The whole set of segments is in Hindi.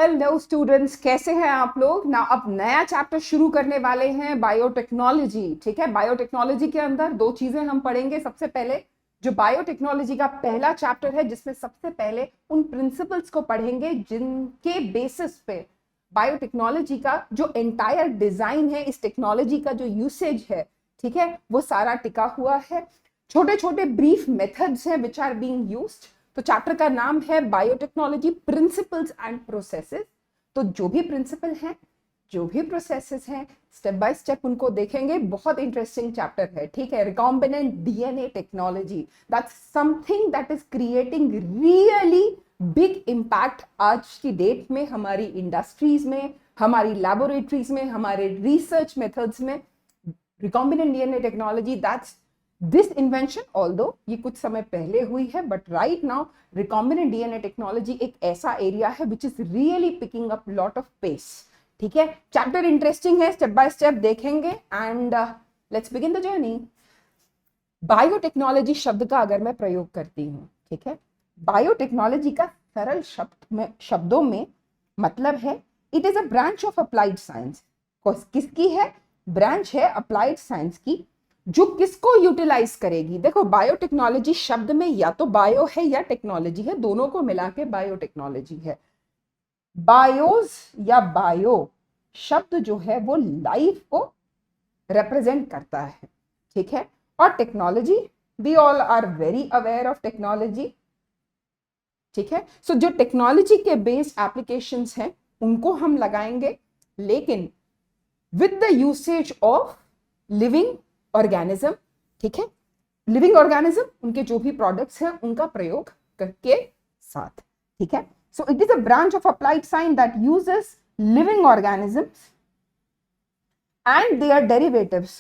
हेलो स्टूडेंट्स, कैसे हैं आप लोग ना। अब नया चैप्टर शुरू करने वाले हैं, बायोटेक्नोलॉजी। ठीक है, बायोटेक्नोलॉजी के अंदर दो चीजें हम पढ़ेंगे। सबसे पहले जो बायोटेक्नोलॉजी का पहला चैप्टर है, जिसमें सबसे पहले उन प्रिंसिपल्स को पढ़ेंगे जिनके बेसिस पे बायोटेक्नोलॉजी का जो एंटायर डिजाइन है, इस टेक्नोलॉजी का जो यूसेज है, ठीक है, वो सारा टिका हुआ है। छोटे छोटे ब्रीफ मेथड्स हैं विच आर बीइंग यूज्ड। तो चैप्टर का नाम है बायोटेक्नोलॉजी प्रिंसिपल्स एंड प्रोसेसेस। तो जो भी प्रिंसिपल हैं, जो भी प्रोसेसेस हैं, स्टेप बाय स्टेप उनको देखेंगे। बहुत इंटरेस्टिंग चैप्टर है। ठीक है, recombinant DNA technology, that's something that is creating really big impact आज की डेट में, हमारी इंडस्ट्रीज में, हमारी लैबोरेटरीज में, हमारे रिसर्च मेथड्स में। Recombinant DNA technology, that's this invention, although ये कुछ समय पहले हुई है, but right now recombinant DNA technology एक ऐसा एरिया है which is really picking up lot of pace. ठीक है, चैप्टर इंटरेस्टिंग है, स्टेप बाय स्टेप देखेंगे and let's begin the journey. Biotechnology शब्द का अगर मैं प्रयोग करती हूं, ठीक है, बायोटेक्नोलॉजी का सरल शब्दों में मतलब है it is a branch of applied science. किसकी है? ब्रांच है अप्लाइड साइंस की, जो किसको यूटिलाइज करेगी। देखो, बायोटेक्नोलॉजी शब्द में या तो बायो है या टेक्नोलॉजी है, दोनों को मिला के बायोटेक्नोलॉजी है। बायोस या बायो शब्द जो है वो लाइफ को रिप्रेजेंट करता है। ठीक है, और technology, we all are very aware of technology. ठीक है, सो जो टेक्नोलॉजी के बेस्ड एप्लीकेशंस हैं उनको हम लगाएंगे, लेकिन with the usage of living organism. ठीक है, लिविंग ऑर्गेनिज्म, उनके जो भी प्रोडक्ट्स हैं उनका प्रयोग करके साथ। ठीक है, so it is a branch of applied science that uses living organisms and their derivatives.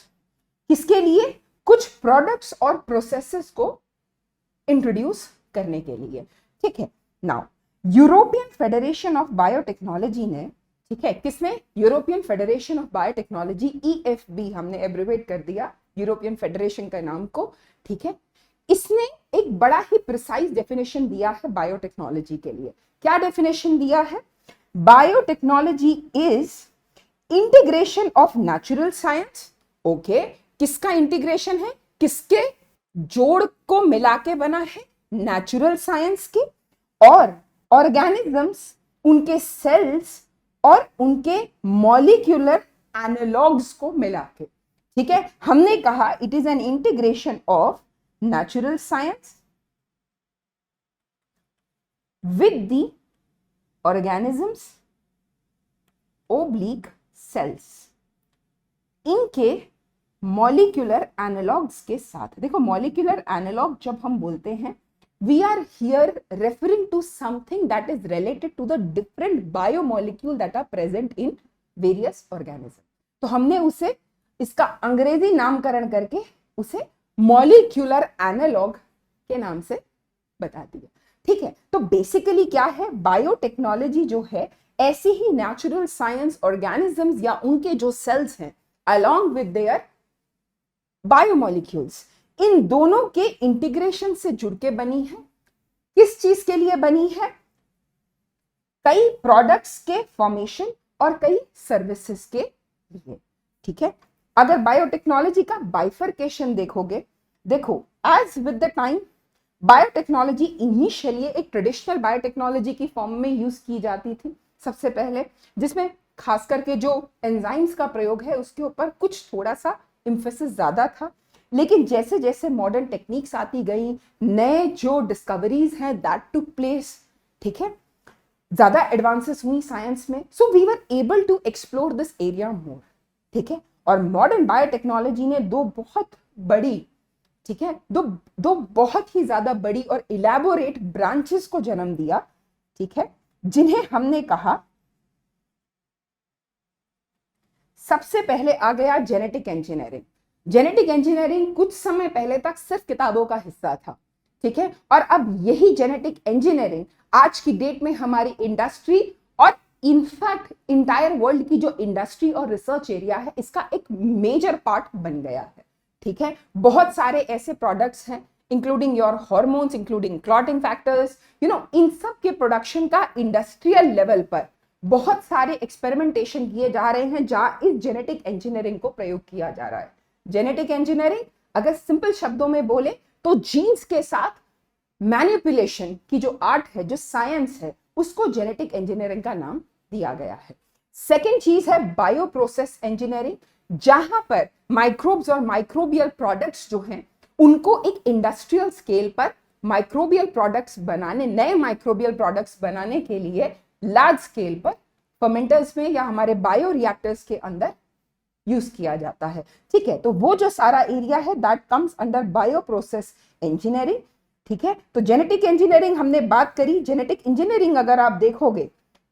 किसके लिए? कुछ प्रोडक्ट्स और प्रोसेसेस को इंट्रोड्यूस करने के लिए। ठीक है, now European federation of biotechnology ने, ठीक है, किसने? European federation of biotechnology, EFB हमने एब्रिवेट कर दिया यूरोपियन फेडरेशन का नाम को। ठीक है, इसने एक बड़ा ही प्रिसाइज डेफिनेशन दिया है बायोटेक्नोलॉजी के लिए। क्या डेफिनेशन दिया है? Biotechnology is integration of natural science. Okay, किसका इंटीग्रेशन है? किसके जोड़ को मिला के बना है? नेचुरल साइंस की और ऑर्गेनिजम्स, उनके सेल्स और उनके मॉलिक्यूलर एनालॉग्स को मिला के। ठीक है, हमने कहा it is an integration of natural science with the organisms oblique cells, इनके मॉलिक्यूलर एनालॉग्स के साथ। देखो, मॉलिक्यूलर एनालॉग जब हम बोलते हैं, we are here referring to something that is related to the different biomolecule that are present in various organisms. तो हमने उसे इसका अंग्रेजी नामकरण करके उसे मॉलिक्यूलर एनालॉग के नाम से बता दिया। ठीक है, तो बेसिकली क्या है? बायोटेक्नोलॉजी जो है ऐसी ही नेचुरल साइंस ऑर्गेनिजम्स या उनके जो सेल्स हैं along with their बायोमोलिक्यूल्स, इन दोनों के इंटीग्रेशन से जुड़ के बनी है। किस चीज के लिए बनी है? कई प्रोडक्ट्स के फॉर्मेशन और कई सर्विसेज के लिए। ठीक है, अगर बायोटेक्नोलॉजी का बाइफरकेशन देखोगे, देखो, as with the time biotechnology initially एक ट्रेडिशनल बायोटेक्नोलॉजी की फॉर्म में यूज की जाती थी सबसे पहले, जिसमें खास करके जो एंजाइम्स का प्रयोग है उसके ऊपर कुछ थोड़ा सा एम्फेसिस ज्यादा था। लेकिन जैसे जैसे मॉडर्न टेक्निक्स आती गई, नए जो डिस्कवरीज हैं दैट टुक प्लेस, ठीक है, ज्यादा एडवांसेस हुई साइंस में, so we were able to explore this area more. ठीक है, और मॉडर्न बायोटेक्नोलॉजी ने दो बहुत बड़ी, ठीक है, दो बहुत ही ज्यादा बड़ी और इलैबोरेट ब्रांचेस को जन्म दिया। ठीक है, जिन्हें हमने कहा, सबसे पहले आ गया जेनेटिक इंजीनियरिंग। जेनेटिक इंजीनियरिंग कुछ समय पहले तक सिर्फ किताबों का हिस्सा था। ठीक है, और अब यही जेनेटिक इंजीनियरिंग आज की डेट में हमारी इंडस्ट्री और इनफैक्ट इंटायर वर्ल्ड की जो इंडस्ट्री और रिसर्च एरिया है, इसका एक मेजर पार्ट बन गया है। ठीक है, बहुत सारे ऐसे प्रोडक्ट्स हैं including your hormones, including clotting factors, इन सब के प्रोडक्शन का इंडस्ट्रियल लेवल पर बहुत सारे एक्सपेरिमेंटेशन किए जा रहे हैं जहां इस जेनेटिक इंजीनियरिंग को प्रयोग किया जा रहा है। जेनेटिक इंजीनियरिंग अगर सिंपल शब्दों में बोले तो जीन्स के साथ मैनिपुलेशन की जो आर्ट है, जो साइंस है, उसको जेनेटिक इंजीनियरिंग का नाम दिया गया है। सेकेंड चीज है बायो प्रोसेस इंजीनियरिंग, जहां पर माइक्रोब्स और माइक्रोबियल प्रोडक्ट्स जो हैं उनको एक इंडस्ट्रियल स्केल पर माइक्रोबियल प्रोडक्ट्स बनाने, नए माइक्रोबियल प्रोडक्ट्स बनाने के लिए लार्ज स्केल पर फर्मेंटर्स में या हमारे बायो रिएक्टर्स के अंदर यूज किया जाता है। ठीक है, तो वो जो सारा एरिया है that comes under bio process engineering. ठीक है, तो जेनेटिक इंजीनियरिंग हमने बात करी। जेनेटिक इंजीनियरिंग अगर आप देखोगे,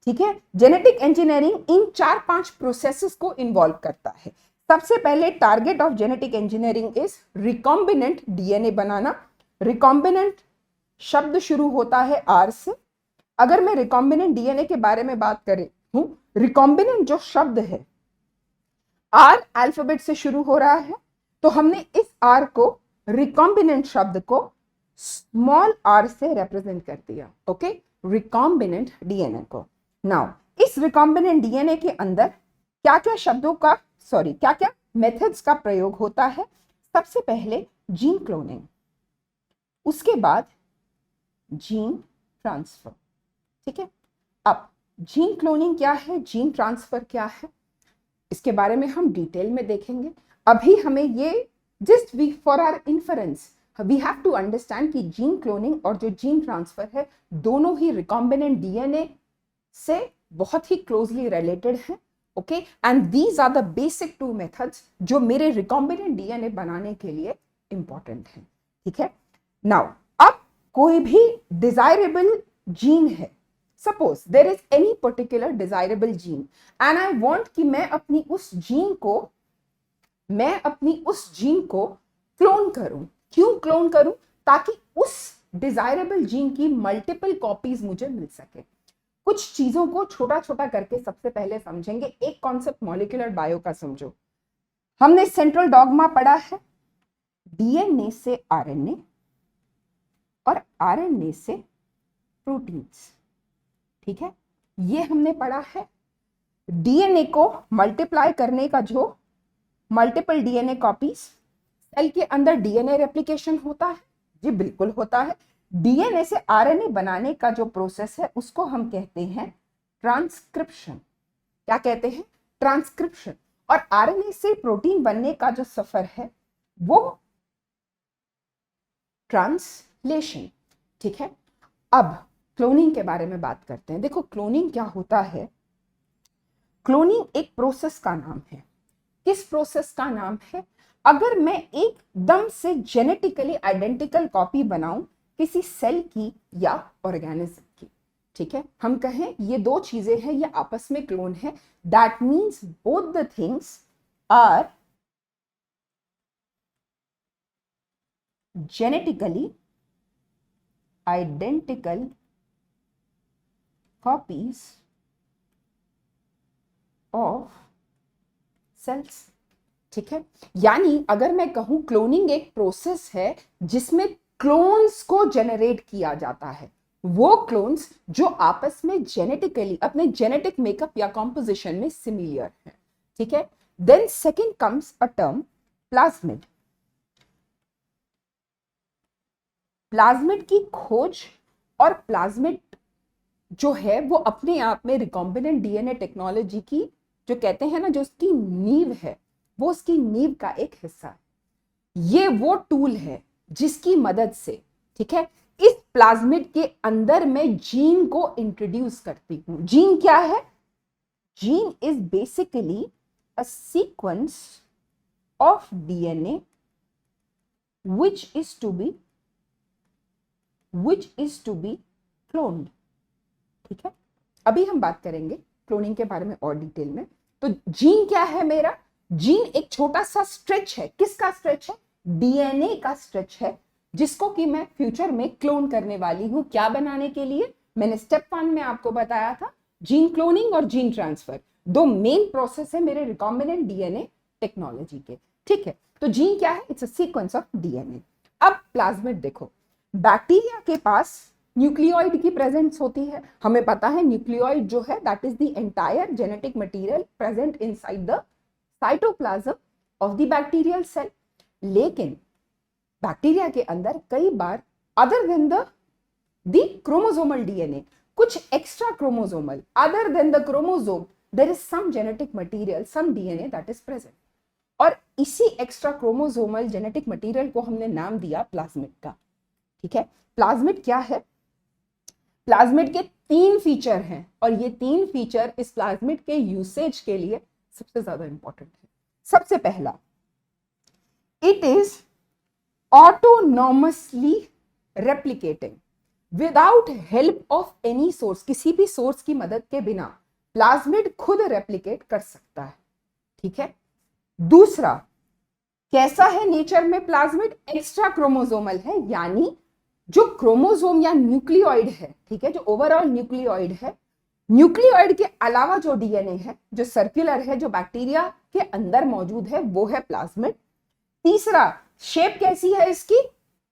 ठीक है, जेनेटिक इंजीनियरिंग इन 4-5 प्रोसेसेस को इन्वॉल्व करता है। सबसे पहले target of genetic engineering is recombinant DNA banana. Recombinant शब्द शुरू होता है आर से। अगर मैं रिकॉम्बिनेंट डीएनए के बारे में बात करें हूं, रिकॉम्बिनेंट जो शब्द है आर अल्फाबेट से शुरू हो रहा है, तो हमने इस आर को, रिकॉम्बिनेंट शब्द को स्मॉल आर से रिप्रेजेंट कर दिया। ओके, रिकॉम्बिनेंट डीएनए को। नाउ इस रिकॉम्बिनेंट डीएनए के अंदर क्या क्या शब्दों का, क्या क्या मेथड्स का प्रयोग होता है। सबसे पहले जीन क्लोनिंग, उसके बाद जीन ट्रांसफर। ठीक है, अब जीन क्लोनिंग क्या है, जीन ट्रांसफर क्या है, इसके बारे में हम डिटेल में देखेंगे। अभी हमें ये just we for our inference we have to understand कि जीन क्लोनिंग और जो जीन ट्रांसफर है दोनों ही रिकॉम्बिनेंट डीएनए से बहुत ही क्लोजली रिलेटेड है। Okay, and these are the basic 2 methods जो मेरे रिकॉम्बिनेंट डीएनए बनाने के लिए इंपॉर्टेंट है। ठीक है, नाउ अब कोई भी डिजायरेबल जीन है, suppose there is any particular desirable gene and I want कि मैं अपनी उस जीन को क्लोन करूं। क्यों क्लोन करूं? ताकि उस डिजायरेबल जीन की मल्टीपल कॉपीज मुझे मिल सके। कुछ चीजों को छोटा छोटा करके सबसे पहले समझेंगे। एक कॉन्सेप्ट मॉलिक्यूलर बायो का समझो। हमने सेंट्रल डॉगमा पढ़ा है, डीएनए से आरएनए और आरएनए से प्रोटीन्स। ठीक है, ये हमने पढ़ा है। डीएनए को मल्टीप्लाई करने का जो मल्टीपल डीएनए कॉपीज, सेल के अंदर डीएनए रेप्लिकेशन होता है, जी बिल्कुल होता है। डीएनए से आरएनए बनाने का जो प्रोसेस है उसको हम कहते हैं ट्रांसक्रिप्शन। क्या कहते हैं? ट्रांसक्रिप्शन। और आरएनए से प्रोटीन बनने का जो सफर है वो ट्रांसलेशन। ठीक है, अब क्लोनिंग के बारे में बात करते हैं। देखो क्लोनिंग क्या होता है। क्लोनिंग एक प्रोसेस का नाम है। किस प्रोसेस का नाम है? अगर मैं एकदम से जेनेटिकली आइडेंटिकल कॉपी बनाऊं किसी सेल की या ऑर्गेनिज्म की, ठीक है, हम कहें ये 2 चीजें हैं, ये आपस में क्लोन है, that means both the things are genetically identical copies of cells. ठीक है, यानी अगर मैं कहूं क्लोनिंग एक प्रोसेस है जिसमें क्लोन्स को जनरेट किया जाता है, वो क्लोन्स जो आपस में जेनेटिकली अपने जेनेटिक मेकअप या कॉम्पोजिशन में सिमिलर है। ठीक है, then second comes a term plasmid. Plasmid की खोज और प्लाज्मिड जो है वो अपने आप में रिकॉम्बिनेंट डीएनए टेक्नोलॉजी की जो कहते हैं ना, जो उसकी नींव है, वो उसकी नींव का एक हिस्सा है। ये वो टूल है जिसकी मदद से, ठीक है, इस प्लाज्मिड के अंदर मैं जीन को इंट्रोड्यूस करती हूं। जीन क्या है? Gene is basically a sequence of DNA which is to be cloned। ठीक है, अभी हम बात करेंगे क्लोनिंग के बारे में और डिटेल में। तो जीन क्या है मेरा? जीन एक छोटा सा स्ट्रेच है। किसका स्ट्रेच है? डीएनए का स्ट्रेच है, जिसको कि मैं फ्यूचर में क्लोन करने वाली हूं। क्या बनाने के लिए? मैंने स्टेप 1 में आपको बताया था, जीन क्लोनिंग और जीन ट्रांसफर 2 मेन प्रोसेस है मेरे रिकॉम्बिनेंट डीएनए टेक्नोलॉजी के। ठीक है, तो जीन क्या है? It's a sequence of DNA. अब प्लाज्मिड देखो, बैक्टीरिया के पास न्यूक्लियोइड की प्रेजेंस होती है। हमें पता है न्यूक्लियोइड जो है that is the entire genetic material present inside the cytoplasm of the bacterial cell. लेकिन बैक्टीरिया के अंदर कई बार other than the chromosomal DNA, कुछ extra chromosomal other than the chromosome, there is some genetic material, some DNA that is present. और इसी एक्स्ट्रा क्रोमोसोमल जेनेटिक मटेरियल को हमने नाम दिया प्लाज्मिड का। ठीक है, प्लाज्मिड क्या है? प्लाज्मिड के 3 फीचर हैं और ये 3 फीचर इस प्लाज्मिड के यूसेज के लिए सबसे ज्यादा इंपॉर्टेंट है। सबसे पहला, it is autonomously replicating without help of any source. किसी भी सोर्स की मदद के बिना प्लाज्मिड खुद रेप्लिकेट कर सकता है। ठीक है। दूसरा, कैसा है नेचर में प्लाज्मिड? एक्स्ट्रा क्रोमोसोमल है, यानी जो क्रोमोसोम या न्यूक्लियोइड है, ठीक है, जो ओवरऑल न्यूक्लियोइड है, न्यूक्लियोइड के अलावा जो डीएनए है, जो सर्कुलर है, जो बैक्टीरिया के अंदर मौजूद है, वो है प्लाज्मिड। तीसरा, शेप कैसी है इसकी?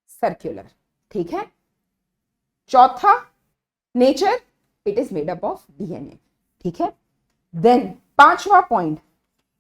सर्कुलर। ठीक है। चौथा, nature, it is made up of DNA. ठीक है। देन पांचवा point,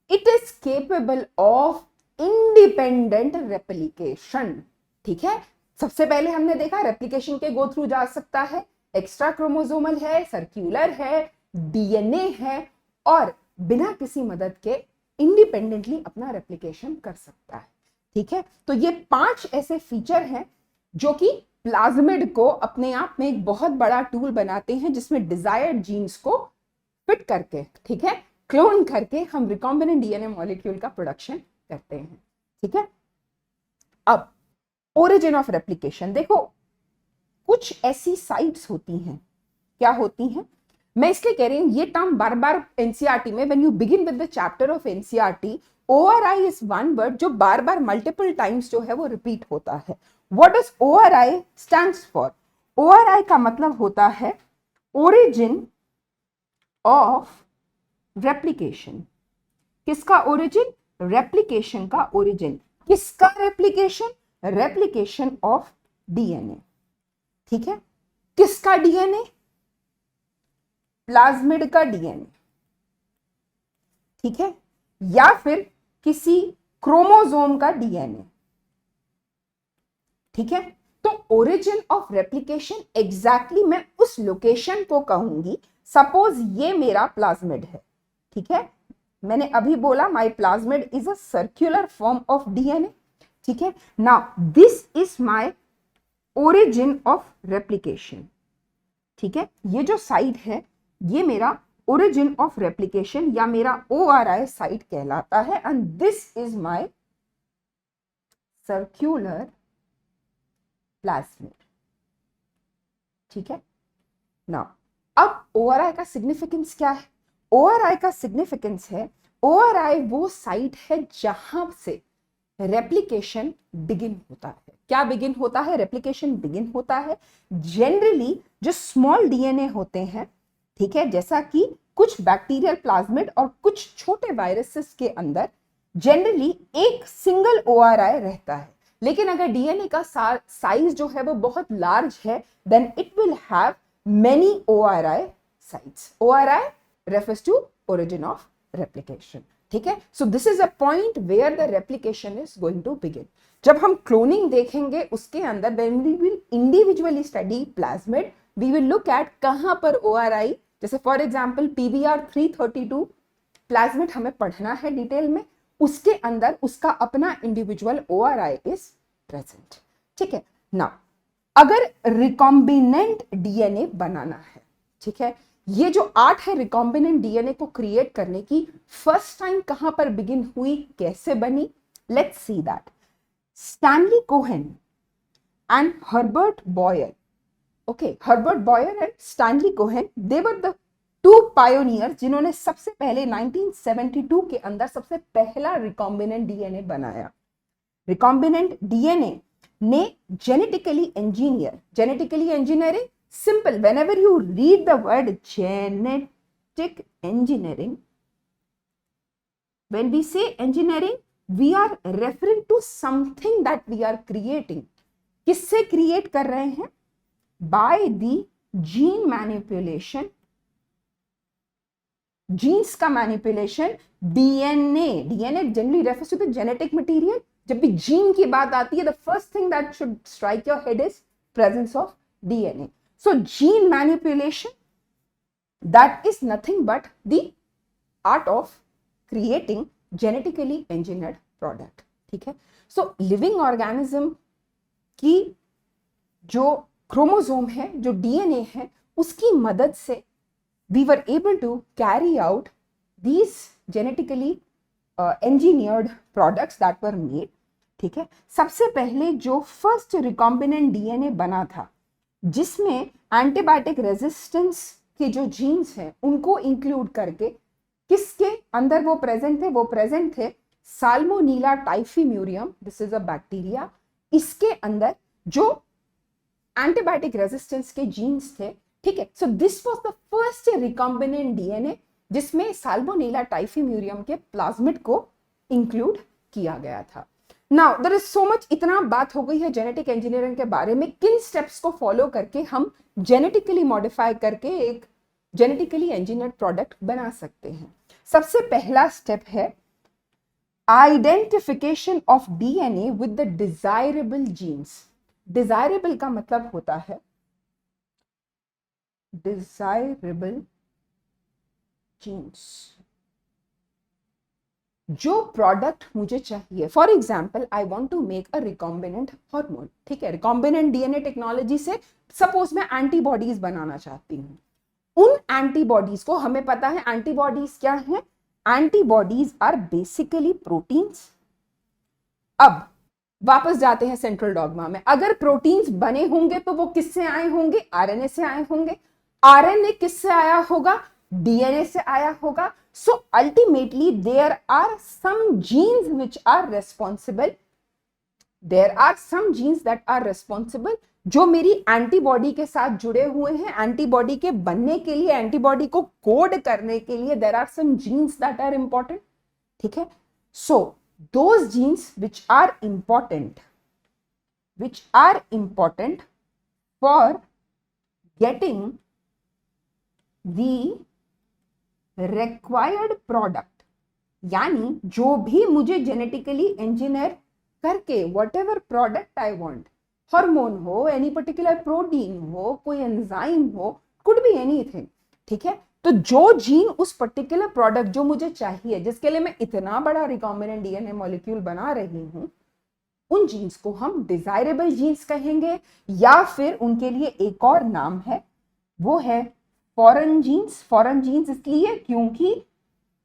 it is capable of independent replication. ठीक है। सबसे पहले हमने देखा रेप्लिकेशन के गो थ्रू जा सकता है, एक्स्ट्रा क्रोमोसोमल है, सर्कुलर है, डीएनए है और बिना किसी मदद के इंडिपेंडेंटली अपना रेप्लिकेशन कर सकता है। ठीक है। तो ये 5 ऐसे फीचर हैं जो कि प्लाज्मिड को अपने आप में एक बहुत बड़ा टूल बनाते हैं, जिसमें डिजायर्ड जीन्स को फिट करके, ठीक है, क्लोन करके हम रिकॉम्बिनेंट डीएनए मॉलिक्यूल का प्रोडक्शन करते हैं। ठीक है। अब ओरिजिन ऑफ रेप्लिकेशन देखो, कुछ ऐसी साइट्स होती हैं, क्या होती हैं, मैं इसलिए कह रही हूं ये टर्म बार बार एनसीईआरटी में when you begin with the chapter of NCERT, ORI is one word जो बार बार मल्टीपल टाइम्स जो है वो रिपीट होता है। What does ORI stands for? ORI का मतलब होता है ओरिजिन ऑफ रेप्लिकेशन। किसका ओरिजिन? रेप्लिकेशन का ओरिजिन। किसका रेप्लिकेशन? Replication of DNA. ठीक है। किसका डीएनए? प्लाज्मिड का डीएनए। ठीक है। या फिर किसी क्रोमोसोम का डीएनए। ठीक है। तो ओरिजिन ऑफ रेप्लिकेशन एग्जैक्टली मैं उस लोकेशन को कहूंगी। सपोज ये मेरा प्लाज्मिड है। ठीक है। मैंने अभी बोला my plasmid is a circular form of DNA. ठीक है। Now this is my origin of replication. ठीक है। ये जो साइट है ये मेरा ओरिजिन ऑफ रेप्लिकेशन या मेरा ओआरआई साइट कहलाता है and this is my circular plasmid. ठीक है। नाउ अब ओआरआई का सिग्निफिकेंस क्या है? ओआरआई का सिग्निफिकेंस है, ओआरआई वो साइट है जहां से रेप्लिकेशन बिगिन होता है। क्या बिगिन होता है? रेप्लिकेशन बिगिन होता है। जनरली जो स्मॉल डीएनए होते हैं, ठीक है, जैसा कि कुछ बैक्टीरियल प्लाज्मिड और कुछ छोटे वायरसेस के अंदर जनरली एक सिंगल ओआरआई रहता है। लेकिन अगर डीएनए का साइज जो है वो बहुत लार्ज है, then it will have many ORI sites. ORI refers to origin of replication. ठीक है। So this is a point where the replication is going to begin. जब हम क्लोनिंग देखेंगे उसके अंदर when we will individually study plasmid, we will look at कहां पर ORI, जैसे फॉर एग्जाम्पल PBR 332 प्लाज्मिड हमें पढ़ना है डिटेल में, उसके अंदर उसका अपना इंडिविजुअल ORI is present. ठीक है। नाउ अगर रिकॉम्बिनेंट डीएनए बनाना है, ठीक है, ये जो आर्ट है रिकॉम्बिनेंट डीएनए को क्रिएट करने की, फर्स्ट टाइम कहां पर बिगिन हुई, कैसे बनी? Let's see that. Stanley Cohen and Herbert Boyer, okay, Herbert Boyer and Stanley Cohen, they were the 2 pioneer जिन्होंने सबसे पहले 1972 के अंदर सबसे पहला रिकॉम्बिनेंट डीएनए बनाया। रिकॉम्बिनेंट डीएनए ने genetically engineering, simple, whenever you read the word genetic engineering, when we say engineering, we are referring to something that we are creating. किससे क्रिएट कर रहे हैं? By the gene manipulation, genes का manipulation, DNA, DNA generally refers to the genetic material. जब भी जीन की बात आती है, the first thing that should strike your head is presence of DNA. So gene manipulation, that is nothing but the art of creating genetically engineered product. ठीक है, सो लिविंग ऑर्गेनिज्म की जो क्रोमोसोम है, जो डीएनए है, उसकी मदद से we were able to carry out these genetically engineered products that were made। ठीक है, सबसे पहले जो फर्स्ट रिकॉम्बिनेंट डीएनए बना था, जिसमें एंटीबायोटिक रेजिस्टेंस के जो जीन्स हैं उनको इंक्लूड करके, किसके अंदर वो प्रेजेंट थे साल्मोनीला टाइफीम्यूरियम, दिस इज अ बैक्टीरिया। इसके अंदर जो एंटीबायोटिक रेजिस्टेंस के जीन्स थे, ठीक है। So this was the first recombinant DNA जिसमें साल्मोनेला टाइफीम्यूरियम के प्लाज्मिड को इंक्लूड किया गया था। Now there is so much, इतना बात हो गई है जेनेटिक इंजीनियरिंग के बारे में, किन स्टेप्स को फॉलो करके हम जेनेटिकली मॉडिफाई करके एक जेनेटिकली इंजीनियर्ड प्रोडक्ट बना सकते हैं। सबसे पहला स्टेप है identification of DNA with the desirable genes. Desirable का मतलब होता है डिजायरेबल जीन्स, जो प्रोडक्ट मुझे चाहिए। For example, I want to make a recombinant hormone. ठीक है, रिकॉम्बिनेंट डीएनए टेक्नोलॉजी से सपोज मैं एंटीबॉडीज बनाना चाहती हूँ। उन एंटीबॉडीज को, हमें पता है एंटीबॉडीज क्या है, एंटीबॉडीज आर बेसिकली प्रोटीन्स। अब वापस जाते हैं सेंट्रल डॉगमा में, अगर प्रोटीन्स बने होंगे तो वो किससे आए होंगे, आरएनए से आए होंगे। आरएनए किससे आया होगा, डीएनए से आया होगा। So ultimately there are some genes which are responsible, there are some genes that are responsible, जो मेरी एंटीबॉडी के साथ जुड़े हुए हैं, एंटीबॉडी के बनने के लिए, एंटीबॉडी को कोड करने के लिए there are some genes that are important. ठीक है, सो those genes which are important for getting the required product, यानी जो भी मुझे जेनेटिकली इंजीनियर करके whatever product I want, hormone हो, एनी पर्टिकुलर प्रोटीन हो, कोई एंजाइम हो, could be anything। ठीक है, तो जो जीन उस पर्टिकुलर प्रोडक्ट जो मुझे चाहिए, जिसके लिए मैं इतना बड़ा रिकॉम्बिनेंट डीएनए मॉलिक्यूल बना रही हूं, उन जीन्स को हम डिजायरेबल जीन्स कहेंगे, या फिर उनके लिए एक और नाम है, वो है फॉरेन जीन्स। फॉरेन जीन्स इसलिए क्योंकि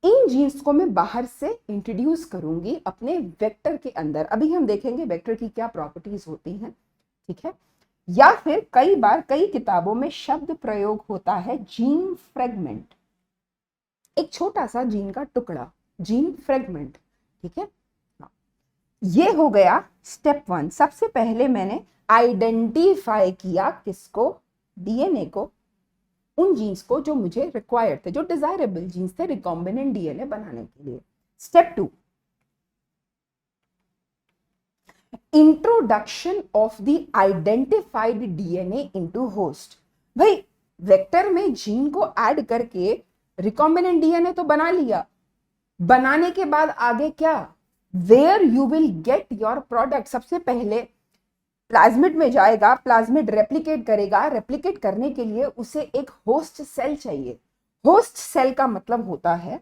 इन जीन्स को मैं बाहर से इंट्रोड्यूस करूंगी अपने वेक्टर के अंदर। अभी हम देखेंगे वेक्टर की क्या प्रॉपर्टीज होती हैं। ठीक है, या फिर कई बार कई किताबों में शब्द प्रयोग होता है जीन फ्रेगमेंट, एक छोटा सा जीन का टुकड़ा, जीन फ्रेगमेंट। ठीक है, ये हो गया स्टेप 1। सबसे पहले मैंने आइडेंटिफाई किया किसको, डीएनए को, उन जीन्स को जो मुझे रिक्वायर्ड थे, जो डिजायरेबल जीन्स थे रिकॉम्बिनेंट डीएनए बनाने के लिए। Step 2, introduction of the identified DNA into host. भाई वेक्टर में जीन को ऐड करके रिकॉम्बिनेंट डीएनए तो बना लिया, बनाने के बाद आगे क्या, where you will get your product. सबसे पहले प्लाज्मिड में जाएगा, प्लाज्मिड रेप्लिकेट करेगा, रेप्लिकेट करने के लिए उसे एक होस्ट सेल चाहिए। होस्ट सेल का मतलब होता है,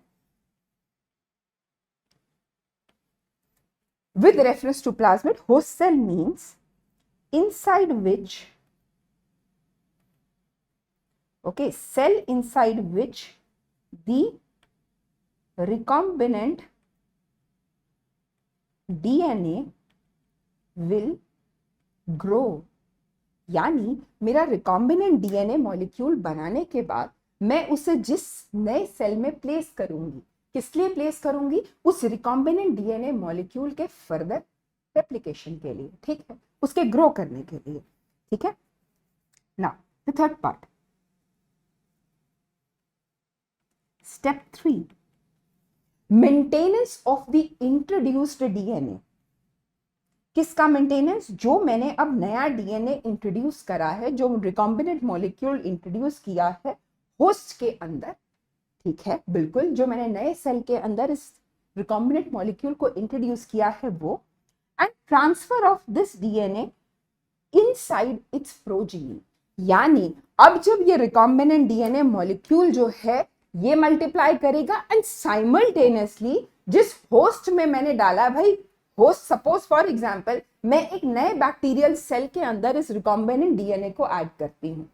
with reference to plasmid, host cell means inside which, okay, cell inside which the recombinant DNA will grow। यानी मेरा रिकॉम्बिनेंट डीएनए मॉलिक्यूल बनाने के बाद मैं उसे जिस नए सेल में प्लेस करूंगी, किस लिए प्लेस करूंगी, उस रिकॉम्बिनेंट डीएनए मॉलिक्यूल के फर्दर रेप्लिकेशन के लिए। ठीक है, उसके ग्रो करने के लिए। ठीक है, now the third part, step 3, maintenance of the introduced DNA. किसका मेंटेनेंस? जो मैंने अब नया डीएनए इंट्रोड्यूस करा है, जो रिकॉम्बिनेंट मॉलिक्यूल इंट्रोड्यूस किया है होस्ट के अंदर, ठीक है, बिल्कुल, जो मैंने नए सेल के अंदर इस रिकॉम्बिनेंट मॉलिक्यूल को इंट्रोड्यूस किया है वो, and transfer of this DNA inside its progeny. यानी अब जब ये रिकॉम्बिनेंट डीएनए मॉलिक्यूल जो है ये मल्टीप्लाई करेगा एंड साइमल्टेनियसली जिस होस्ट में मैंने डाला, भाई होस्ट सपोज फॉर एग्जांपल मैं एक नए बैक्टीरियल सेल के अंदर इस रिकॉम्बिनेंट डीएनए को ऐड करती हूँ।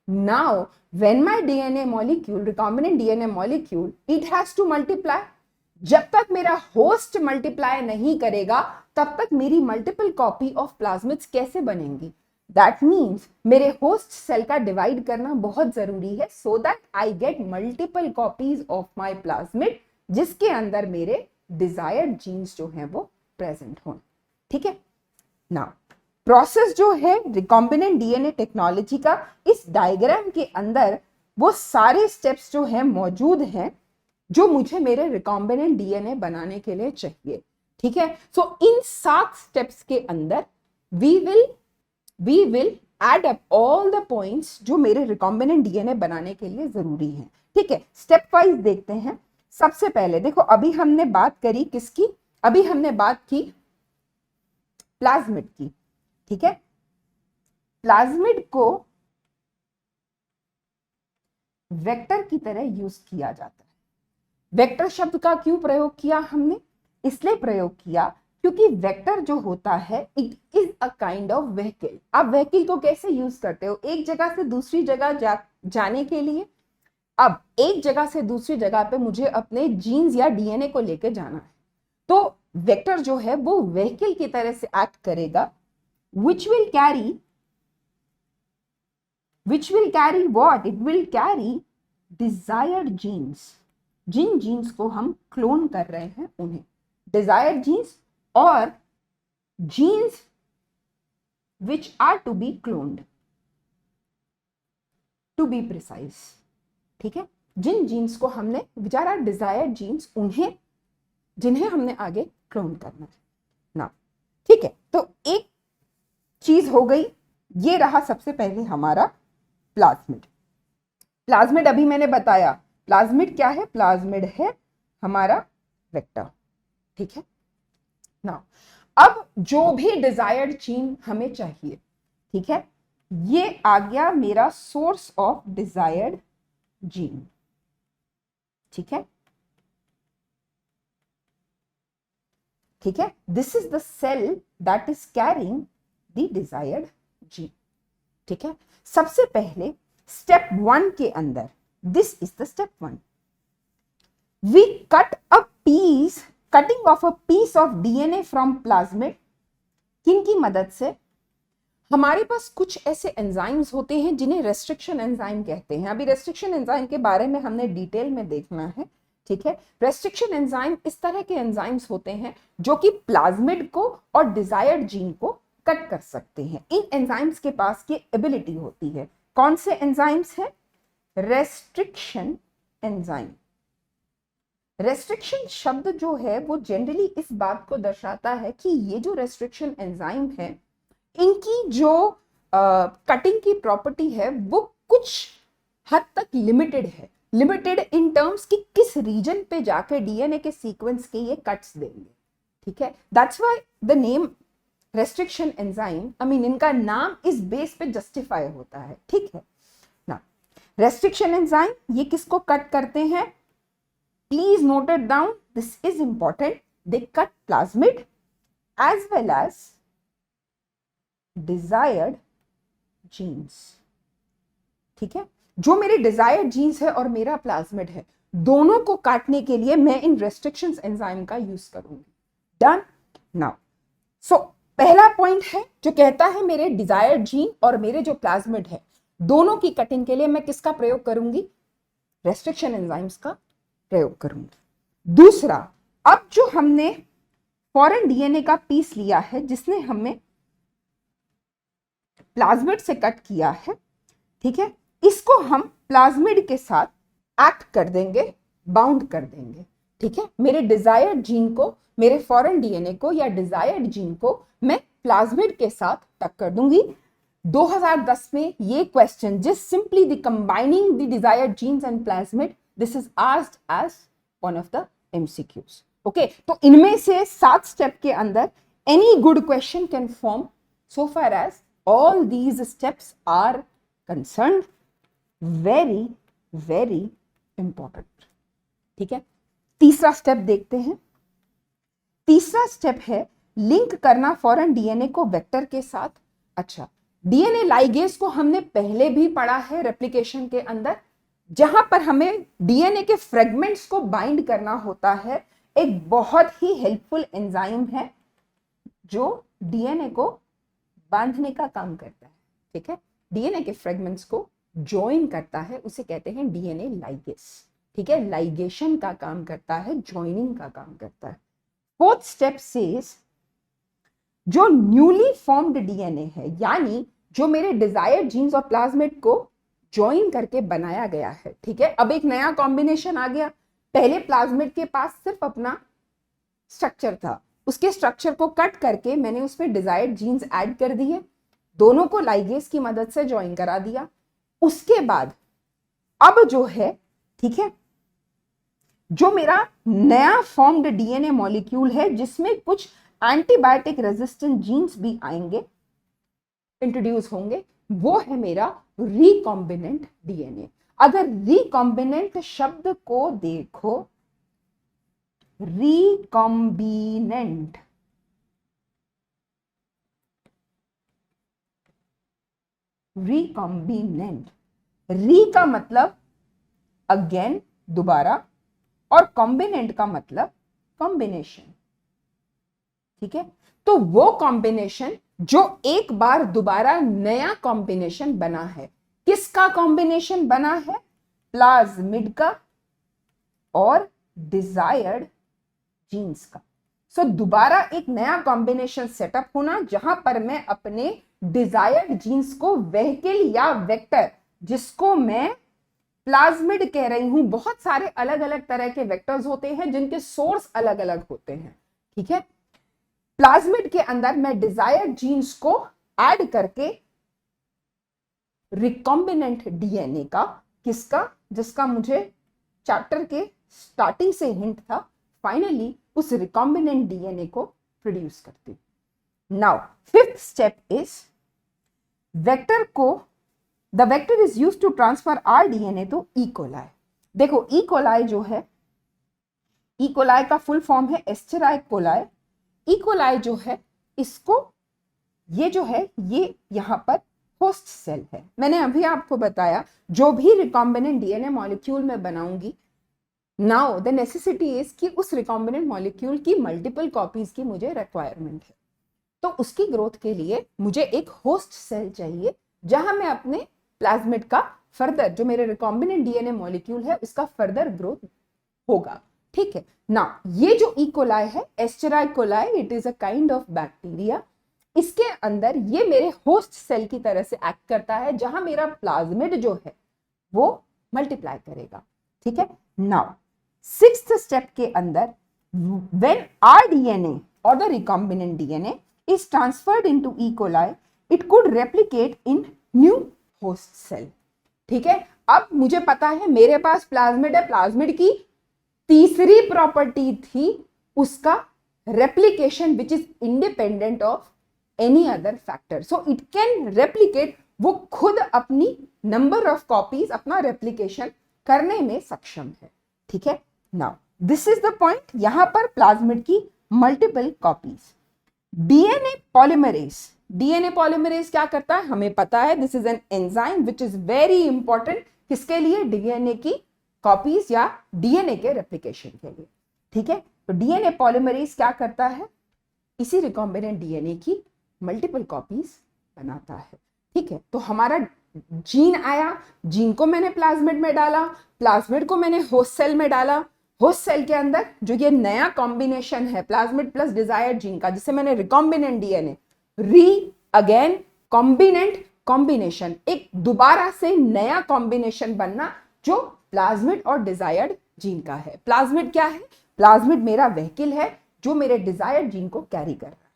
Now when my DNA molecule, recombinant DNA molecule, it has to multiply. जब तक मेरा होस्ट मल्टीप्लाई नहीं करेगा तब तक मेरी मल्टीपल कॉपी ऑफ प्लाज्मिड्स कैसे बनेंगी? दैट मीन्स मेरे होस्ट सेल का डिवाइड करना बहुत जरूरी है सो that I get multiple copies of my plasmid, जिसके अंदर मेरे डिजायर्ड जीन्स जो हैं वो प्रेजेंट हों। ठीक है, नाउ प्रोसेस जो है रिकॉम्बिनेंट डीएनए टेक्नोलॉजी का, इस डायग्राम के अंदर वो सारे स्टेप्स जो हैं मौजूद हैं जो मुझे मेरे रिकॉम्बिनेंट डीएनए बनाने के लिए चाहिए। ठीक है, सो इन 7 स्टेप्स के अंदर we will add up all the points जो मेरे रिकॉम्बिनेंट डीएनए बनाने के लिए जरूरी हैं। ठीक है, स्टेप वाइज देखते हैं। सबसे पहले देखो, अभी हमने बात करी किसकी? अभी हमने बात की प्लाज्मिड की। ठीक है, प्लाज्मिड को वेक्टर की तरह यूज किया जाता है। वेक्टर शब्द का क्यों प्रयोग किया हमने? इसलिए प्रयोग किया क्योंकि वेक्टर जो होता है it is a kind of vehicle. आप व्हीकल को कैसे यूज करते हो? एक जगह से दूसरी जगह जाने के लिए। अब एक जगह से दूसरी जगह पे मुझे अपने जीन्स या डीएनए को लेके जाना है, तो वेक्टर जो है वो व्हीकल की तरह से एक्ट करेगा, which will carry what? It will carry desired genes। जिन जीन्स को हम क्लोन कर रहे हैं उन्हें desired genes और genes which are to be cloned, to be precise। ठीक है, जिन जीन्स को हमने which are desired genes, उन्हें जिन्हें हमने आगे क्लोन करना है ना। ठीक है, तो एक चीज हो गई, ये रहा सबसे पहले हमारा प्लाज्मिड। प्लाज्मिड अभी मैंने बताया, प्लाज्मिड क्या है? प्लाज्मिड है हमारा वेक्टर। ठीक है ना, अब जो भी डिजायर्ड जीन हमें चाहिए, ठीक है, ये आ गया मेरा सोर्स ऑफ डिजायर्ड जीन। ठीक है, ठीक है, this is the cell that is carrying the desired gene. ठीक है, सबसे पहले स्टेप 1 के अंदर, this is the step 1, we cut a piece, cutting off a piece of DNA from plasmid. किनकी मदद से? हमारे पास कुछ ऐसे एंजाइम्स होते हैं जिन्हें रेस्ट्रिक्शन एंजाइम कहते हैं। अभी रेस्ट्रिक्शन एंजाइम के बारे में हमने डिटेल में देखना है। ठीक है, रेस्ट्रिक्शन एंजाइम इस तरह के एंजाइम्स होते हैं जो कि प्लाज्मिड को और डिजायर्ड जीन को कट कर सकते हैं। इन एंजाइम्स के पास ये एबिलिटी होती है। कौन से एंजाइम्स हैं? Restriction enzyme. रेस्ट्रिक्शन शब्द जो है वो जनरली इस बात को दर्शाता है कि ये जो रेस्ट्रिक्शन एंजाइम है, इनकी जो कटिंग की प्रॉपर्टी है वो कुछ हद तक लिमिटेड है। लिमिटेड इन टर्म्स कि किस रीजन पे जाके डीएनए के सीक्वेंस के ये कट्स देंगे। ठीक है, that's why the name restriction enzyme, I mean इनका नाम इस बेस पे जस्टिफाई होता है। ठीक है ना, रेस्ट्रिक्शन एंजाइम ये किसको कट करते हैं? Please note it down, this is important. They cut plasmid as well as desired genes. ठीक है, जो मेरे डिजायर्ड जीन्स है और मेरा प्लाज्मिड है, दोनों को काटने के लिए मैं इन रेस्ट्रिक्शन एंजाइम का यूज करूंगी। डन नाउ, सो पहला पॉइंट है जो कहता है मेरे डिजायर्ड जीन और मेरे जो प्लाज्मिड है दोनों की कटिंग के लिए मैं किसका प्रयोग करूंगी? रेस्ट्रिक्शन एंजाइम्स का प्रयोग करूंगी। दूसरा, अब जो हमने फॉरेन डीएनए का पीस लिया है जिसने हमें प्लाज्मिड से कट किया है, ठीक है, इसको हम प्लाज्मिड के साथ एक्ट कर देंगे, बाउंड कर देंगे। ठीक है, मेरे डिजायर्ड जीन को, मेरे फॉरेन डीएनए को या डिजायर्ड जीन को मैं प्लाज्मिड के साथ टक्कर दूंगी। 2010 में ये क्वेश्चन, जिस simply the combining the desired genes and plasmid, this is asked as one of the MCQs. Okay, तो इनमें से 7 स्टेप के अंदर any good question can form so far as all these steps are concerned, very very important। ठीक है, तीसरा स्टेप देखते हैं। तीसरा स्टेप है लिंक करना फॉरेन डीएनए को वेक्टर के साथ। अच्छा, डीएनए लाइगेज को हमने पहले भी पढ़ा है रेप्लिकेशन के अंदर, जहां पर हमें डीएनए के फ्रेगमेंट्स को बाइंड करना होता है। एक बहुत ही हेल्पफुल एंजाइम है जो डीएनए को बांधने का काम करता है। ठीक है, डीएनए के फ्रेगमेंट्स को ज्वाइन करता है, उसे कहते हैं डीएनए लाइगेज। ठीक है, लाइगेशन का काम करता है, ज्वाइनिंग का काम करता है। फोर्थ स्टेप सेज जो न्यूली फॉर्म्ड डीएनए है, यानी जो मेरे डिजायर्ड जीन्स और प्लाज्मिड को ज्वाइन करके बनाया गया है। ठीक है, अब एक नया कॉम्बिनेशन आ गया। पहले प्लाज्मिड के पास सिर्फ अपना स्ट्रक्चर था, उसके स्ट्रक्चर को कट करके मैंने उसमें डिजायर्ड जीन्स ऐड कर दिए, दोनों को लाइगेज की मदद से ज्वाइन करा दिया। उसके बाद अब जो है, ठीक है, जो मेरा नया फॉर्म्ड डीएनए मॉलिक्यूल है, जिसमें कुछ एंटीबायोटिक रेजिस्टेंट जीन्स भी आएंगे, इंट्रोड्यूस होंगे, वो है मेरा रिकॉम्बिनेंट डीएनए। अगर रिकॉम्बिनेंट शब्द को देखो, रिकॉम्बिनेंट, रिकॉम्बिनेंट, री का मतलब अगेन, दोबारा, और कॉम्बिनेंट का मतलब कॉम्बिनेशन। ठीक है, तो वो कॉम्बिनेशन जो एक बार दोबारा नया कॉम्बिनेशन बना है। किसका कॉम्बिनेशन बना है? प्लाज्मिड का और डिजायर्ड जीन्स का। सो दोबारा एक नया कॉम्बिनेशन सेटअप होना, जहां पर मैं अपने डिजायर्ड जीन्स को व्हीकल या वेक्टर, जिसको मैं प्लाज्मिड कह रही हूं, बहुत सारे अलग अलग तरह के वेक्टर्स होते हैं जिनके सोर्स अलग अलग होते हैं। ठीक है, प्लाज्मिड के अंदर मैं डिजायर्ड जीन्स को ऐड करके रिकॉम्बिनेंट डीएनए का, किसका? जिसका मुझे चैप्टर के स्टार्टिंग से हिंट था, फाइनली उस रिकॉम्बिनेंट डीएनए को प्रोड्यूस करती। Now fifth step is vector को, the vector is used to transfer R DNA to E coli. देखो, ई कोलाई जो है, ई कोलाई का फुल फॉर्म है एस्चेरिचिया कोलाई। ई कोलाई जो है, इसको, ये जो है, ये यहां पर होस्ट सेल है। मैंने अभी आपको बताया, जो भी रिकॉम्बिनेंट डीएनए मॉलिक्यूल में बनाऊंगी, नाउ द नेसेसिटी इज कि उस रिकॉम्बिनेंट मॉलिक्यूल की मल्टीपल कॉपीज की मुझे रिक्वायरमेंट है। तो उसकी ग्रोथ के लिए मुझे एक होस्ट सेल चाहिए, जहां मैं अपने प्लाज्मिड का फर्दर, जो मेरे रिकॉम्बिनेंट डीएनए मॉलिक्यूल है, उसका फर्दर ग्रोथ होगा। ठीक है ना, ये जो ई कोलाई है, Escherichia coli, it is a kind of bacteria. इसके अंदर ये मेरे होस्ट सेल की तरह से एक्ट करता है, जहां मेरा प्लाज्मिड जो है वो मल्टीप्लाई करेगा। ठीक है, नाउ सिक्स्थ स्टेप के अंदर, व्हेन आर डीएनए और the recombinant DNA is transferred into E. coli, it could replicate in new host cell। ठीक है, अब मुझे पता है मेरे पास प्लाज्मिड है, प्लाज्मिड की तीसरी प्रॉपर्टी थी उसका replication, which is independent of any other factor. So it can replicate, वो खुद अपनी नंबर ऑफ कॉपीज, अपना रेप्लिकेशन करने में सक्षम है। ठीक है, now this is the point, यहां पर प्लाज्मिड की multiple copies. DNA polymerase, DNA polymerase क्या करता है हमें पता है, this is an enzyme which is very important, किसके लिए? डीएनए की कॉपीज या डीएनए के रेप्लिकेशन के लिए। ठीक है, तो डीएनए पॉलीमरेज क्या करता है? इसी रिकॉम्बिनेंट डीएनए की मल्टीपल कॉपीज बनाता है। ठीक है, तो हमारा जीन आया, जीन को मैंने प्लाज्मिड में डाला, प्लाज्मिड को मैंने होस्ट सेल में डाला, होस्ट सेल के अंदर जो ये नया कॉम्बिनेशन है प्लाज्मिड प्लस डिजायर्ड जीन का, जिसे मैंने रिकॉम्बिनेंट डीएनए, री अगेन कॉम्बिनेंट, कॉम्बिनेशन, एक दोबारा से नया कॉम्बिनेशन बनना जो प्लाज्मिड और डिजायर्ड जीन का है। प्लाज्मिड क्या है? प्लाज्मिड मेरा व्हीकल है जो मेरे डिजायर्ड जीन को कैरी कर रहा है।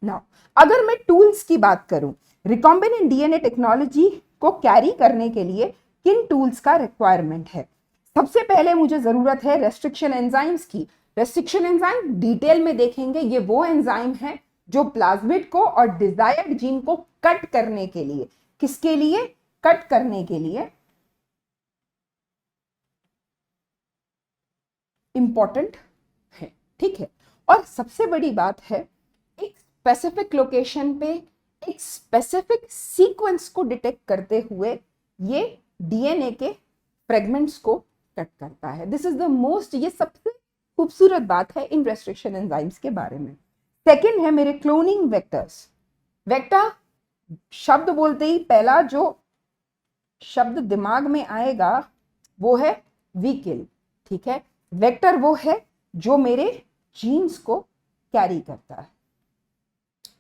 नाउ अगर मैं टूल्स की बात करूं, रिकॉम्बिनेंट डीएनए टेक्नोलॉजी को कैरी करने के लिए किन टूल्स का रिक्वायरमेंट है? सबसे पहले मुझे जरूरत है रेस्ट्रिक्शन एंजाइम्स की। रेस्ट्रिक्शन एंजाइम डिटेल में देखेंगे, ये वो एंजाइम है जो प्लाज्मिड को और डिजायर्ड जीन को कट करने के लिए, किसके लिए? कट करने के लिए इंपॉर्टेंट है, ठीक है। और सबसे बड़ी बात है, एक स्पेसिफिक लोकेशन पे एक स्पेसिफिक सीक्वेंस को डिटेक्ट करते हुए ये डीएनए के फ्रेगमेंट्स को कट करता है। दिस इज द मोस्ट, ये सबसे खूबसूरत बात है इन रेस्ट्रिक्शन एंजाइम्स के बारे में। सेकेंड है मेरे क्लोनिंग वेक्टर्स। वेक्टर शब्द बोलते ही पहला जो शब्द दिमाग में आएगा वो है व्हीकल, ठीक है। वेक्टर वो है जो मेरे जीन्स को कैरी करता है,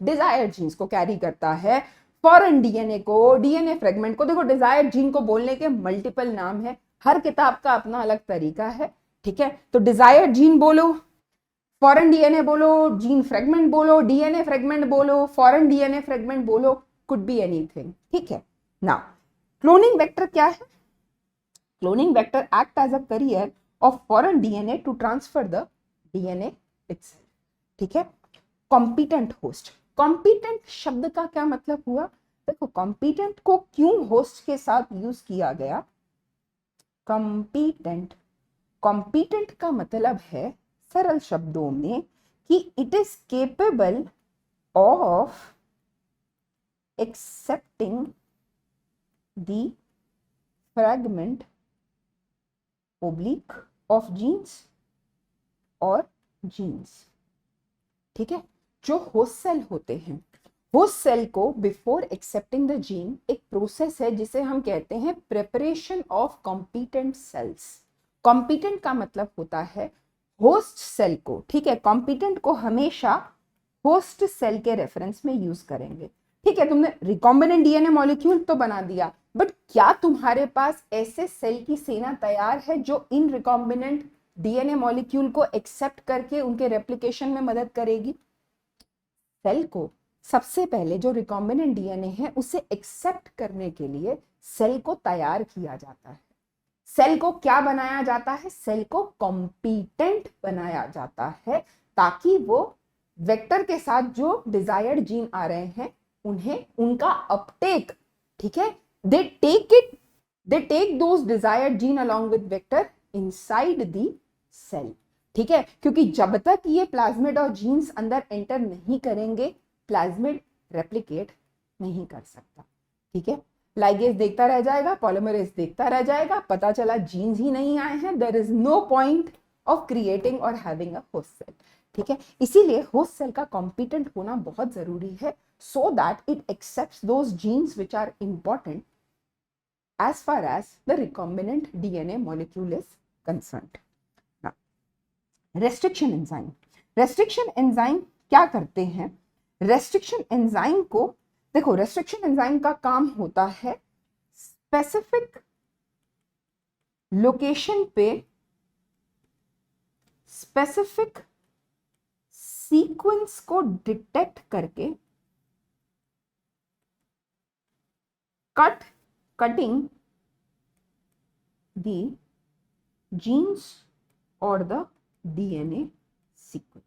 डिजायर्ड जीन्स को कैरी करता है, फॉरेन डीएनए को, डीएनए फ्रेगमेंट को। देखो डिजायर्ड जीन को बोलने के मल्टीपल नाम है, हर किताब का अपना अलग तरीका है, ठीक है। तो डिजायर्ड जीन बोलो, फॉरेन डीएनए बोलो, जीन फ्रेगमेंट बोलो, डीएनए फ्रेगमेंट बोलो, फॉरेन डीएनए फ्रेगमेंट बोलो, कुड बी एनीथिंग, ठीक है ना। क्लोनिंग वेक्टर क्या है? Cloning vector act as a carrier of foreign DNA to transfer the DNA itself, ठीक है। कॉम्पिटेंट होस्ट, कॉम्पिटेंट शब्द का क्या मतलब हुआ? देखो कॉम्पिटेंट को क्यों होस्ट के साथ यूज किया गया? कॉम्पिटेंट, कॉम्पिटेंट का मतलब है सरल शब्दों में कि it is capable of accepting the fragment oblique of genes और जीन्स, ठीक है। जो होस्ट सेल होते हैं, होस्ट सेल को बिफोर एक्सेप्टिंग द जीन एक प्रोसेस है जिसे हम कहते हैं preparation of competent cells. Competent का मतलब होता है होस्ट सेल को, ठीक है। कॉम्पिटेंट को हमेशा होस्ट सेल के रेफरेंस में यूज करेंगे, ठीक है। तुमने रिकॉम्बिनेंट डीएनए मॉलिक्यूल तो बना दिया, बट क्या तुम्हारे पास ऐसे सेल की सेना तैयार है जो इन रिकॉम्बिनेंट डीएनए मॉलिक्यूल को एक्सेप्ट करके उनके रेप्लिकेशन में मदद करेगी? सेल को सबसे पहले जो रिकॉम्बिनेंट डीएनए है उसे एक्सेप्ट करने के लिए सेल को तैयार किया जाता है। सेल को क्या बनाया जाता है? सेल को कॉम्पिटेंट बनाया जाता है ताकि वो वेक्टर के साथ जो डिजायर्ड जीन आ रहे हैं उन्हें उनका अपटेक, ठीक है, they take those desired gene along with vector inside the cell, ठीक है। क्योंकि जब तक ये प्लाज्मिड और जीन्स अंदर एंटर नहीं करेंगे प्लाज्मिड रेप्लिकेट नहीं कर सकता, ठीक है। लाइगेज देखता रह जाएगा, पॉलीमरेज देखता रह जाएगा, पता चला जीन्स ही नहीं आए हैं, there is no point of creating और हैविंग अ होस्ट सेल, ठीक है। इसीलिए होस्ट सेल का कॉम्पिटेंट होना बहुत जरूरी है so that it accepts those genes which are important as far as the recombinant DNA molecule is concerned. Now, restriction enzyme. Restriction enzyme क्या करते हैं? Restriction enzyme को देखो, restriction enzyme का काम होता है specific location पे specific sequence को डिटेक्ट करके cutting the genes or the DNA sequence,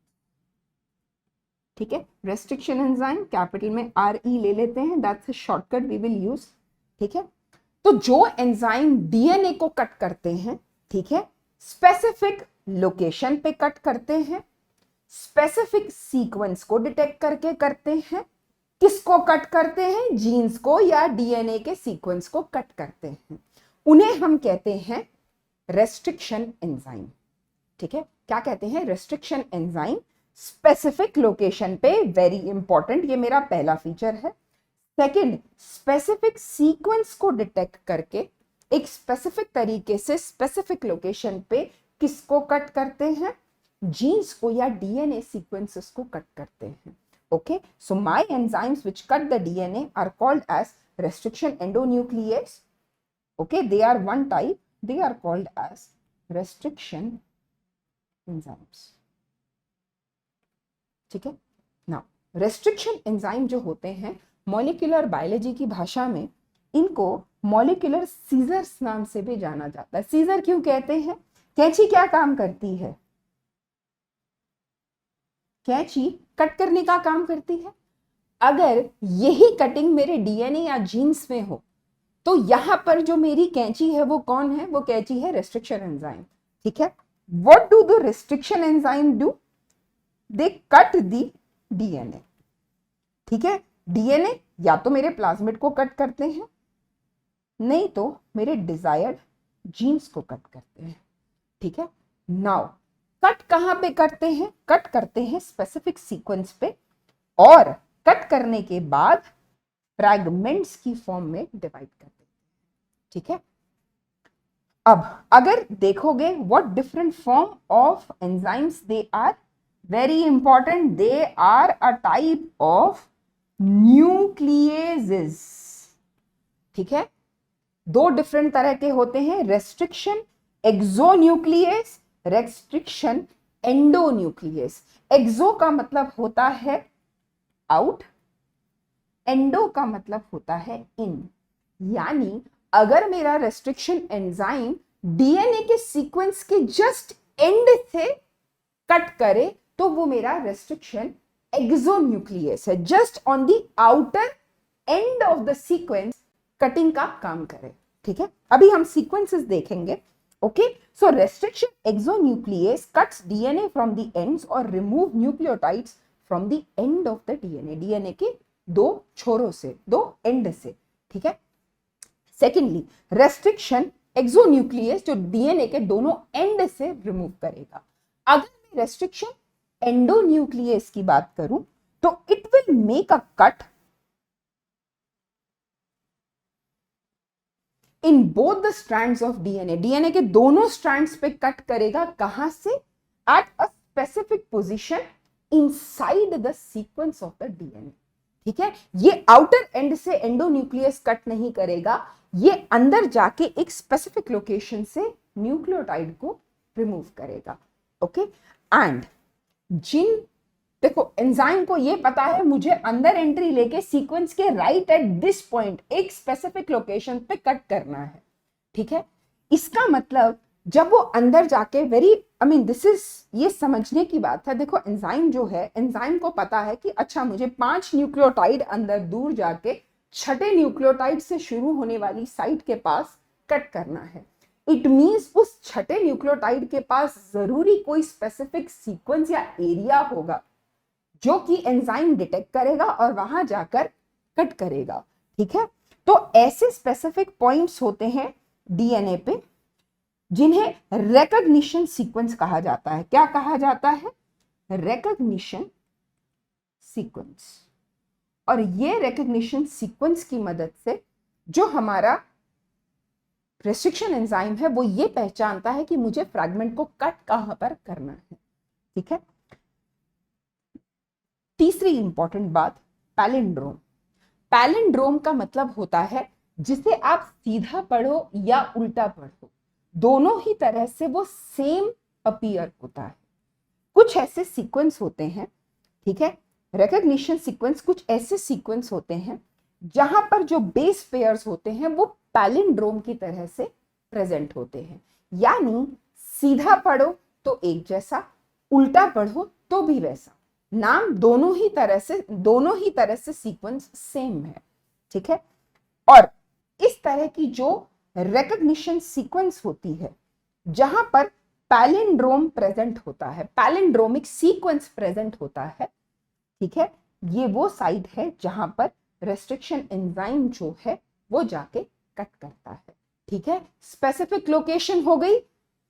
ठीक है। रेस्ट्रिक्शन एंजाइम कैपिटल में RE ले लेते हैं, that's a shortcut we will use, ठीक है। तो जो एंजाइम डीएनए को कट करते हैं, ठीक है, स्पेसिफिक लोकेशन पे कट करते हैं, स्पेसिफिक सीक्वेंस को डिटेक्ट करके करते हैं। किसको कट करते हैं? जीन्स को या डीएनए के सीक्वेंस को कट करते हैं, उन्हें हम कहते हैं रेस्ट्रिक्शन एंजाइम, ठीक है। क्या कहते हैं? Restriction enzyme. स्पेसिफिक लोकेशन पे, वेरी इंपॉर्टेंट, ये मेरा पहला फीचर है। सेकंड, स्पेसिफिक सीक्वेंस को डिटेक्ट करके एक स्पेसिफिक तरीके से स्पेसिफिक लोकेशन पे किसको कट करते हैं? जीन्स को या डीएनए सीक्वेंसेस को कट करते हैं। Okay, so my enzymes which cut the DNA are called as restriction endonuclease. Okay, they are one type, they are called as restriction enzymes, ठीक है। Now रेस्ट्रिक्शन एंजाइम जो होते हैं मॉलिक्यूलर बायोलॉजी की भाषा में इनको मॉलिक्यूलर सीजर्स नाम से भी जाना जाता है। सीजर क्यों कहते हैं? कैंची क्या काम करती है? कैंची कट करने का काम करती है। अगर यही कटिंग मेरे डीएनए या जीन्स में हो तो यहां पर जो मेरी कैंची है वो कौन है? वो कैंची है रेस्ट्रिक्शन एंजाइम। ठीक है, what do the restriction enzyme do? They cut the DNA. ठीक है, डीएनए या तो मेरे प्लाज्मिड को कट करते हैं, नहीं तो मेरे डिजायर्ड जीन्स को कट करते हैं। ठीक है, नाउ कट कहां पे करते हैं? कट करते हैं स्पेसिफिक सीक्वेंस पे, और कट करने के बाद फ्रैगमेंट्स की फॉर्म में डिवाइड करते हैं। ठीक है, अब अगर देखोगे what different form of enzymes they are, very important, they are a type of nucleases. ठीक है, दो डिफरेंट तरह के होते हैं, restriction exonuclease, restriction endonuclease. Exo का मतलब होता है आउट, एंडो का मतलब होता है इन। यानी अगर मेरा रेस्ट्रिक्शन एंजाइम डीएनए के सीक्वेंस के जस्ट एंड से कट करे तो वो मेरा रेस्ट्रिक्शन एक्सोन्यूक्लियस है, just on the outer end of the sequence cutting का काम करे। ठीक है, अभी हम सीक्वेंसेस देखेंगे। Okay, so restriction exonuclease cuts DNA from the ends और remove nucleotides from the end of the DNA, DNA के दो छोरों से, दो एंड से। ठीक है, सेकेंडली रेस्ट्रिक्शन एक्सोन्यूक्लियस जो डीएनए के दोनों एंड से रिमूव करेगा। अगर मैं रेस्ट्रिक्शन एंडोन्यूक्लियस की बात करूं तो it will make a cut in both the strands of DNA, DNA के दोनों स्ट्रैंड्स पे कट करेगा। कहां से? At a specific position inside the sequence of the DNA. ठीक है, ये आउटर एंड से एंडोन्यूक्लियस कट नहीं करेगा, ये अंदर जाके एक स्पेसिफिक लोकेशन से न्यूक्लियोटाइड को रिमूव करेगा। ओके, एंड जिन देखो एंजाइम को ये पता है मुझे अंदर एंट्री लेके सीक्वेंस के राइट एट दिस पॉइंट एक स्पेसिफिक लोकेशन पे कट करना है। ठीक है, इसका मतलब जब वो अंदर जाके दिस इज, ये समझने की बात है। देखो एंजाइम जो है, एंजाइम को पता है कि अच्छा मुझे 5 न्यूक्लियोटाइड अंदर दूर जाके छठे न्यूक्लियोटाइड से शुरू होने वाली साइट के पास कट करना है। इट मींस उस छठे न्यूक्लियोटाइड के पास जरूरी कोई स्पेसिफिक सीक्वेंस या एरिया होगा जो कि एंजाइम डिटेक्ट करेगा और वहां जाकर कट करेगा। ठीक है, तो ऐसे स्पेसिफिक पॉइंट्स होते हैं डीएनए पे जिन्हें रिकॉग्निशन सीक्वेंस कहा जाता है। क्या कहा जाता है? Recognition sequence. और ये रिकॉग्निशन सीक्वेंस की मदद से जो हमारा रेस्ट्रिक्शन एंजाइम है वो ये पहचानता है कि मुझे फ्रैगमेंट को कट कहां पर करना है। ठीक है, तीसरी इंपॉर्टेंट बात, पैलिंड्रोम। पैलिंड्रोम का मतलब होता है जिसे आप सीधा पढ़ो या उल्टा पढ़ो, दोनों ही तरह से वो सेम अपीयर होता है। कुछ ऐसे सीक्वेंस होते हैं, ठीक है, रिकॉग्निशन सीक्वेंस, कुछ ऐसे सीक्वेंस होते हैं जहां पर जो बेस पेयर्स होते हैं वो पैलिंड्रोम की तरह से प्रेजेंट होते हैं। यानी सीधा पढ़ो तो एक जैसा, उल्टा पढ़ो तो भी वैसा, नाम दोनों ही तरह से सीक्वेंस सेम है। ठीक है, और इस तरह की जो रिकॉग्निशन सीक्वेंस होती है जहां पर पैलिंड्रोम प्रेजेंट होता है, पैलिंड्रोमिक सीक्वेंस प्रेजेंट होता है, ठीक है, ये वो साइट है जहां पर रेस्ट्रिक्शन एंजाइम जो है वो जाके कट करता है। ठीक है, स्पेसिफिक लोकेशन हो गई।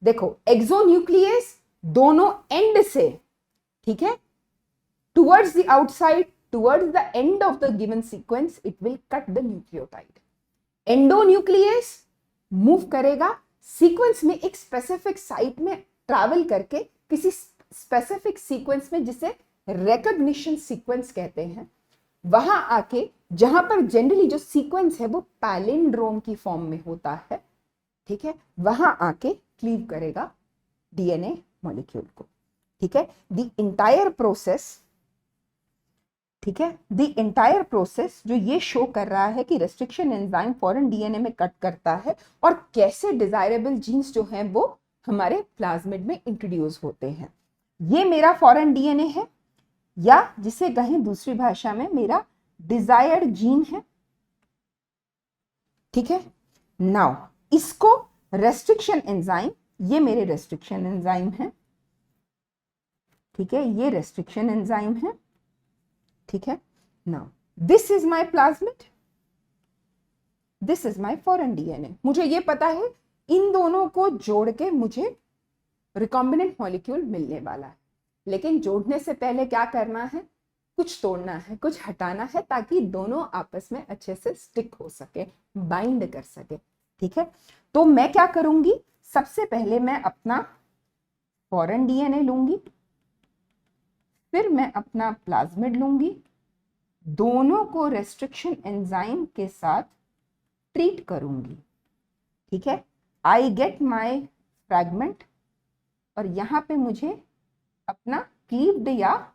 देखो एक्सोन्यूक्लियस दोनों एंड से, ठीक है, towards the outside, towards the end of the given sequence, it will cut the nucleotide. Endonuclease move करेगा सीक्वेंस में एक स्पेसिफिक साइट में ट्रैवल करके किसी स्पेसिफिक सीक्वेंस में जिसे रिकॉग्निशन सीक्वेंस कहते हैं, वहां आके जहां पर जनरली जो सीक्वेंस है वो पैलिंड्रोम की फॉर्म में होता है, ठीक है, वहां आके क्लीव करेगा डीएनए मॉलिक्यूल को। ठीक है, द इंटायर प्रोसेस ठीक है। द एंटायर प्रोसेस जो ये शो कर रहा है कि रेस्ट्रिक्शन एंजाइम फॉरेन डीएनए में कट करता है और कैसे डिजायरेबल जीन्स जो हैं वो हमारे प्लाज्मिड में इंट्रोड्यूस होते हैं। ये मेरा फॉरेन डीएनए है, या जिसे कहें दूसरी भाषा में मेरा डिजायर्ड जीन है। ठीक है। नाउ इसको रेस्ट्रिक्शन एंजाइम, ये मेरे रेस्ट्रिक्शन एंजाइम है, ठीक है, ये रेस्ट्रिक्शन एंजाइम है, ठीक है। Now this is my plasmid, this is my foreign DNA. मुझे ये पता है इन दोनों को जोड़ के मुझे रिकॉम्बिनेंट मॉलिक्यूल मिलने वाला है, लेकिन जोड़ने से पहले क्या करना है, कुछ तोड़ना है, कुछ हटाना है, ताकि दोनों आपस में अच्छे से स्टिक हो सके, बाइंड कर सके। ठीक है। तो मैं क्या करूंगी, सबसे पहले मैं अपना फॉरेन डीएनए लूंगी, फिर मैं अपना प्लाज्मिड लूंगी, दोनों को रेस्ट्रिक्शन एंजाइम के साथ ट्रीट करूंगी। ठीक है। आई गेट माय फ्रैगमेंट, और यहां पे मुझे अपना क्लीव्ड या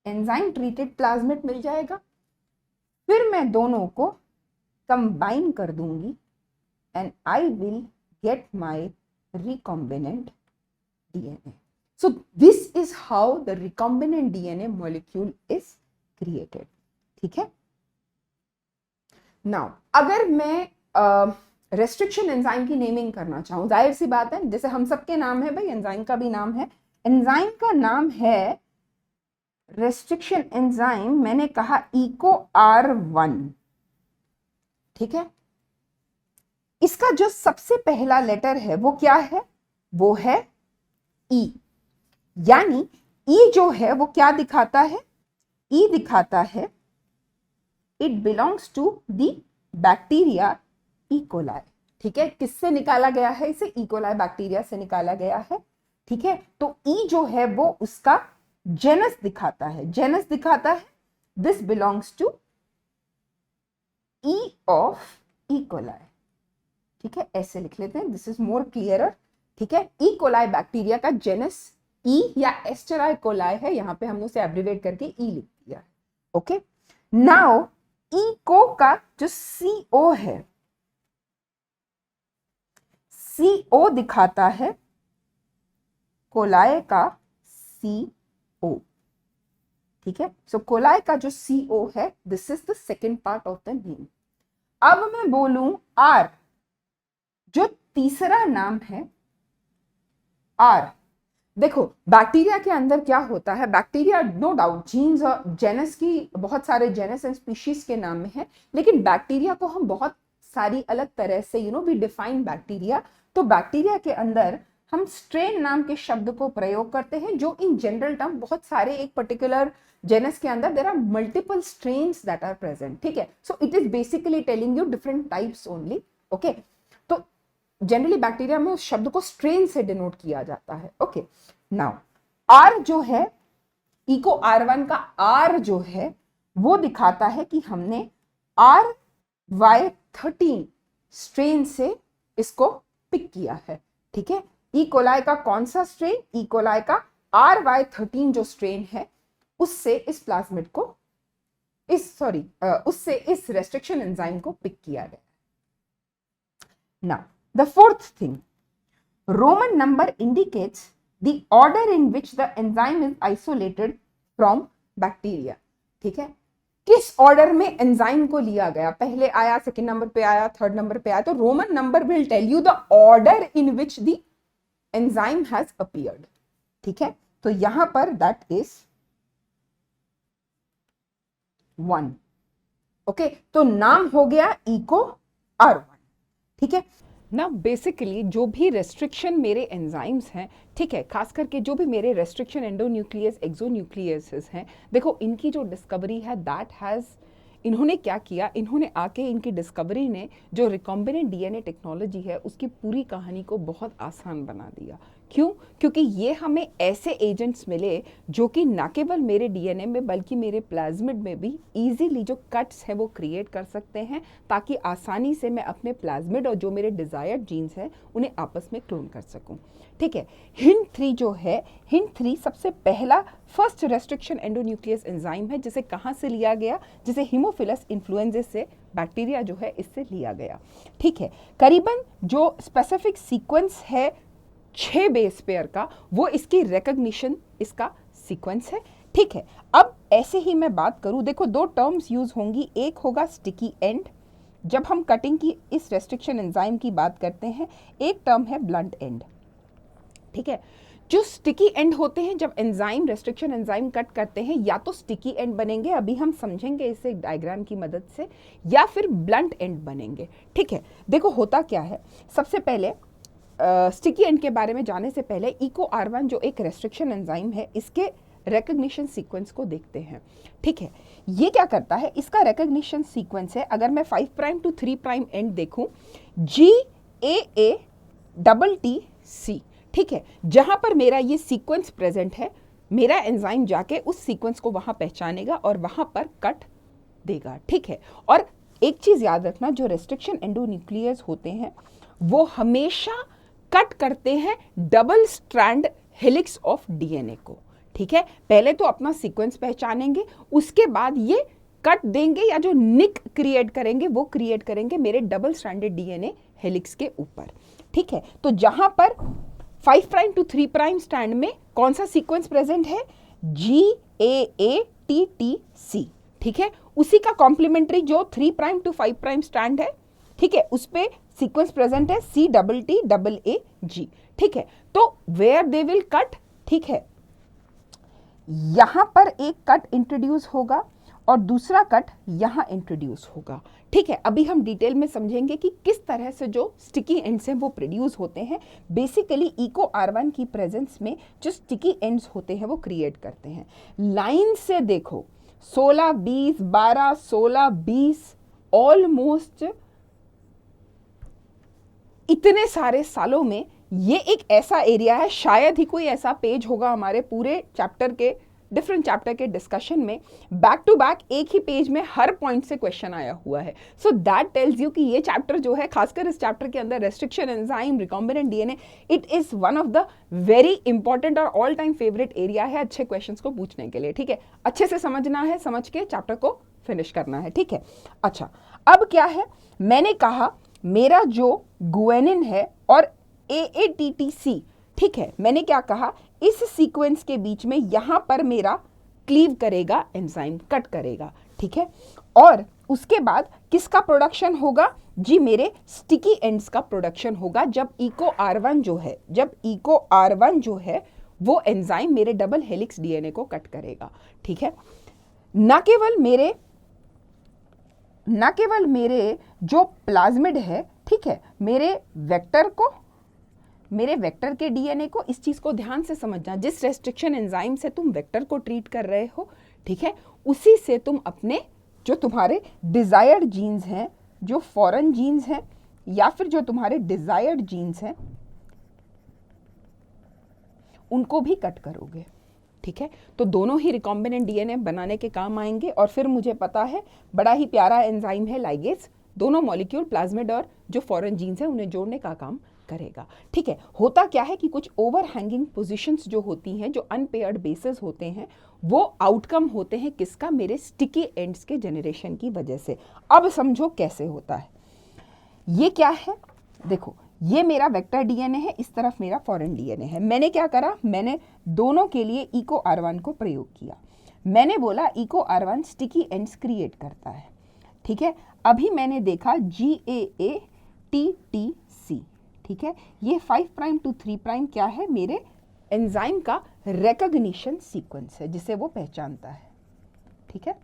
एंजाइम ट्रीटेड प्लाज्मिड मिल जाएगा। फिर मैं दोनों को कंबाइन कर दूंगी and I will get my recombinant DNA. So this is how the recombinant DNA molecule is created. ठीक है। Now अगर मैं रेस्ट्रिक्शन एंजाइम की नेमिंग करना चाहूं, जाहिर सी बात है जैसे हम सबके नाम है भाई, एंजाइम का भी नाम है। एंजाइम का नाम है रेस्ट्रिक्शन एंजाइम, मैंने कहा इको R1। ठीक है। इसका जो सबसे पहला लेटर है वो क्या है, वो है E। यानी ई जो है वो क्या दिखाता है, ई दिखाता है it belongs to the bacteria E coli. ठीक है। किससे निकाला गया है इसे, ई कोलाई बैक्टीरिया से निकाला गया है। ठीक है। तो ई जो है वो उसका जेनस दिखाता है, जेनस दिखाता है this belongs to E of E coli. ठीक है, ऐसे लिख लेते हैं, दिस इज मोर क्लियरर। ठीक है। ई कोलाई बैक्टीरिया का जेनस ई या एस्टेराई कोलाई है, यहां पे हमने उसे एब्रिवेट करके ई लिख दिया है। ओके। नाउ ई को का जो CO है, CO दिखाता है कोलाई का CO। ठीक है। सो कोलाई का जो CO है, this is the second part of the name. अब मैं बोलूं R, जो तीसरा नाम है R। देखो बैक्टीरिया के अंदर क्या होता है, बैक्टीरिया नो डाउट जीन्स और जेनस की, बहुत सारे जेनस एंड स्पीशीज के नाम में है, लेकिन बैक्टीरिया को हम बहुत सारी अलग तरह से वी डिफाइन बैक्टीरिया। तो बैक्टीरिया के अंदर हम स्ट्रेन नाम के शब्द को प्रयोग करते हैं, जो इन जनरल टर्म बहुत सारे एक पर्टिकुलर जेनस के अंदर there are multiple strains that are present. ठीक है। So it is basically telling you different types only. Okay. तो जनरली बैक्टीरिया में उस शब्द को स्ट्रेन से डिनोट किया जाता है। ओके। नाउ R जो है, इको R1 का R जो है वो दिखाता है कि हमने RY13 स्ट्रेन से इसको पिक किया है। ठीक है। ई कोलाई का कौन सा स्ट्रेन, ई कोलाई का RY13 जो स्ट्रेन है, उससे इस प्लाज्मिड को उससे इस रेस्ट्रिक्शन एंजाइम को पिक किया गया। Now the fourth thing, Roman number indicates the order in which the enzyme is isolated from bacteria. ठीक है। किस ऑर्डर में एंजाइम को लिया गया, पहले आया, सेकंड नंबर पे आया, थर्ड नंबर पे आया, तो Roman number will tell you the order in which the enzyme has appeared. ठीक है। तो यहां पर दैट इज 1। ओके। तो नाम हो गया इको R1। ठीक है ना। बेसिकली जो भी रेस्ट्रिक्शन मेरे एंजाइम्स हैं, ठीक है, खास करके जो भी मेरे रेस्ट्रिक्शन एंडोन्यूक्लियस एक्सोन्यूक्लियसेस हैं, देखो इनकी जो डिस्कवरी है दैट हैज़, इन्होंने क्या किया, इन्होंने आके इनकी डिस्कवरी ने जो रिकॉम्बिनेंट डीएनए टेक्नोलॉजी है उसकी पूरी कहानी को बहुत आसान बना दिया। क्यों? क्योंकि ये हमें ऐसे एजेंट्स मिले जो कि ना केवल मेरे डीएनए में बल्कि मेरे प्लाज्मिड में भी इजीली जो कट्स हैं वो क्रिएट कर सकते हैं, ताकि आसानी से मैं अपने प्लाज्मिड और जो मेरे डिज़ायर्ड जीन्स हैं उन्हें आपस में क्लोन कर सकूं। ठीक है, हिंट 3 जो है, हिंट 3 सबसे पहला फर्स्ट रेस्ट्रिक्शन एंडोन्यूक्लियस एंजाइम है, जिसे कहाँ से लिया गया? जिसे हीमोफिलस इन्फ्लुएंजा से बैक्टीरिया जो है इससे लिया गया। ठीक है, करीबन जो स्पेसिफिक सीक्वेंस है 6 बेस पेयर का, वो इसकी रिकॉग्निशन इसका सीक्वेंस है। ठीक है, अब ऐसे ही मैं बात करूं, देखो 2 टर्म्स यूज होंगी, एक होगा स्टिकी एंड, जब हम कटिंग की इस रेस्ट्रिक्शन एंजाइम की बात करते हैं, एक टर्म है ब्लंट एंड। ठीक है, जो स्टिकी एंड होते हैं जब एंजाइम रेस्ट्रिक्शन एंजाइम कट करते हैं, या तो स्टिकी एंड बनेंगे, अभी हम समझेंगे इसे डायग्राम की मदद से, या फिर ब्लंट एंड बनेंगे। ठीक है, देखो होता क्या है, सबसे पहले स्टिकी एंड के बारे में जाने से पहले इको R1 जो एक रेस्ट्रिक्शन एंजाइम है, इसके रिकॉग्निशन सीक्वेंस को देखते हैं। ठीक है, ये क्या करता है, इसका रिकॉग्निशन सीक्वेंस है, अगर मैं 5 प्राइम टू 3 प्राइम एंड देखूं, GAATTC। ठीक है, जहां पर मेरा ये सीक्वेंस प्रेजेंट है, मेरा एंजाइम जाके उस सीक्वेंस को वहां पहचानेगा और वहां पर कट देगा। ठीक है, और एक चीज याद रखना, जो रेस्ट्रिक्शन एंडोन्यूक्लियस होते हैं वो हमेशा कट करते हैं double strand helix of DNA को। ठीक है, पहले तो अपना सीक्वेंस पहचानेंगे, उसके बाद ये कट देंगे या जो निक क्रिएट करेंगे वो क्रिएट करेंगे मेरे डबल स्ट्रैंडेड डीएनए हेलिक्स के ऊपर। ठीक है, तो जहां पर 5 प्राइम टू 3 प्राइम स्ट्रैंड में कौन सा सीक्वेंस प्रेजेंट है? GAATTC। ठीक है, उसी का कॉम्प्लीमेंट्री जो 3 प्राइम टू 5 प्राइम स्ट्रैंड है, ठीक है, उस पे सीक्वेंस प्रेजेंट है CTTAAG। ठीक है, तो वेयर दे विल कट, ठीक है, यहां पर एक कट इंट्रोड्यूस होगा और दूसरा कट यहां इंट्रोड्यूस होगा। ठीक है, अभी हम डिटेल में समझेंगे कि किस तरह से जो स्टिकी एंड्स हैं वो प्रोड्यूस होते हैं। बेसिकली इको R1 की प्रेजेंस में जो स्टिकी एंड्स होते हैं वो क्रिएट करते हैं। लाइन से देखो 16, 20, 12, 16, 20, ऑलमोस्ट इतने सारे सालों में ये एक ऐसा एरिया है, शायद ही कोई ऐसा पेज होगा हमारे पूरे चैप्टर के, डिफरेंट चैप्टर के डिस्कशन में, बैक टू बैक एक ही पेज में हर पॉइंट से क्वेश्चन आया हुआ है। सो दैट टेल्स यू कि ये चैप्टर जो है, खासकर इस चैप्टर के अंदर restriction enzyme, recombinant DNA, it is one of the very important और ऑल टाइम फेवरेट एरिया है अच्छे क्वेश्चंस को पूछने के लिए। ठीक है, अच्छे से समझना है, समझ के चैप्टर को फिनिश करना है। ठीक है, अच्छा अब क्या है, मैंने कहा मेरा जो गुएनिन है और AATTC, ठीक है, मैंने क्या कहा, इस सीक्वेंस के बीच में यहां पर मेरा क्लीव करेगा एंजाइम, कट करेगा। ठीक है, और उसके बाद किसका प्रोडक्शन होगा? जी, मेरे स्टिकी एंड्स का प्रोडक्शन होगा, जब इको R1 जो है, जब इको R1 जो है वो एंजाइम मेरे डबल हेलिक्स डीएनए को कट करेगा। ठीक है, ना केवल मेरे जो प्लाज्मिड है, ठीक है, मेरे वेक्टर के डीएनए को, इस चीज को ध्यान से समझना, जिस रेस्ट्रिक्शन एंजाइम से तुम वेक्टर को ट्रीट कर रहे हो, ठीक है, उसी से तुम अपने जो तुम्हारे डिजायर्ड जीन्स हैं, जो फॉरेन जीन्स हैं या फिर जो तुम्हारे डिजायर्ड जीन्स हैं, उनको भी कट करोगे। ठीक है, तो दोनों ही रिकॉम्बिनेंट डीएनए बनाने के काम आएंगे। और फिर मुझे पता है बड़ा ही प्यारा एंजाइम है लाइगेज, दोनों मॉलिक्यूल प्लाज्मिड और जो फॉरेन जीन्स हैं उन्हें जोड़ने का काम करेगा। ठीक है, होता क्या है कि कुछ ओवर हैंगिंग पोजीशंस जो होती हैं, जो अनपेयर्ड बेसेस होते हैं, वो आउटकम होते हैं किसका? मेरे स्टिकी एंड्स के जनरेशन की वजह से। अब समझो कैसे होता है। ये क्या है, देखो ये मेरा वेक्टर डीएनए है, इस तरफ मेरा फॉरेन डीएनए है। मैंने क्या करा, मैंने दोनों के लिए इको R1 को प्रयोग किया। मैंने बोला eco R1 sticky ends create करता है। ठीक है, अभी मैंने देखा GAATTC। ठीक है, ये 5 प्राइम टू 3 प्राइम क्या है, मेरे एंजाइम का रिकॉग्निशन सीक्वेंस है जिसे वो पहचानता है। ठीक है,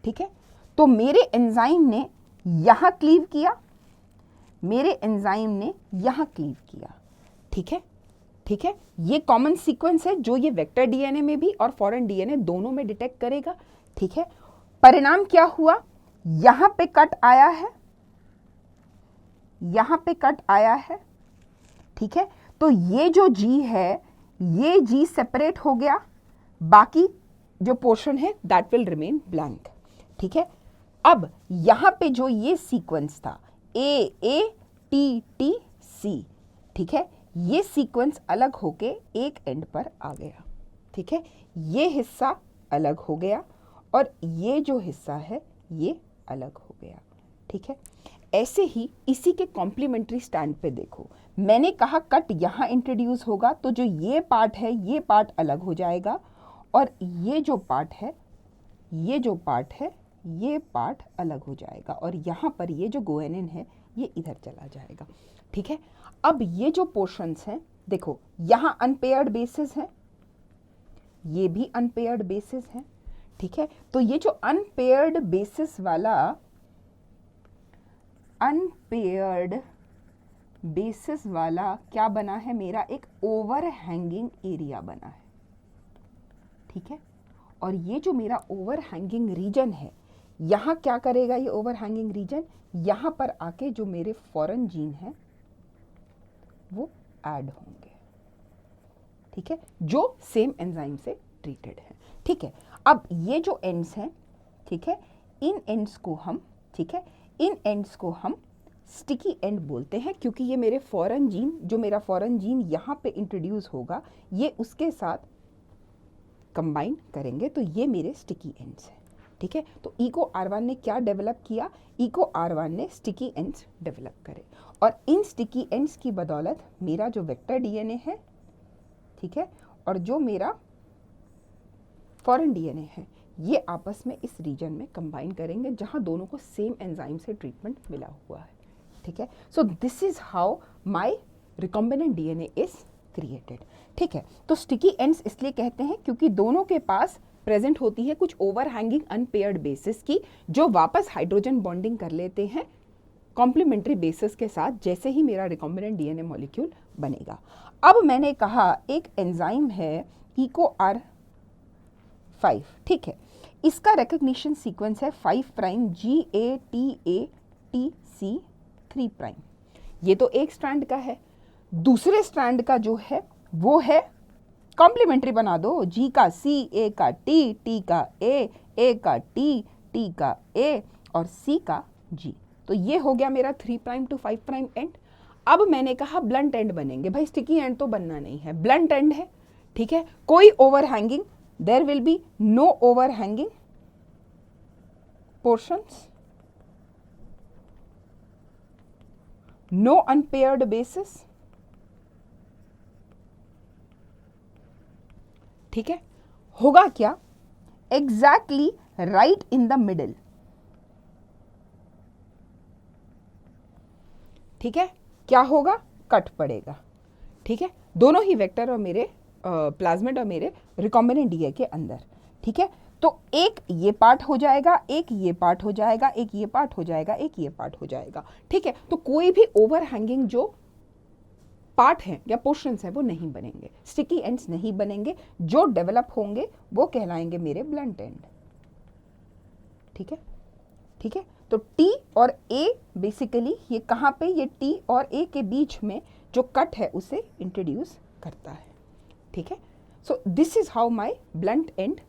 ठीक है, तो मेरे एंजाइम ने यहां क्लीव किया, मेरे एंजाइम ने यहां क्लीव किया। ठीक है, ठीक है, ये कॉमन सीक्वेंस है जो ये वेक्टर डीएनए में भी और फॉरेन डीएनए दोनों में डिटेक्ट करेगा। ठीक है, परिणाम क्या हुआ, यहां पे कट आया है, यहां पे कट आया है, ठीक है, तो ये जो जी है, ये जी सेपरेट हो गया, बाकी जो पोर्शन है दैट विल रिमेन ब्लैंक। ठीक है, अब यहां पे जो ये सीक्वेंस था AATTC, ठीक है, ये सीक्वेंस अलग होके एक एंड पर आ गया। ठीक है, ये हिस्सा अलग हो गया और ये जो हिस्सा है ये अलग हो गया। ठीक है, ऐसे ही इसी के कॉम्प्लीमेंट्री स्टैंड पे देखो, मैंने कहा कट यहाँ इंट्रोड्यूस होगा तो जो ये पार्ट है ये पार्ट अलग हो जाएगा और ये जो पार्ट है ये पार्ट अलग हो जाएगा और यहाँ पर ये जो गुआनिन है ये इधर चला जाएगा। ठीक है, अब ये जो पोर्शंस हैं देखो, यहाँ अनपेयर्ड बेसिस है, ये भी अनपेयर्ड बेसिस है। ठीक है, तो ये जो अनपेयर्ड बेसिस वाला क्या बना है, मेरा एक ओवरहैंगिंग एरिया बना है। ठीक है, और ये जो मेरा ओवरहैंगिंग रीजन है, यहाँ क्या करेगा ये ओवरहैंगिंग रीजन, यहाँ पर आके जो मेरे फॉरेन जीन है वो ऐड होंगे। ठीक है, जो सेम एंजाइम से ट्रीटेड है। ठीक है, अब ये जो एंड्स हैं, ठीक है, इन एंड्स को हम स्टिकी एंड बोलते हैं, क्योंकि ये मेरे फॉरेन जीन, जो मेरा फॉरेन जीन यहाँ पे इंट्रोड्यूस होगा ये उसके साथ कंबाइन करेंगे, तो ये मेरे स्टिकी एंड्स हैं। ठीक है, तो इको R1 ने क्या डेवलप किया, इको R1 ने स्टिकी एंड्स डेवलप करे और इन स्टिकी एंड्स की बदौलत मेरा जो वेक्टर डीएनए है, ठीक है, और जो मेरा फॉरेन डीएनए है, ये आपस में इस रीजन में कंबाइन करेंगे जहां दोनों को सेम एंजाइम से ट्रीटमेंट मिला हुआ है। ठीक है, so this is how my recombinant DNA is created. ठीक है, तो स्टिकी एंड्स इसलिए कहते हैं क्योंकि दोनों के पास प्रेजेंट होती है कुछ ओवरहैंगिंग अनपेयर्ड बेसिस की, जो वापस हाइड्रोजन बॉन्डिंग कर लेते हैं कॉम्प्लीमेंट्री बेसिस के साथ, जैसे ही मेरा रिकॉम्बिनेंट डीएनए मॉलिक्यूल बनेगा। अब मैंने कहा एक एंजाइम है इको R5, ठीक है, इसका रिकॉग्निशन सीक्वेंस है 5 प्राइम GATATC3'। ये तो एक स्ट्रैंड का है, दूसरे स्ट्रैंड का जो है वो है कॉम्प्लीमेंट्री बना दो, G का C, A का T, T का A, A का T, T का A और C का G। तो ये हो गया मेरा 3 प्राइम टू 5 प्राइम एंड। अब मैंने कहा ब्लंट एंड बनेंगे, भाई स्टिकी एंड तो बनना नहीं है, ब्लंट एंड है। ठीक है, कोई overhanging, there will be no overhanging portions, no unpaired bases. ठीक है, होगा क्या, exactly right in the middle. ठीक है, क्या होगा, कट पड़ेगा। ठीक है, दोनों ही वेक्टर और मेरे प्लाज्मिड और मेरे रिकॉम्बिनेंट डीएनए के अंदर। ठीक है, तो एक ये पार्ट हो जाएगा, एक ये पार्ट हो जाएगा, एक ये पार्ट हो जाएगा, एक ये पार्ट हो जाएगा। ठीक है, तो कोई भी ओवरहैंगिंग जो पार्ट हैं या पोर्शंस हैं वो नहीं बनेंगे, स्टिकी एंड्स नहीं बनेंगे, जो डेवलप होंगे वो कहलाएंगे मेरे ब्लंट एंड। ठीक है, ठीक है, तो T और A बेसिकली ये कहाँ पे, ये T और A के बीच में जो कट है उसे इंट्रोड्यूस करता है। ठीक है, so this is how my blunt and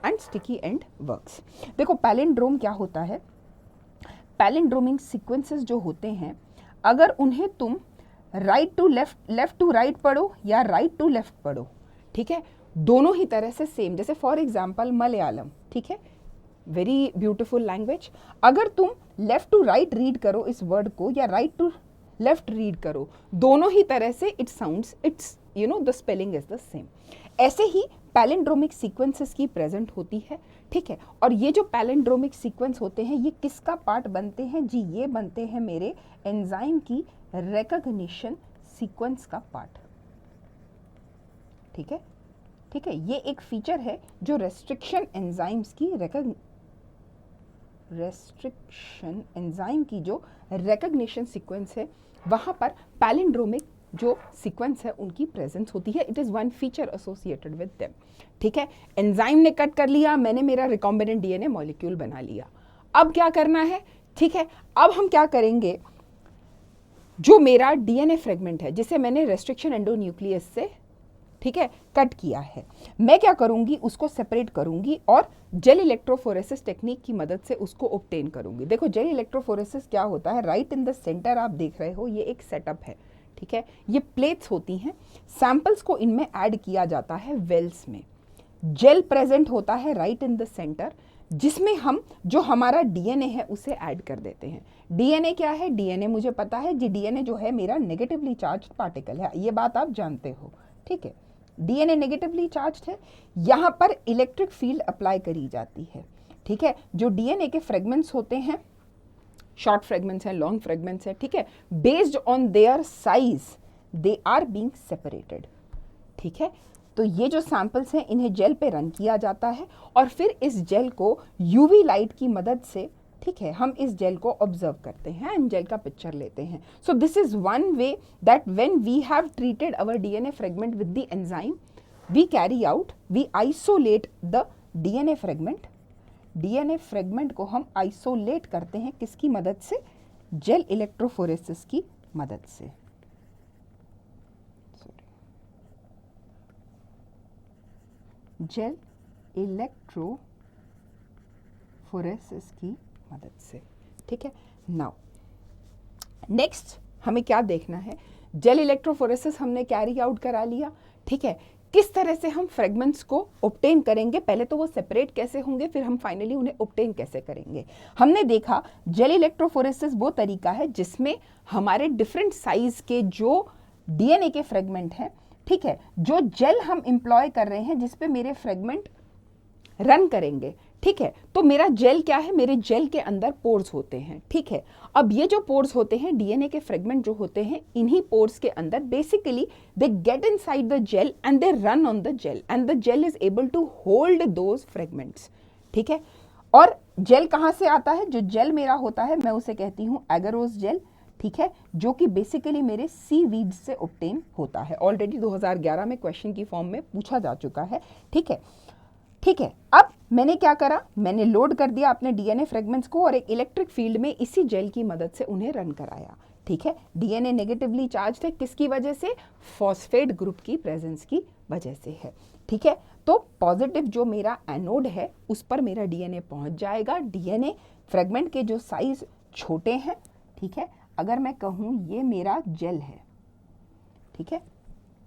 and sticky and works. देखो पैलिंड्रोम क्या होता है, पैलिंड्रोमिंग सीक्वेंसेस जो होते हैं, अगर उन्हें तुम right to left, left to right पढ़ो या राइट टू लेफ्ट पढ़ो, ठीक है, दोनों ही तरह से सेम। जैसे फॉर एग्जाम्पल मलयालम, ठीक है, वेरी ब्यूटिफुल लैंग्वेज, अगर तुम लेफ्ट टू राइट रीड करो इस वर्ड को या राइट टू लेफ्ट रीड करो, दोनों ही तरह से it sounds, it's you know the spelling is the same. ऐसे ही पैलिंड्रोमिक सीक्वेंसेस की प्रेजेंट होती है। ठीक है, और ये जो पैलिंड्रोमिक सीक्वेंस होते हैं ये किसका पार्ट बनते हैं जी, ये बनते हैं मेरे एंजाइम की रिकॉग्निशन सीक्वेंस का पार्ट। ठीक है, ठीक है, ये एक फीचर है जो रेस्ट्रिक्शन एंजाइम्स की रेस्ट्रिक्शन एंजाइम की जो रिकॉग्निशन सीक्वेंस है वहां पर पैलिंड्रोमिक जो सीक्वेंस है उनकी प्रेजेंस होती है। It is one feature associated with them. ठीक है, एंजाइम ने कट कर लिया, मैंने मेरा रिकॉम्बिनेंट डीएनए मॉलिक्यूल बना लिया। अब क्या करना है, ठीक है, अब हम क्या करेंगे, जो मेरा डीएनए फ्रेगमेंट है जिसे मैंने रेस्ट्रिक्शन एंडोन्यूक्लियस से, ठीक है, कट किया है, मैं क्या करूंगी, उसको सेपरेट करूंगी और जेल इलेक्ट्रोफोरेसिस टेक्निक की मदद से उसको ऑब्टेन करूंगी। देखो जेल इलेक्ट्रोफोरेसिस क्या होता है, राइट इन द सेंटर आप देख रहे हो, ये एक सेटअप है, ठीक है, ये प्लेट्स होती हैं, सैंपल्स को इनमें ऐड किया जाता है वेल्स में, जेल प्रेजेंट होता है राइट इन द सेंटर, जिसमें हम जो हमारा डीएनए है उसे ऐड कर देते हैं। डीएनए क्या है, डीएनए मुझे पता है जी, डीएनए जो है मेरा नेगेटिवली चार्ज्ड पार्टिकल है, ये बात आप जानते हो, ठीक है, डीएनए नेगेटिवली चार्ज्ड है, यहाँ पर इलेक्ट्रिक फील्ड अप्लाई करी जाती है, ठीक है, जो डीएनए के फ्रेगमेंट्स होते हैं, शॉर्ट फ्रेगमेंट्स हैं, लॉन्ग फ्रेगमेंट्स हैं, ठीक है, based on their size they are being separated, ठीक है। तो ये जो सैंपल्स हैं इन्हें जेल पे रन किया जाता है और फिर इस जेल को यूवी लाइट की मदद से, ठीक है, हम इस जेल को ऑब्जर्व करते हैं एंड जेल का पिक्चर लेते हैं। So this is one way that when we have treated our DNA fragment with the enzyme, we carry out, we isolate the DNA fragment, DNA fragment को हम आइसोलेट करते हैं किसकी मदद से, जेल इलेक्ट्रोफोरेसिस की मदद से, जेल इलेक्ट्रोफोरेसिस की मदद से, ठीक है। नाउ नेक्स्ट हमें क्या देखना है, जेल इलेक्ट्रोफोरेसिस हमने कैरी आउट करा लिया, ठीक है, किस तरह से हम फ्रेगमेंट्स को ऑब्टेन करेंगे, पहले तो वो सेपरेट कैसे होंगे, फिर हम फाइनली उन्हें ऑब्टेन कैसे करेंगे। हमने देखा जेल इलेक्ट्रोफोरेसिस वो तरीका है जिसमें हमारे डिफरेंट साइज के जो डीएनए के फ्रेगमेंट हैं, ठीक है, जो जेल हम इंप्लॉय कर रहे हैं जिसपे मेरे फ्रेगमेंट रन करेंगे, ठीक है, तो मेरा जेल क्या है, मेरे जेल के अंदर पोर्स होते हैं, ठीक है। अब ये जो पोर्स होते हैं, डीएनए के फ्रेगमेंट जो होते हैं, इन्हीं पोर्स के अंदर basically they get inside the gel and they run on the gel and the gel is able to hold those fragments, ठीक है। और जेल कहाँ से आता है, जो जेल मेरा होता है मैं उसे कहती हूँ एगरोस जेल, ठीक है, जो कि बेसिकली मेरे सीवीड से ऑब्टेन होता है, ऑलरेडी 2011 में क्वेश्चन की फॉर्म में पूछा जा चुका है, ठीक है, ठीक है। अब मैंने क्या करा, मैंने लोड कर दिया अपने डीएनए फ्रेगमेंट्स को और एक इलेक्ट्रिक फील्ड में इसी जेल की मदद से उन्हें रन कराया, ठीक है। डीएनए नेगेटिवली चार्ज थे, किसकी वजह से, फॉस्फेट ग्रुप की प्रेजेंस की वजह से है, ठीक है। तो पॉजिटिव जो मेरा एनोड है उस पर मेरा डीएनए पहुंच जाएगा, डीएनए फ्रेगमेंट के जो साइज छोटे हैं, ठीक है, अगर मैं कहूँ ये मेरा जेल है, ठीक है,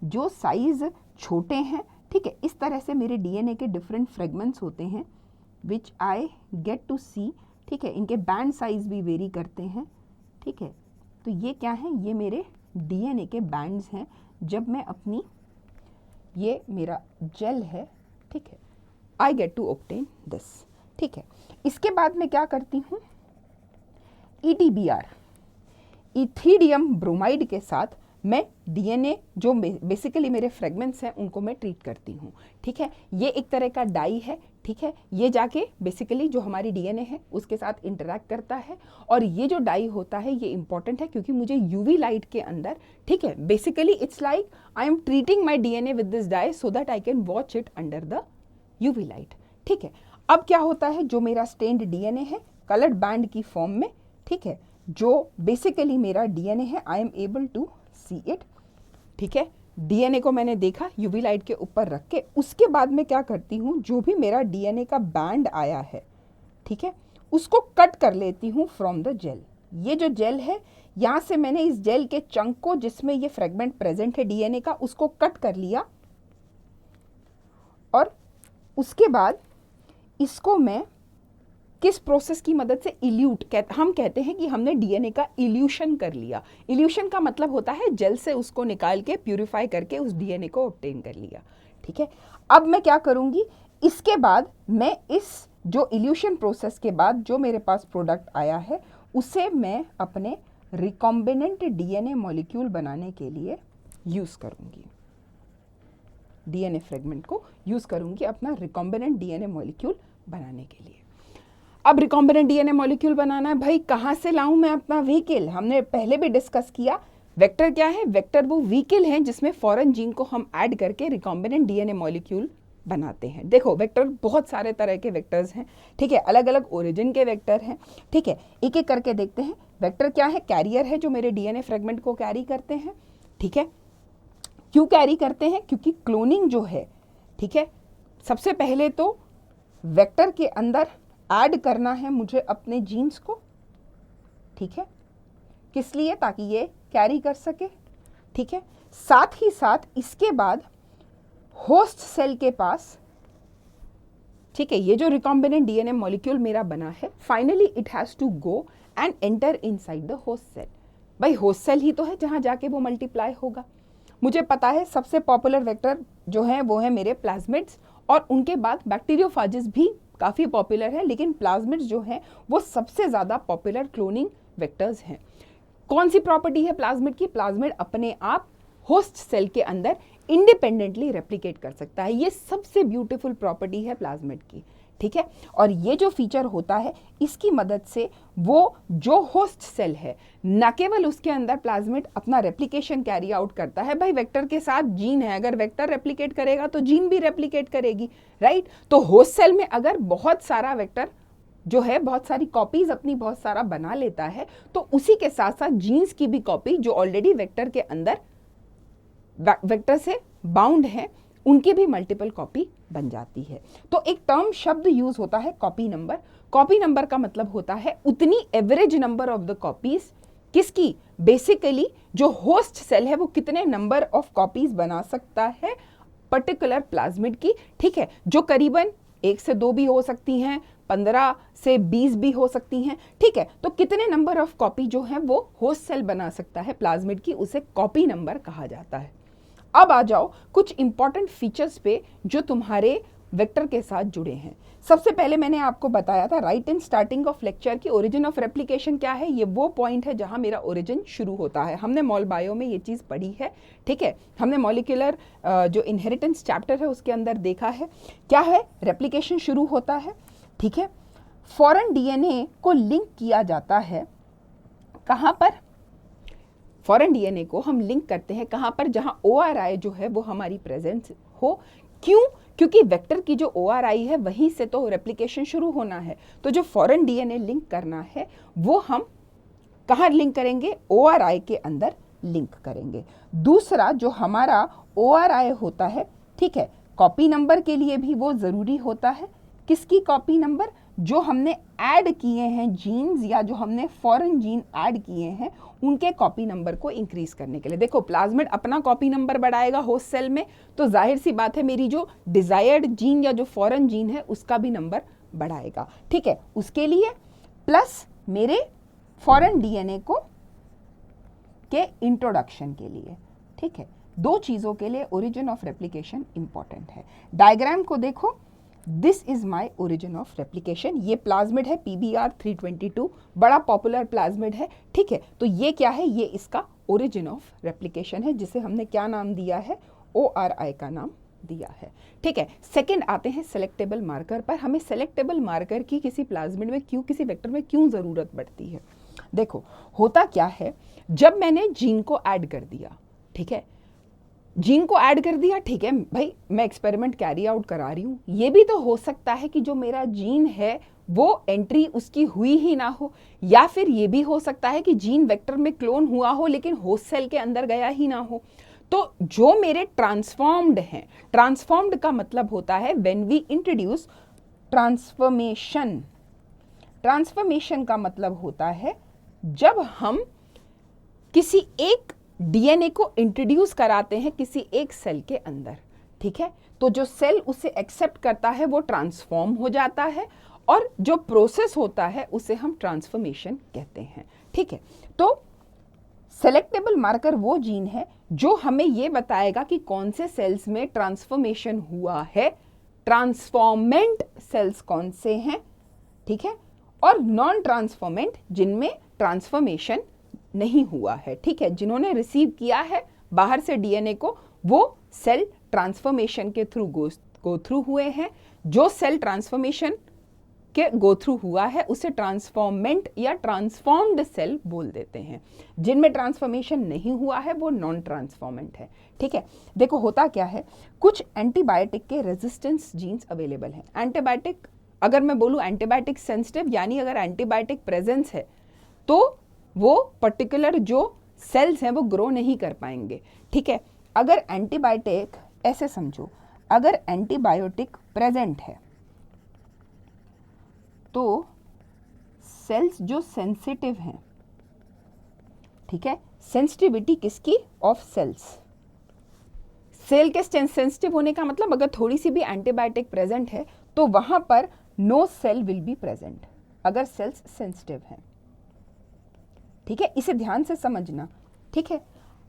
जो साइज छोटे हैं, ठीक है, इस तरह से मेरे डीएनए के डिफरेंट फ्रेगमेंट्स होते हैं विच आई गेट टू सी, ठीक है, इनके बैंड साइज भी वेरी करते हैं, ठीक है। तो ये क्या है, ये मेरे डीएनए के बैंड्स हैं, जब मैं अपनी, ये मेरा जेल है, ठीक है, I get to obtain this, ठीक है। इसके बाद मैं क्या करती हूँ, ETBR, इथिडियम ब्रोमाइड के साथ मैं डीएनए जो बेसिकली मेरे फ्रेगमेंट्स हैं उनको मैं ट्रीट करती हूँ, ठीक है। ये एक तरह का डाई है, ठीक है, ये जाके बेसिकली जो हमारी डीएनए है उसके साथ इंटरैक्ट करता है और ये जो डाई होता है ये इंपॉर्टेंट है क्योंकि मुझे यूवी लाइट के अंदर, ठीक है, basically it's like I am treating my DNA with this dye so that I can watch it under the UV light, ठीक है। अब क्या होता है, जो मेरा स्टेन्ड डीएनए है कलर्ड बैंड की फॉर्म में, ठीक है, जो बेसिकली मेरा डीएनए है, I am able to see it, ठीक है। डीएनए को मैंने देखा यूवी लाइट के ऊपर रख के, उसके बाद में क्या करती हूँ, जो भी मेरा डीएनए का बैंड आया है, ठीक है, उसको कट कर लेती हूँ फ्रॉम द जेल। ये जो जेल है, यहाँ से मैंने इस जेल के चंक को जिसमें ये फ्रेगमेंट प्रेजेंट है डीएनए का, उसको कट कर लिया और उसके बाद इसको मैं किस प्रोसेस की मदद से इल्यूट, हम कहते हैं कि हमने डीएनए का इल्यूशन कर लिया। इल्यूशन का मतलब होता है जेल से उसको निकाल के प्यूरिफाई करके उस डीएनए को ऑब्टेन कर लिया, ठीक है। अब मैं क्या करूंगी, इसके बाद मैं इस जो इल्यूशन प्रोसेस के बाद जो मेरे पास प्रोडक्ट आया है उसे मैं अपने रिकॉम्बिनेंट डीएनए मॉलिक्यूल बनाने के लिए यूज करूंगी, डीएनए फ्रेगमेंट को यूज करूंगी अपना रिकॉम्बिनेंट डीएनए मॉलिक्यूल बनाने के लिए। अब रिकॉम्बिनेंट डीएनए मॉलिक्यूल बनाना है भाई, कहाँ से लाऊं मैं अपना व्हीकल, हमने पहले भी डिस्कस किया। वेक्टर क्या है, वेक्टर वो व्हीकल है जिसमें फॉरेन जीन को हम ऐड करके रिकॉम्बिनेंट डीएनए मॉलिक्यूल बनाते हैं। देखो वेक्टर बहुत सारे तरह के वेक्टर्स हैं, ठीक है, अलग अलग ओरिजिन के वेक्टर हैं, ठीक है, एक एक करके देखते हैं। वेक्टर क्या है? कैरियर है जो मेरे डीएनए फ्रेगमेंट को कैरी करते हैं, ठीक है। क्यों कैरी करते हैं? क्योंकि क्लोनिंग जो है, ठीक है, सबसे पहले तो वेक्टर के अंदर ऐड करना है मुझे अपने जीन्स को, ठीक है, किस लिए? ताकि ये कैरी कर सके, ठीक है। साथ ही साथ इसके बाद होस्ट सेल के पास, ठीक है, ये जो रिकॉम्बिनेंट डीएनए मॉलिक्यूल मेरा बना है, finally it has to go and enter inside the host cell. भाई होस्ट सेल ही तो है जहां जाके वो मल्टीप्लाई होगा। मुझे पता है सबसे पॉपुलर वेक्टर जो है वो है मेरे प्लाज्मिड्स, और उनके बाद बैक्टीरियोफाजिस भी काफ़ी पॉपुलर है, लेकिन प्लाज्मिड्स जो हैं वो सबसे ज़्यादा पॉपुलर क्लोनिंग वेक्टर्स हैं। कौन सी प्रॉपर्टी है प्लाज्मिड की? प्लाज्मिड अपने आप होस्ट सेल के अंदर इंडिपेंडेंटली रेप्लिकेट कर सकता है। ये सबसे ब्यूटीफुल प्रॉपर्टी है प्लाज्मिड की, ठीक है। और ये जो फीचर होता है, इसकी मदद से वो जो होस्ट सेल है, न केवल उसके अंदर प्लाज्मिड अपना रेप्लिकेशन कैरी आउट करता है, भाई वेक्टर के साथ जीन है, अगर वेक्टर रेप्लिकेट करेगा तो जीन भी रेप्लिकेट करेगी, राइट। तो होस्ट सेल में अगर बहुत सारा वेक्टर जो है, बहुत सारी कॉपीज अपनी बहुत सारा बना लेता है, तो उसी के साथ साथ जीन्स की भी कॉपी जो ऑलरेडी वेक्टर के अंदर वेक्टर से बाउंड है, उनकी भी मल्टीपल कॉपी बन जाती है। तो एक टर्म शब्द यूज होता है कॉपी नंबर। कॉपी नंबर का मतलब होता है उतनी average number of the copies, किसकी? बेसिकली जो होस्ट सेल है वो कितने नंबर ऑफ कॉपीज बना सकता है पर्टिकुलर प्लाज्मिड की, ठीक है, जो करीबन 1 से 2 भी हो सकती हैं, 15 से 20 भी हो सकती हैं, ठीक है। तो कितने नंबर ऑफ कॉपी जो है वो होस्ट सेल बना सकता है प्लाज्मिड की, उसे कॉपी नंबर कहा जाता है। अब आ जाओ कुछ इंपॉर्टेंट फीचर्स पे जो तुम्हारे वेक्टर के साथ जुड़े हैं। सबसे पहले मैंने आपको बताया था right in starting of lecture की ओरिजिन ऑफ रेप्लिकेशन क्या है। ये वो पॉइंट है जहां मेरा ओरिजिन शुरू होता है। हमने मॉल बायो में ये चीज़ पढ़ी है, ठीक है। हमने मॉलिक्यूलर जो इनहेरिटेंस चैप्टर है उसके अंदर देखा है क्या है, रेप्लिकेशन शुरू होता है, ठीक है। फॉरेन डीएनए को लिंक किया जाता है कहाँ पर? फॉरेन डीएनए को हम लिंक करते हैं कहाँ पर? जहाँ ORI जो है वो हमारी प्रेजेंस हो। क्यों? क्योंकि वेक्टर की जो ORI है वहीं से तो रेप्लिकेशन शुरू होना है। तो जो फॉरेन डीएनए लिंक करना है वो हम कहाँ लिंक करेंगे? ORI के अंदर लिंक करेंगे। दूसरा जो हमारा ORI होता है, ठीक है, कॉपी नंबर के लिए भी वो ज़रूरी होता है। किसकी कॉपी नंबर? जो हमने ऐड किए हैं जीन्स, या जो हमने फॉरेन जीन ऐड किए हैं, उनके कॉपी नंबर को इंक्रीज करने के लिए। देखो प्लाज्मिड अपना कॉपी नंबर बढ़ाएगा होस्ट सेल में, तो जाहिर सी बात है मेरी जो डिजायर्ड जीन या जो फॉरेन जीन है उसका भी नंबर बढ़ाएगा, ठीक है। उसके लिए प्लस मेरे फॉरेन डीएनए को के इंट्रोडक्शन के लिए, ठीक है। 2 चीज़ों के लिए ओरिजिन ऑफ रेप्लिकेशन इंपॉर्टेंट है। डायग्राम को देखो, this is my origin of replication. ये प्लाज्मिड है PBr 322, बड़ा पॉपुलर प्लाज्मिड है, ठीक है। तो ये क्या है? ये इसका ओरिजिन ऑफ रेप्लिकेशन है, जिसे हमने क्या नाम दिया है? ORI का नाम दिया है, ठीक है। सेकंड आते हैं सेलेक्टेबल मार्कर पर। हमें सेलेक्टेबल मार्कर की किसी प्लाज्मिड में क्यों, किसी वेक्टर में क्यों ज़रूरत पड़ती है? देखो होता क्या है, जब मैंने जीन को ऐड कर दिया, ठीक है, जीन को ऐड कर दिया, ठीक है भाई, मैं एक्सपेरिमेंट कैरी आउट करा रही हूँ। ये भी तो हो सकता है कि जो मेरा जीन है वो एंट्री उसकी हुई ही ना हो, या फिर ये भी हो सकता है कि जीन वेक्टर में क्लोन हुआ हो लेकिन होस्ट सेल के अंदर गया ही ना हो। तो जो मेरे ट्रांसफॉर्म्ड हैं, ट्रांसफॉर्म्ड का मतलब होता है when we introduce transformation. Transformation का मतलब होता है जब हम किसी एक डीएनए को इंट्रोड्यूस कराते हैं किसी एक सेल के अंदर, ठीक है। तो जो सेल उसे एक्सेप्ट करता है वो ट्रांसफॉर्म हो जाता है, और जो प्रोसेस होता है उसे हम ट्रांसफॉर्मेशन कहते हैं, ठीक है। तो सेलेक्टेबल मार्कर वो जीन है जो हमें ये बताएगा कि कौन से सेल्स में ट्रांसफॉर्मेशन हुआ है, ट्रांसफॉर्मेंट सेल्स कौन से हैं, ठीक है, और नॉन ट्रांसफॉर्मेंट जिनमें ट्रांसफॉर्मेशन नहीं हुआ है, ठीक है। जिन्होंने रिसीव किया है बाहर से डीएनए को, वो सेल ट्रांसफॉर्मेशन के थ्रू गो थ्रू हुए हैं। जो सेल ट्रांसफॉर्मेशन के गो थ्रू हुआ है उसे ट्रांसफॉर्मेंट या ट्रांसफॉर्म्ड सेल बोल देते हैं। जिनमें ट्रांसफॉर्मेशन नहीं हुआ है वो नॉन ट्रांसफॉर्मेंट है, ठीक है। देखो होता क्या है, कुछ एंटीबायोटिक के रेजिस्टेंस जीन्स अवेलेबल हैं। एंटीबायोटिक, अगर मैं बोलूँ एंटीबायोटिक सेंसिटिव, यानी अगर एंटीबायोटिक प्रेजेंस है तो वो पर्टिकुलर जो सेल्स हैं वो ग्रो नहीं कर पाएंगे। ठीक है, अगर एंटीबायोटिक, ऐसे समझो, अगर एंटीबायोटिक प्रेजेंट है तो सेल्स जो सेंसिटिव हैं, ठीक है, सेंसिटिविटी किसकी? Of cells. सेल के सेंसिटिव होने का मतलब अगर थोड़ी सी भी एंटीबायोटिक प्रेजेंट है तो वहां पर no cell will be present, अगर सेल्स सेंसिटिव हैं। ठीक है, इसे ध्यान से समझना। ठीक है,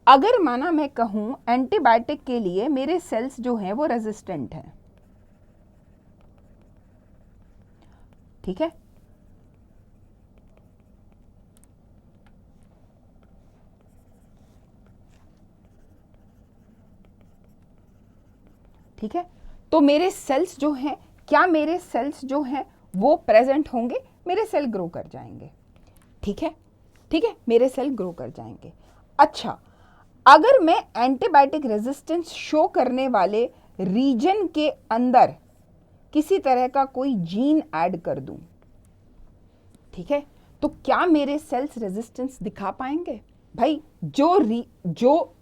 अगर माना मैं कहूं एंटीबायोटिक के लिए मेरे सेल्स जो हैं वो रेजिस्टेंट हैं, ठीक है, ठीक है, तो मेरे सेल्स जो हैं, क्या मेरे सेल्स जो हैं वो प्रेजेंट होंगे? मेरे सेल ग्रो कर जाएंगे। ठीक है, ठीक है, मेरे सेल ग्रो कर जाएंगे। अच्छा, अगर मैं एंटीबायोटिक रेजिस्टेंस शो करने वाले रीजन के अंदर किसी तरह का कोई जीन ऐड कर दूं, ठीक है, तो क्या मेरे सेल्स रेजिस्टेंस दिखा पाएंगे? भाई जो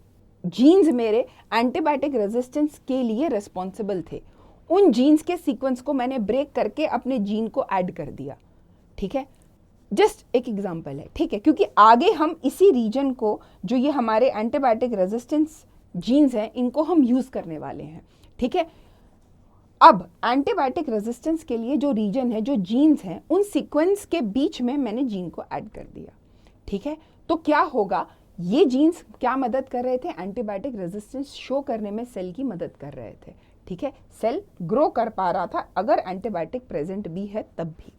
जीन्स मेरे एंटीबायोटिक रेजिस्टेंस के लिए रिस्पॉन्सिबल थे, उन जीन्स के सीक्वेंस को मैंने ब्रेक करके अपने जीन को ऐड कर दिया। ठीक है, जस्ट एक एग्जांपल है। ठीक है, क्योंकि आगे हम इसी रीजन को, जो ये हमारे एंटीबायोटिक रेजिस्टेंस जीन्स हैं, इनको हम यूज करने वाले हैं। ठीक है, अब एंटीबायोटिक रेजिस्टेंस के लिए जो रीजन है, जो जीन्स हैं, उन सीक्वेंस के बीच में मैंने जीन को ऐड कर दिया। ठीक है, तो क्या होगा? ये जीन्स क्या मदद कर रहे थे? एंटीबायोटिक रेजिस्टेंस शो करने में सेल की मदद कर रहे थे। ठीक है, सेल ग्रो कर पा रहा था अगर एंटीबायोटिक प्रेजेंट भी है तब भी।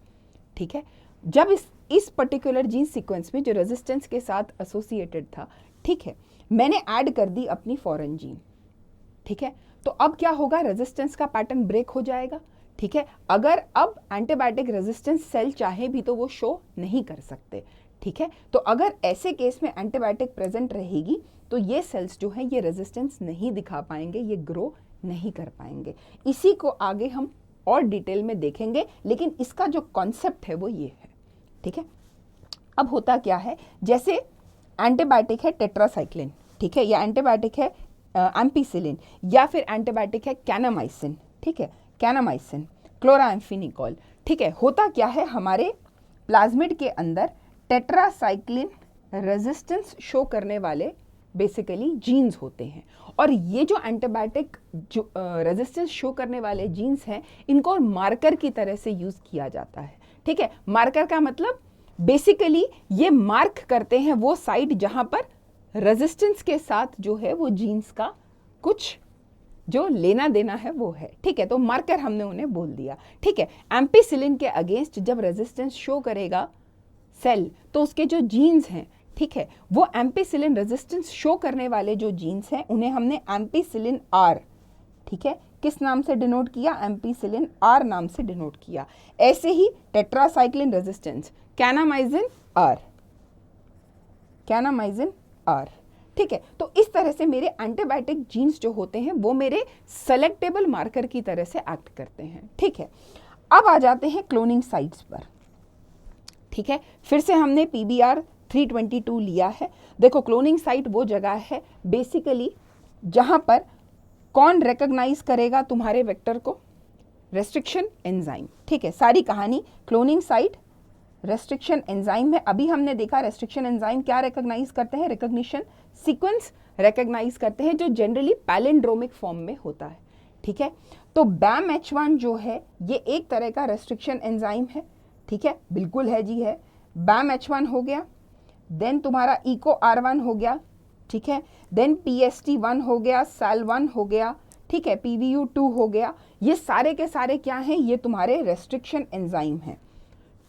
ठीक है, जब इस पर्टिकुलर जीन सीक्वेंस में जो रेजिस्टेंस के साथ एसोसिएटेड था, ठीक है, मैंने ऐड कर दी अपनी फॉरेन जीन। ठीक है, तो अब क्या होगा? रेजिस्टेंस का पैटर्न ब्रेक हो जाएगा। ठीक है, अगर अब एंटीबायोटिक रेजिस्टेंस सेल चाहे भी तो वो शो नहीं कर सकते। ठीक है, तो अगर ऐसे केस में एंटीबायोटिक प्रेजेंट रहेगी तो ये सेल्स जो है ये रेजिस्टेंस नहीं दिखा पाएंगे, ये ग्रो नहीं कर पाएंगे। इसी को आगे हम और डिटेल में देखेंगे, लेकिन इसका जो कॉन्सेप्ट है वो ये है। ठीक है, अब होता क्या है, जैसे एंटीबायोटिक है टेट्रासाइक्लिन, ठीक है, या एंटीबायोटिक है एम्पीसिलिन, या फिर एंटीबायोटिक है कैनामाइसिन। ठीक है, कैनामाइसिन, क्लोराम्फेनिकोल। ठीक है, होता क्या है, हमारे प्लाज्मिड के अंदर टेट्रासाइक्लिन रेजिस्टेंस शो करने वाले बेसिकली जीन्स होते हैं, और ये जो एंटीबायोटिक जो रेजिस्टेंस शो करने वाले जीन्स हैं, इनको मार्कर की तरह से यूज किया जाता है। ठीक है, मार्कर का मतलब बेसिकली ये मार्क करते हैं वो साइड जहां पर रेजिस्टेंस के साथ जो है वो जीन्स का कुछ जो लेना देना है वो है। ठीक है, तो मार्कर हमने उन्हें बोल दिया। ठीक है, एम्पीसिलिन के अगेंस्ट जब रेजिस्टेंस शो करेगा सेल, तो उसके जो जीन्स हैं, ठीक है, वो एम्पीसिलिन रेजिस्टेंस शो करने वाले जो जीन्स हैं उन्हें हमने एम्पीसिलिन आर, ठीक है, किस नाम से डिनोट किया? एम्पीसिलिन आर नाम से डिनोट किया। ऐसे ही टेट्रासाइक्लिन रेजिस्टेंस कैनामाइजिन आर, कैनामाइजिन आर। ठीक है, तो इस तरह से मेरे एंटीबायोटिक जीन्स जो होते हैं वो मेरे सेलेक्टेबल मार्कर की तरह से एक्ट करते हैं। ठीक है, अब आ जाते हैं क्लोनिंग साइट्स पर। ठीक है, फिर से हमने PBR 322 लिया है। देखो, क्लोनिंग साइट वो जगह है बेसिकली जहां पर कौन रिकॉग्नाइज करेगा तुम्हारे वेक्टर को? Restriction enzyme. ठीक है, सारी कहानी क्लोनिंग साइट रेस्ट्रिक्शन एंजाइम में। अभी हमने देखा रेस्ट्रिक्शन एंजाइम क्या रिकॉग्नाइज करते हैं? रिकॉग्निशन सीक्वेंस रिकॉग्नाइज करते हैं, जो जनरली पैलिंड्रोमिक फॉर्म में होता है। ठीक है, तो BAMH1 जो है ये एक तरह का रेस्ट्रिक्शन एंजाइम है। ठीक है, बिल्कुल है जी, है। BAMH1 हो गया, देन तुम्हारा EcoR1 हो गया, ठीक है, देन PST1 हो गया, SAL1 हो गया, ठीक है, PVU2 हो गया। ये सारे के सारे क्या हैं? ये तुम्हारे रेस्ट्रिक्शन एंजाइम हैं।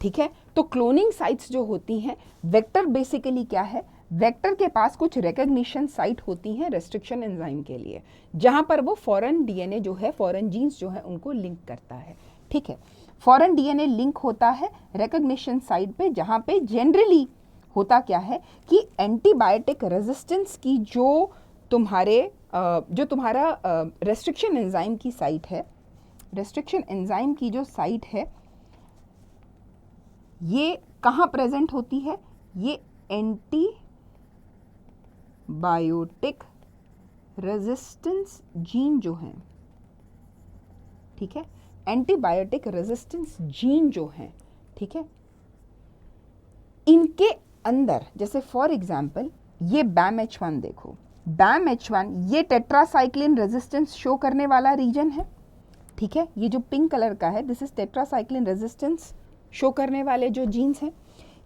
ठीक है, तो क्लोनिंग साइट्स जो होती हैं, वेक्टर बेसिकली क्या है? वेक्टर के पास कुछ रिकॉग्निशन साइट होती हैं रेस्ट्रिक्शन एंजाइम के लिए, जहां पर वो फॉरेन DNA जो है, फॉरेन जीन्स जो है, उनको लिंक करता है। ठीक है, फॉरेन DNA लिंक होता है रिकॉग्निशन साइट पे, जहां पे जनरली होता क्या है कि एंटीबायोटिक रेजिस्टेंस की जो तुम्हारा रेस्ट्रिक्शन एंजाइम की साइट है, रेस्ट्रिक्शन एंजाइम की जो साइट है, ये कहाँ प्रेजेंट होती है? ये एंटीबायोटिक रेजिस्टेंस जीन जो हैं, ठीक है, एंटीबायोटिक रेजिस्टेंस जीन जो हैं, ठीक है, इनके अंदर, जैसे फॉर एग्जांपल ये BAMH1 देखो, BAMH1 ये टेट्रासाइक्लिन रेजिस्टेंस शो करने वाला रीजन है, ठीक है, ये जो पिंक कलर का है this is tetracycline resistance show करने वाले जो जीन्स हैं।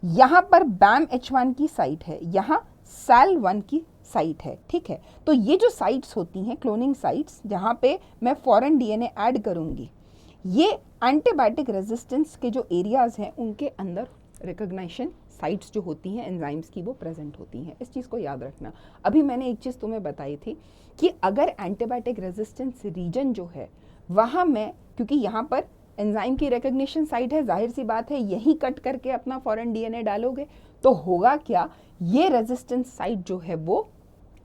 यहाँ पर BAMH1 की साइट है, यहाँ SAL1 की साइट है, ठीक है। तो ये जो साइट्स होती हैं क्लोनिंग साइट्स, जहाँ पे मैं फॉरेन DNA ऐड करूँगी, ये एंटीबायोटिक रेजिस्टेंस के जो एरियाज हैं उनके अंदर रिकॉग्निशन साइट्स जो होती हैं एंजाइम्स की वो प्रेजेंट होती हैं। इस चीज़ को याद रखना। अभी मैंने एक चीज़ तुम्हें बताई थी कि अगर एंटीबायोटिक रेजिस्टेंस रीजन जो है वहाँ मैं, क्योंकि यहाँ पर एंजाइम की रिकॉग्निशन साइट है, जाहिर सी बात है यहीं कट करके अपना फॉरेन DNA डालोगे तो होगा क्या, ये रेजिस्टेंस साइट जो है वो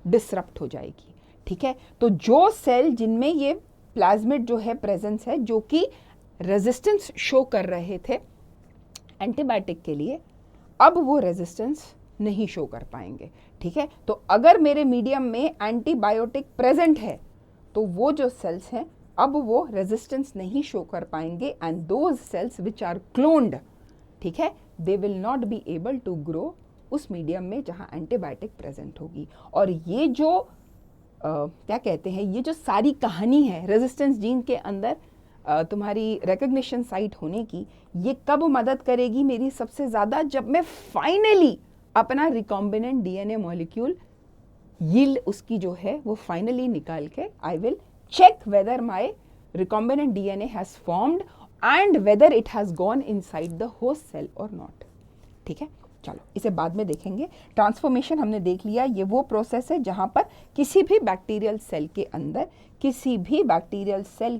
डिसरप्ट हो जाएगी, ठीक है। तो जो सेल जिनमें ये प्लाज्मिड जो है प्रेजेंस है, जो कि रेजिस्टेंस शो कर रहे थे एंटीबायोटिक के लिए, अब वो रेजिस्टेंस नहीं शो कर पाएंगे, ठीक है। तो अगर मेरे मीडियम में एंटीबायोटिक प्रेजेंट है तो वो जो सेल्स हैं अब वो रेजिस्टेंस नहीं शो कर पाएंगे, and those cells which are cloned, ठीक है, they will not be able to grow उस मीडियम में जहाँ एंटीबायोटिक प्रेजेंट होगी। और ये जो क्या कहते हैं, ये जो सारी कहानी है रेजिस्टेंस जीन के अंदर तुम्हारी रिकॉग्निशन साइट होने की, ये कब मदद करेगी मेरी सबसे ज़्यादा, जब मैं फाइनली अपना रिकॉम्बिनेंट DNA मॉलिक्यूल यील्ड उसकी जो है वो फाइनली निकाल के I will check whether my recombinant DNA has formed and whether it has gone inside the host cell or not, ठीक है। चलो इसे बाद में देखेंगे। ट्रांसफॉर्मेशन हमने देख लिया, ये वो प्रोसेस है जहाँ पर किसी भी बैक्टीरियल सेल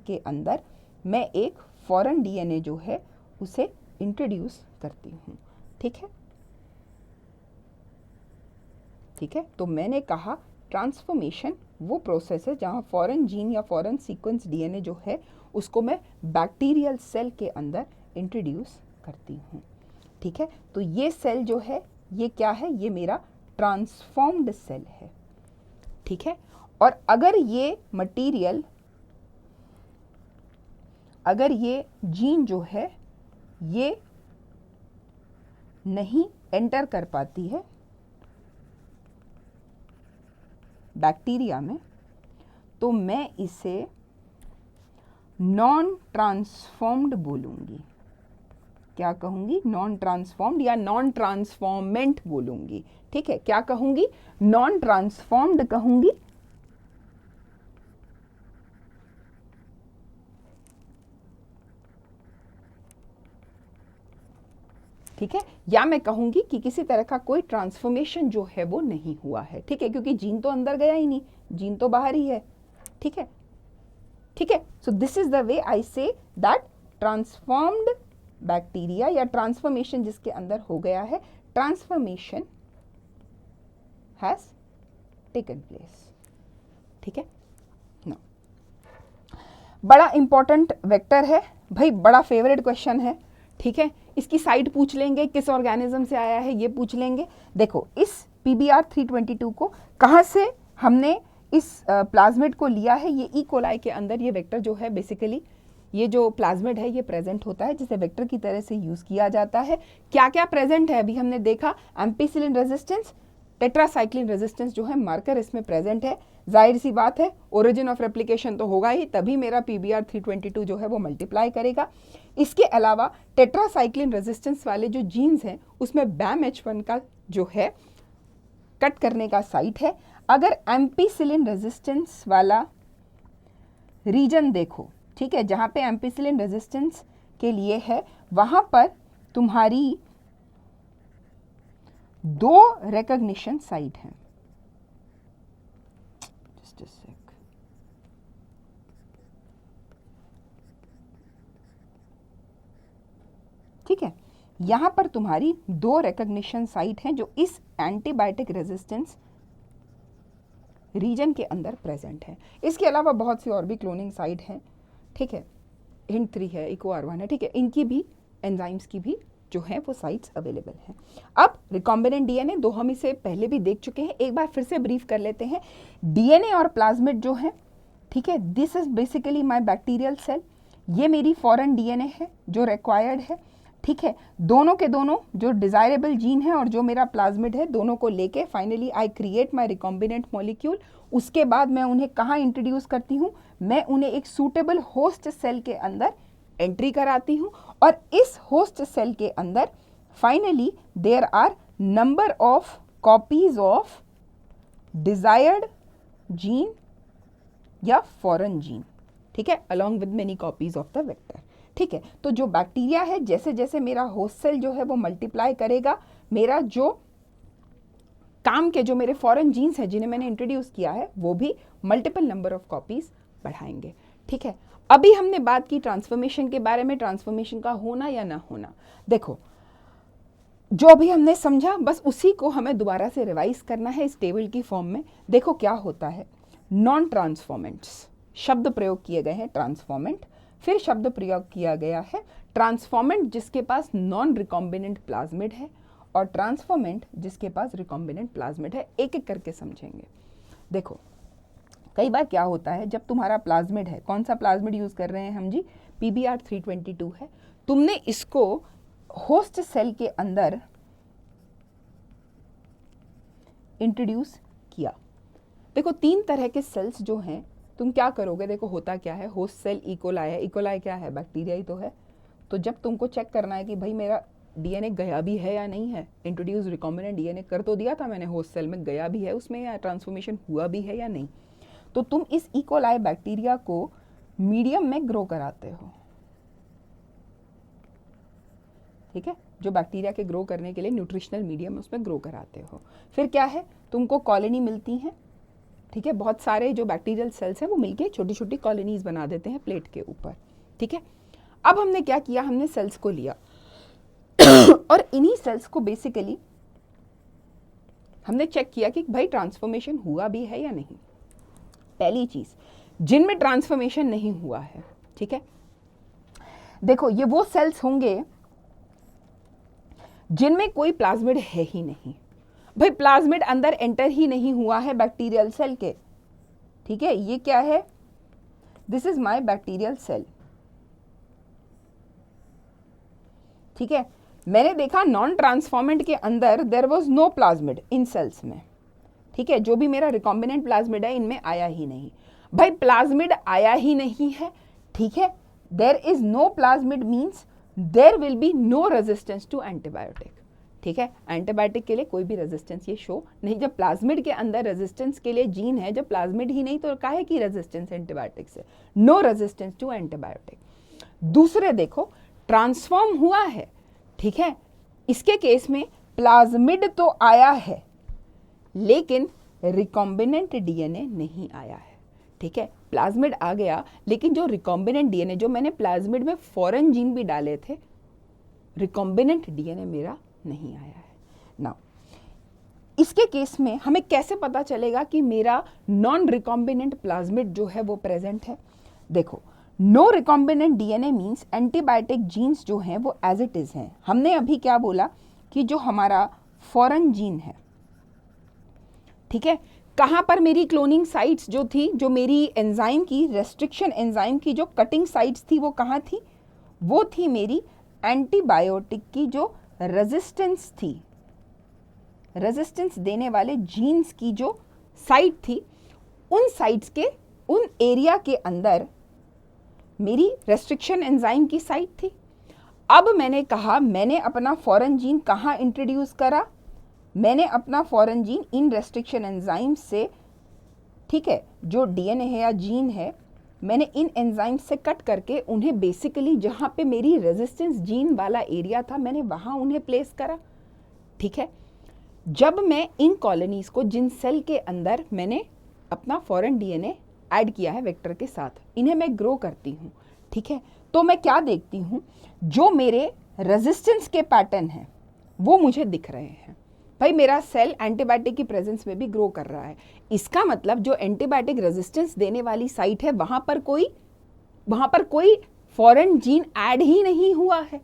के अंदर मैं एक फॉरेन DNA जो है उसे इंट्रोड्यूस करती हूँ, ठीक है, ठीक है। तो मैंने कहा ट्रांसफॉर्मेशन वो प्रोसेस है जहाँ फॉरेन जीन या फॉरेन सीक्वेंस DNA जो है उसको मैं बैक्टीरियल सेल के अंदर इंट्रोड्यूस करती हूँ, ठीक है। तो ये सेल जो है ये क्या है, ये मेरा ट्रांसफॉर्म्ड सेल है, ठीक है। और अगर ये मटेरियल, अगर ये जीन जो है ये नहीं एंटर कर पाती है बैक्टीरिया में, तो मैं इसे नॉन ट्रांसफॉर्म्ड बोलूँगी। क्या कहूँगी, नॉन ट्रांसफॉर्म्ड या नॉन ट्रांसफॉर्मेंट बोलूँगी, ठीक है। क्या कहूँगी, नॉन ट्रांसफॉर्म्ड कहूँगी, ठीक है, या मैं कहूँगी कि किसी तरह का कोई ट्रांसफॉर्मेशन जो है वो नहीं हुआ है, ठीक है, क्योंकि जीन तो अंदर गया ही नहीं, जीन तो बाहर ही है, ठीक है, ठीक है। So this is the way I say that transformed bacteria या ट्रांसफॉर्मेशन जिसके अंदर हो गया है, ट्रांसफॉर्मेशन हैज टेकन प्लेस, ठीक है ना। बड़ा इंपॉर्टेंट वेक्टर है भाई, बड़ा फेवरेट क्वेश्चन है, ठीक है। इसकी साइट पूछ लेंगे, किस ऑर्गेनिज्म से आया है ये पूछ लेंगे। देखो इस PBR 322 को कहाँ से हमने इस प्लाज्मिड को लिया है, ये ई कोलाई के अंदर ये वेक्टर जो है बेसिकली ये जो प्लाज्मिड है ये प्रेजेंट होता है, जिसे वेक्टर की तरह से यूज किया जाता है। क्या क्या प्रेजेंट है अभी हमने देखा, एम्पिसिलिन रेजिस्टेंस, टेट्रासाइक्लिन रेजिस्टेंस जो है मार्कर इसमें प्रेजेंट है। जाहिर सी बात है ओरिजिन ऑफ रेप्लिकेशन तो होगा ही, तभी मेरा PBR 322 जो है वो मल्टीप्लाई करेगा। इसके अलावा टेट्रासाइक्लिन रेजिस्टेंस वाले जो जीन्स हैं उसमें BAMH1 का जो है कट करने का साइट है। अगर एम्पिसिलिन रेजिस्टेंस वाला रीजन देखो, ठीक है, जहाँ पे एम्पिसिलिन रेजिस्टेंस के लिए है वहाँ पर तुम्हारी 2 रिकॉग्निशन साइट हैं। जस्ट अ सेक, ठीक है, यहाँ पर तुम्हारी 2 रिकॉग्निशन साइट हैं जो इस एंटीबायोटिक रेजिस्टेंस रीजन के अंदर प्रेजेंट है। इसके अलावा बहुत सी और भी क्लोनिंग साइट हैं, ठीक है, HINT3 है, EcoR1 है, ठीक है, इनकी भी एंजाइम्स की भी जो हैं वो साइट्स अवेलेबल हैं। अब रिकॉम्बिनेंट डीएनए दो हम इसे पहले भी देख चुके हैं, एक बार फिर से ब्रीफ कर लेते हैं। डीएनए और प्लाज्मिड जो है, ठीक है, this is basically my bacterial cell, ये मेरी फॉरेन डीएनए है जो रिक्वायर्ड है, ठीक है। दोनों के दोनों जो डिजायरेबल जीन है और जो मेरा प्लाज्मिड है, दोनों को लेके finally I create my recombinant molecule. उसके बाद मैं उन्हें कहाँ इंट्रोड्यूस करती हूँ, मैं उन्हें एक सूटेबल होस्ट सेल के अंदर एंट्री कराती हूँ, और इस होस्ट सेल के अंदर finally there are number of copies of desired gene या फॉरेन जीन, ठीक है, along with many copies of the vector, ठीक है। तो जो बैक्टीरिया है, जैसे जैसे मेरा होस्ट सेल जो है वो मल्टीप्लाई करेगा, मेरा जो काम के जो मेरे फॉरेन जीन्स हैं जिन्हें मैंने इंट्रोड्यूस किया है वो भी मल्टीपल नंबर ऑफ कॉपीज बढ़ाएंगे, ठीक है। अभी हमने बात की ट्रांसफॉर्मेशन के बारे में, ट्रांसफॉर्मेशन का होना या ना होना। देखो, जो अभी हमने समझा बस उसी को हमें दोबारा से रिवाइज करना है इस टेबल की फॉर्म में। देखो क्या होता है, नॉन ट्रांसफॉर्मेंट्स शब्द प्रयोग किए गए हैं, ट्रांसफॉर्मेंट, फिर शब्द प्रयोग किया गया है ट्रांसफॉर्मेंट जिसके पास नॉन रिकॉम्बिनेंट प्लाज्मिड है, और ट्रांसफॉर्मेंट जिसके पास रिकॉम्बिनेंट प्लाज्मिड है। एक एक करके समझेंगे। देखो, कई बार क्या होता है, जब तुम्हारा प्लाज्मिड है, कौन सा प्लाज्मिड यूज कर रहे हैं हम जी, PBr 322 है, तुमने इसको होस्ट सेल के अंदर इंट्रोड्यूस किया। देखो, तीन तरह के सेल्स जो हैं, तुम क्या करोगे, देखो होता क्या है, होस्ट सेल इकोलाई है, इकोलाई क्या है, बैक्टीरिया ही तो है। तो जब तुमको चेक करना है कि भाई मेरा डीएनए गया भी है या नहीं है, इंट्रोड्यूस रिकॉम्बिनेंट डीएनए कर तो दिया था मैंने होस्ट सेल में, गया भी है उसमें या ट्रांसफॉर्मेशन हुआ भी है या नहीं, तो तुम इस इकोलाई बैक्टीरिया को मीडियम में ग्रो कराते हो, ठीक है। जो बैक्टीरिया के ग्रो करने के लिए न्यूट्रिशनल मीडियम उसमें ग्रो कराते हो। फिर क्या है, तुमको कॉलोनी मिलती हैं, ठीक है, बहुत सारे जो बैक्टीरियल सेल्स हैं वो मिलके छोटी छोटी कॉलोनीज बना देते हैं प्लेट के ऊपर, ठीक है। अब हमने क्या किया, हमने सेल्स को लिया और इन्हीं सेल्स को बेसिकली हमने चेक किया कि भाई ट्रांसफॉर्मेशन हुआ भी है या नहीं। पहली चीज, जिनमें ट्रांसफॉर्मेशन नहीं हुआ है, ठीक है, देखो ये वो सेल्स होंगे जिनमें कोई प्लाज्मिड है ही नहीं। भाई प्लाज्मिड अंदर एंटर ही नहीं हुआ है बैक्टीरियल सेल के, ठीक है। ये क्या है, this is my bacterial cell, ठीक है। मैंने देखा नॉन ट्रांसफॉर्मेंट के अंदर there was no plasmid in cells में, ठीक है। जो भी मेरा रिकॉम्बिनेंट प्लाज्मिड है इनमें आया ही नहीं। भाई प्लाज्मिड आया ही नहीं है, ठीक है, there is no plasmid means there will be no resistance to antibiotic, ठीक है। एंटीबायोटिक के लिए कोई भी रेजिस्टेंस ये शो नहीं। जब प्लाज्मिड के अंदर रेजिस्टेंस के लिए जीन है, जब प्लाज्मिड ही नहीं तो काहे की रेजिस्टेंस एंटीबायोटिक से, नो रेजिस्टेंस टू एंटीबायोटिक। दूसरे देखो, ट्रांसफॉर्म हुआ है, ठीक है, इसके केस में प्लाज्मिड तो आया है लेकिन रिकॉम्बिनेंट डीएनए नहीं आया है, ठीक है। प्लाज्मिड आ गया लेकिन जो रिकॉम्बिनेंट डीएनए, जो मैंने प्लाज्मिड में फॉरेन जीन भी डाले थे, रिकॉम्बिनेंट डीएनए मेरा नहीं आया है। नाउ इसके केस में हमें कैसे पता चलेगा कि मेरा नॉन रिकॉम्बिनेंट प्लाज्मिड जो है वो प्रेजेंट है। देखो, no recombinant DNA means antibiotic genes जो हैं वो एज इट इज हैं। हमने अभी क्या बोला कि जो हमारा फॉरेन जीन है, ठीक है, कहाँ पर मेरी क्लोनिंग साइट्स जो थी, जो मेरी एंजाइम की रेस्ट्रिक्शन एंजाइम की जो कटिंग साइट्स थी वो कहाँ थी, वो थी मेरी एंटीबायोटिक की जो रेजिस्टेंस थी, रेजिस्टेंस देने वाले जीन्स की जो साइट थी, उन साइट्स के उन एरिया के अंदर मेरी रेस्ट्रिक्शन एंजाइम की साइट थी। अब मैंने कहा मैंने अपना फॉरेन जीन कहाँ इंट्रोड्यूस करा, मैंने अपना foreign gene in restriction enzyme से, ठीक है, जो डीएनए है या जीन है, मैंने इन एंजाइम से कट करके उन्हें बेसिकली जहाँ पे मेरी रेजिस्टेंस जीन वाला एरिया था मैंने वहाँ उन्हें प्लेस करा, ठीक है। जब मैं इन कॉलोनीज को, जिन सेल के अंदर मैंने अपना फॉरेन डीएनए ऐड किया है वेक्टर के साथ, इन्हें मैं ग्रो करती हूँ, ठीक है, तो मैं क्या देखती हूँ, जो मेरे रेजिस्टेंस के पैटर्न हैं वो मुझे दिख रहे हैं। भाई मेरा सेल एंटीबायोटिक की प्रेजेंस में भी ग्रो कर रहा है, इसका मतलब जो एंटीबायोटिक रेजिस्टेंस देने वाली साइट है वहाँ पर कोई फॉरेन जीन ऐड ही नहीं हुआ है,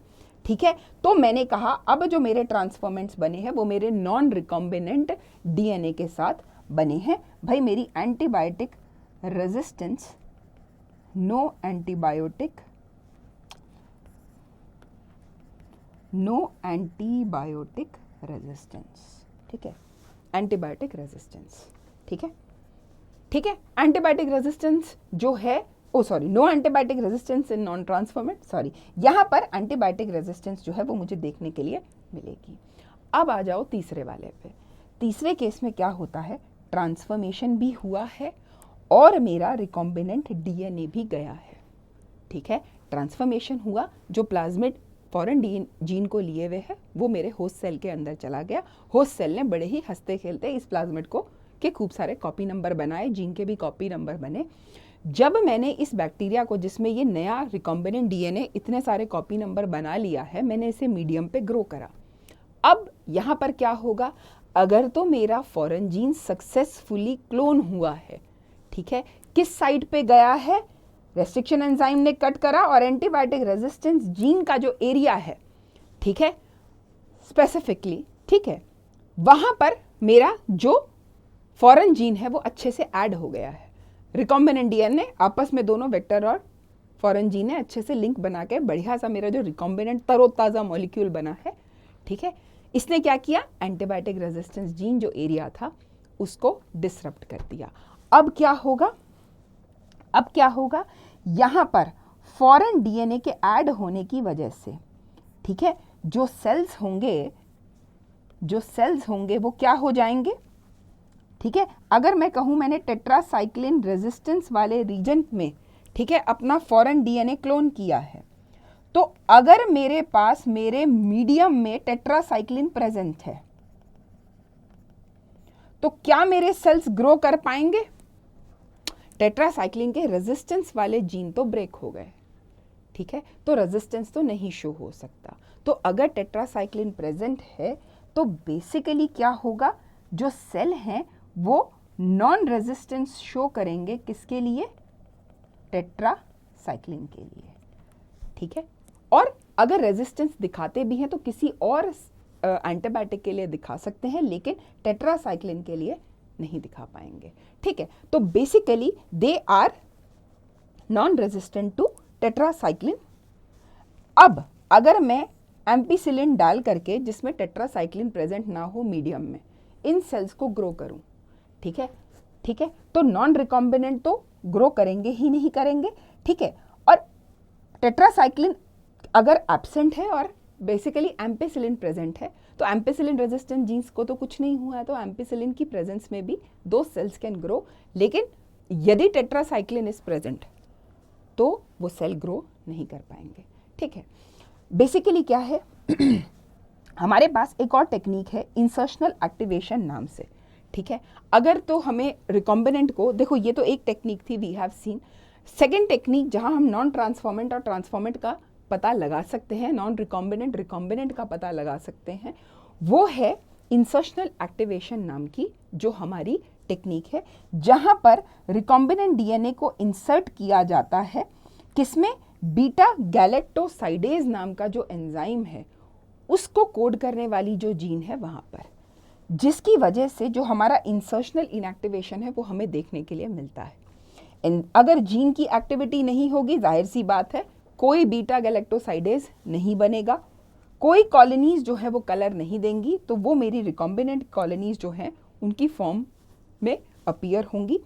ठीक है, तो मैंने कहा अब जो मेरे ट्रांसफॉर्मेंट्स बने हैं वो मेरे नॉन रिकॉम्बिनेंट डीएनए के साथ बने हैं। भाई मेरी antibiotic resistance, no antibiotic resistance, ठीक है, एंटीबायोटिक रेजिस्टेंस, ठीक है, ठीक है। एंटीबायोटिक रेजिस्टेंस जो है, oh sorry, no antibiotic resistance in non transformant, sorry, यहां पर एंटीबायोटिक रेजिस्टेंस जो है वो मुझे देखने के लिए मिलेगी। अब आ जाओ तीसरे वाले पे। तीसरे केस में क्या होता है, ट्रांसफॉर्मेशन भी हुआ है और मेरा रिकॉम्बिनेंट डीएनए भी गया है, ठीक है। ट्रांसफॉर्मेशन हुआ, जो प्लाज्मिड फॉरेन जीन को लिए हुए है वो मेरे होस्ट सेल के अंदर चला गया। होस्ट सेल ने बड़े ही हंसते खेलते इस प्लाज्मिड को के खूब सारे कॉपी नंबर बनाए, जीन के भी कॉपी नंबर बने। जब मैंने इस बैक्टीरिया को, जिसमें ये नया रिकॉम्बिनेंट डीएनए इतने सारे कॉपी नंबर बना लिया है, मैंने इसे मीडियम पे ग्रो करा। अब यहाँ पर क्या होगा, अगर तो मेरा फॉरेन जीन सक्सेसफुली क्लोन हुआ है, ठीक है, किस साइड पे गया है, रेस्ट्रिक्शन एंजाइम ने कट करा और एंटीबायोटिक रेजिस्टेंस जीन का जो एरिया है, ठीक है, स्पेसिफिकली, ठीक है, वहां पर मेरा जो फॉरेन जीन है वो अच्छे से ऐड हो गया है। रिकॉम्बिनेंट डीएनए आपस में, दोनों वेक्टर और फॉरेन जीन है, अच्छे से लिंक बना के बढ़िया सा मेरा जो रिकॉम्बिनेंट तरोताज़ा मॉलिक्यूल बना है, ठीक है, इसने क्या किया, एंटीबायोटिक रेजिस्टेंस जीन जो एरिया था उसको डिसरप्ट कर दिया। अब क्या होगा, अब क्या होगा, यहां पर फॉरेन डीएनए के ऐड होने की वजह से, ठीक है, जो सेल्स होंगे वो क्या हो जाएंगे, ठीक है। अगर मैं कहूं मैंने टेट्रासाइक्लिन रेजिस्टेंस वाले रीजन में, ठीक है, अपना फॉरेन डीएनए क्लोन किया है, तो अगर मेरे पास मेरे मीडियम में टेट्रासाइक्लिन प्रेजेंट है तो क्या मेरे सेल्स ग्रो कर पाएंगे? टेट्रासाइक्लिन के रेजिस्टेंस वाले जीन तो ब्रेक हो गए, ठीक है, तो रेजिस्टेंस तो नहीं शो हो सकता। तो अगर टेट्रासाइक्लिन प्रेजेंट है तो बेसिकली क्या होगा, जो सेल हैं वो नॉन रेजिस्टेंस शो करेंगे, किसके लिए, टेट्रासाइक्लिन के लिए, ठीक है। और अगर रेजिस्टेंस दिखाते भी हैं तो किसी और एंटीबायोटिक के लिए दिखा सकते हैं, लेकिन टेट्रासाइक्लिन के लिए नहीं दिखा पाएंगे, ठीक है। तो basically they are non resistant to tetracycline. अब अगर मैं एम्पिसिलिन डाल करके, जिसमें टेट्रासाइक्लिन प्रेजेंट ना हो मीडियम में, इन सेल्स को ग्रो करूं, ठीक है, ठीक है, तो नॉन रिकॉम्बिनेंट तो ग्रो करेंगे ही नहीं करेंगे, ठीक है। और टेट्रासाइक्लिन अगर एब्सेंट है और बेसिकली एम्पिसिलिन प्रेजेंट है, तो एम्पिसिलिन रेजिस्टेंट जीन्स को तो कुछ नहीं हुआ है, तो एम्पिसिलिन की प्रेजेंस में भी दो सेल्स कैन ग्रो। लेकिन यदि टेट्रासाइक्लिन इज प्रेजेंट तो वो सेल ग्रो नहीं कर पाएंगे, ठीक है। बेसिकली क्या है हमारे पास एक और टेक्निक है इंसर्शनल एक्टिवेशन नाम से, ठीक है। अगर तो हमें रिकॉम्बिनेंट को, देखो ये तो एक टेक्निक थी, we have seen. Second technique जहां हम नॉन ट्रांसफॉर्मेंट और ट्रांसफॉर्मेंट का पता लगा सकते हैं, नॉन रिकॉम्बिनेंट रिकॉम्बिनेंट का पता लगा सकते हैं, वो है इंसर्शनल एक्टिवेशन नाम की जो हमारी टेक्निक है, जहां पर रिकॉम्बिनेंट डीएनए को इंसर्ट किया जाता है, किसमें, बीटा गैलेक्टोसाइडेज नाम का जो एंजाइम है उसको कोड करने वाली जो जीन है वहां पर, जिसकी वजह से जो हमारा इंसर्शनल इनएक्टिवेशन है वो हमें देखने के लिए मिलता है। अगर जीन की एक्टिविटी नहीं होगी, जाहिर सी बात है कोई बीटा गैलेक्टोसाइडेज नहीं बनेगा, कोई कॉलोनीज जो है वो कलर नहीं देंगी, तो वो मेरी रिकॉम्बिनेंट कॉलोनीज जो हैं उनकी फॉर्म में अपीयर होंगी।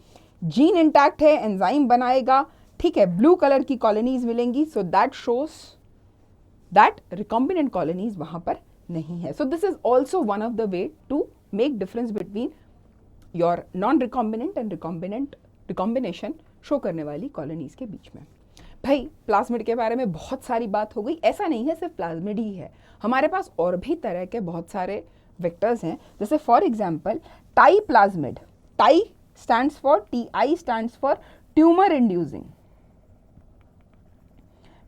जीन इंटैक्ट है, एंजाइम बनाएगा, ठीक है, ब्लू कलर की कॉलोनीज मिलेंगी, so that shows that recombinant colonies वहां पर नहीं है। So this is also one of the way to make difference between your non recombinant and recombinant recombination show करने वाली कॉलोनीज के बीच में। भाई प्लाज्मिड के बारे में बहुत सारी बात हो गई, ऐसा नहीं है सिर्फ प्लाज्मिड ही है, हमारे पास और भी तरह के बहुत सारे वेक्टर्स हैं, जैसे for example tie plasmid, tie stands for, TI stands for tumour inducing,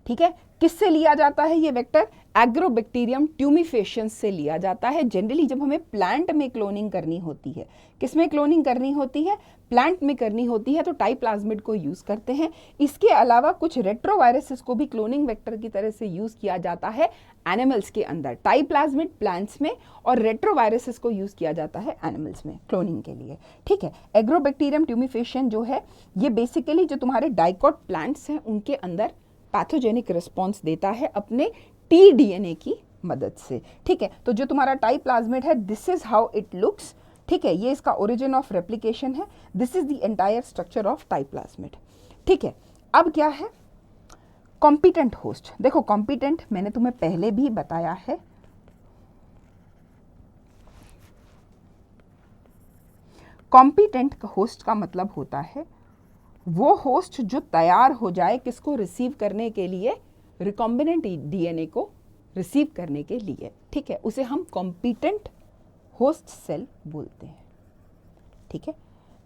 ठीक है। किससे लिया जाता है ये वेक्टर, एग्रोबैक्टीरियम ट्यूमिफेशियंस से लिया जाता है। जनरली जब हमें प्लांट में क्लोनिंग करनी होती है, किसमें क्लोनिंग करनी होती है, प्लांट में करनी होती है, तो टाइप्लाज्मिड को यूज़ करते हैं। इसके अलावा कुछ रेट्रोवायरसेस को भी क्लोनिंग वेक्टर की तरह से यूज़ किया जाता है एनिमल्स के अंदर, टाइप्लाज्मिड प्लांट्स में और रेट्रोवायरसेस को यूज़ किया जाता है एनिमल्स में क्लोनिंग के लिए। ठीक है, एग्रोबैक्टीरियम ट्यूमिफेशियन जो है ये बेसिकली जो तुम्हारे डाइकोट प्लांट्स हैं उनके अंदर पैथोजेनिक रिस्पॉन्स देता है अपने टीडीएनए की मदद से। ठीक है, तो जो तुम्हारा टाइप्लाज्मिड है, this is how it looks. ठीक है, ये इसका ओरिजिन ऑफ रेप्लिकेशन है। This is the entire structure of Ti plasmid. ठीक है, अब क्या है कॉम्पिटेंट होस्ट। देखो कॉम्पिटेंट मैंने तुम्हें पहले भी बताया है, कॉम्पिटेंट होस्ट का मतलब होता है वो होस्ट जो तैयार हो जाए किसको रिसीव करने के लिए, रिकॉम्बिनेंट डीएनए को रिसीव करने के लिए। ठीक है, उसे हम कॉम्पिटेंट होस्ट सेल बोलते हैं। ठीक है,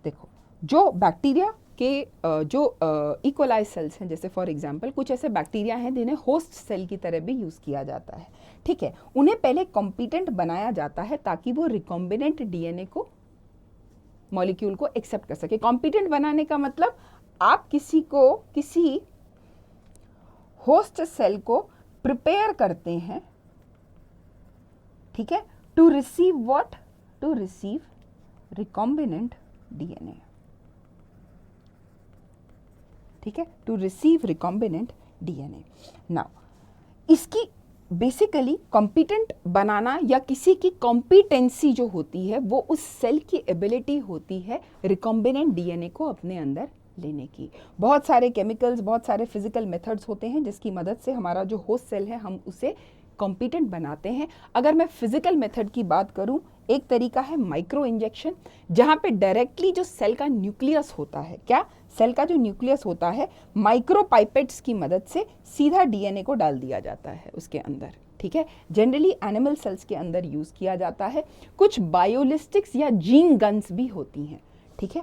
देखो जो बैक्टीरिया के जो इकोलाई सेल्स हैं, जैसे फॉर एग्जांपल कुछ ऐसे बैक्टीरिया हैं जिन्हें होस्ट सेल की तरह भी यूज़ किया जाता है। ठीक है, उन्हें पहले कॉम्पिटेंट बनाया जाता है ताकि वो रिकॉम्बिनेंट डीएनए को, मॉलिक्यूल को एक्सेप्ट कर सके। कॉम्पिटेंट बनाने का मतलब आप किसी होस्ट सेल को प्रिपेयर करते हैं, ठीक है, to receive what, to receive recombinant DNA. ठीक है, to receive recombinant DNA. Now इसकी बेसिकली कॉम्पिटेंट बनाना या किसी की कॉम्पिटेंसी जो होती है वो उस सेल की एबिलिटी होती है रिकॉम्बिनेंट डीएनए को अपने अंदर लेने की। बहुत सारे केमिकल्स, बहुत सारे फिजिकल मेथड्स होते हैं जिसकी मदद से हमारा जो होस्ट सेल है हम उसे कॉम्पिटेंट बनाते हैं। अगर मैं फिजिकल मेथड की बात करूं, एक तरीका है माइक्रो इंजेक्शन, जहां पे डायरेक्टली जो सेल का न्यूक्लियस होता है, क्या सेल का जो न्यूक्लियस होता है, माइक्रो पाइपेट्स की मदद से सीधा डीएनए को डाल दिया जाता है उसके अंदर। ठीक है, जनरली एनिमल सेल्स के अंदर यूज किया जाता है। कुछ बायोलिस्टिक्स या जीन गन्स भी होती हैं। ठीक है,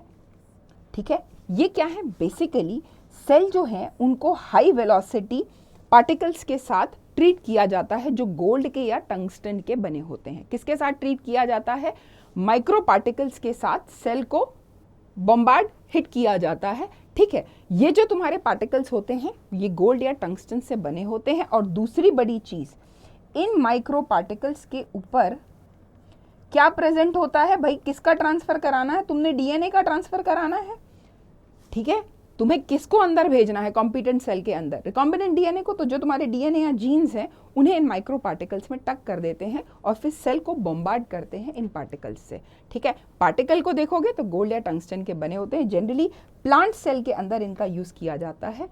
ठीक है, ये क्या है, बेसिकली सेल जो है उनको हाई वेलोसिटी पार्टिकल्स के साथ ट्रीट किया जाता है जो गोल्ड के या टंगस्टन के बने होते हैं। किसके साथ ट्रीट किया जाता है, माइक्रो पार्टिकल्स के साथ सेल को बॉम्बार्ड हिट किया जाता है। ठीक है, ये जो तुम्हारे पार्टिकल्स होते हैं ये गोल्ड या टंगस्टन से बने होते हैं। और दूसरी बड़ी चीज, इन माइक्रो पार्टिकल्स के ऊपर क्या प्रेजेंट होता है भाई, किसका ट्रांसफर कराना है, तुमने डीएनए का ट्रांसफर कराना है। ठीक है, तुम्हें किसको अंदर भेजना है, कॉम्पिटेंट सेल के अंदर, रिकॉम्बिनेंट डीएनए को। तो जो तुम्हारे डीएनए या जीन्स हैं उन्हें इन माइक्रो पार्टिकल्स में टक कर देते हैं और फिर सेल को बॉम्बार्ड करते हैं इन पार्टिकल्स से। ठीक है, पार्टिकल को देखोगे तो गोल्ड या टंगस्टन के बने होते हैं। जनरली प्लांट सेल के अंदर इनका यूज किया जाता है।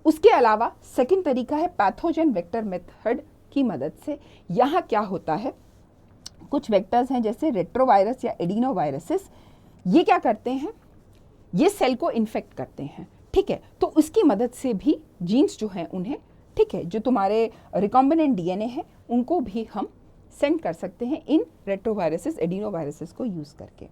उसके अलावा सेकेंड तरीका है पैथोजन वेक्टर मेथड की मदद से। यहाँ क्या होता है, कुछ वेक्टर्स हैं जैसे रेट्रोवायरस या एडिनोवायरसेस, ये क्या करते हैं, ये सेल को इन्फेक्ट करते हैं। ठीक है, तो उसकी मदद से भी जीन्स जो हैं उन्हें, ठीक है, जो तुम्हारे रिकॉम्बिनेंट डीएनए हैं उनको भी हम सेंड कर सकते हैं इन रेट्रोवायरसेस, एडिनोवायरसेस को यूज़ करके।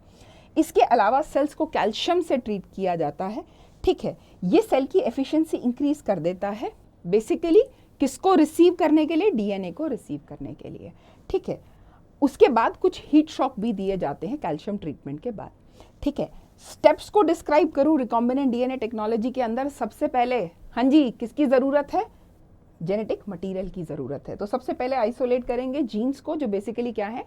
इसके अलावा सेल्स को कैल्शियम से ट्रीट किया जाता है। ठीक है, ये सेल की एफिशिएंसी इंक्रीज कर देता है, बेसिकली किसको रिसीव करने के लिए, डीएनए को रिसीव करने के लिए। ठीक है, उसके बाद कुछ हीट शॉक भी दिए जाते हैं कैल्शियम ट्रीटमेंट के बाद। ठीक है, स्टेप्स को डिस्क्राइब करूं रिकॉम्बिनेंट डीएनए टेक्नोलॉजी के अंदर, सबसे पहले हाँ जी किसकी ज़रूरत है, जेनेटिक मटेरियल की ज़रूरत है। तो सबसे पहले आइसोलेट करेंगे जीन्स को जो बेसिकली क्या है,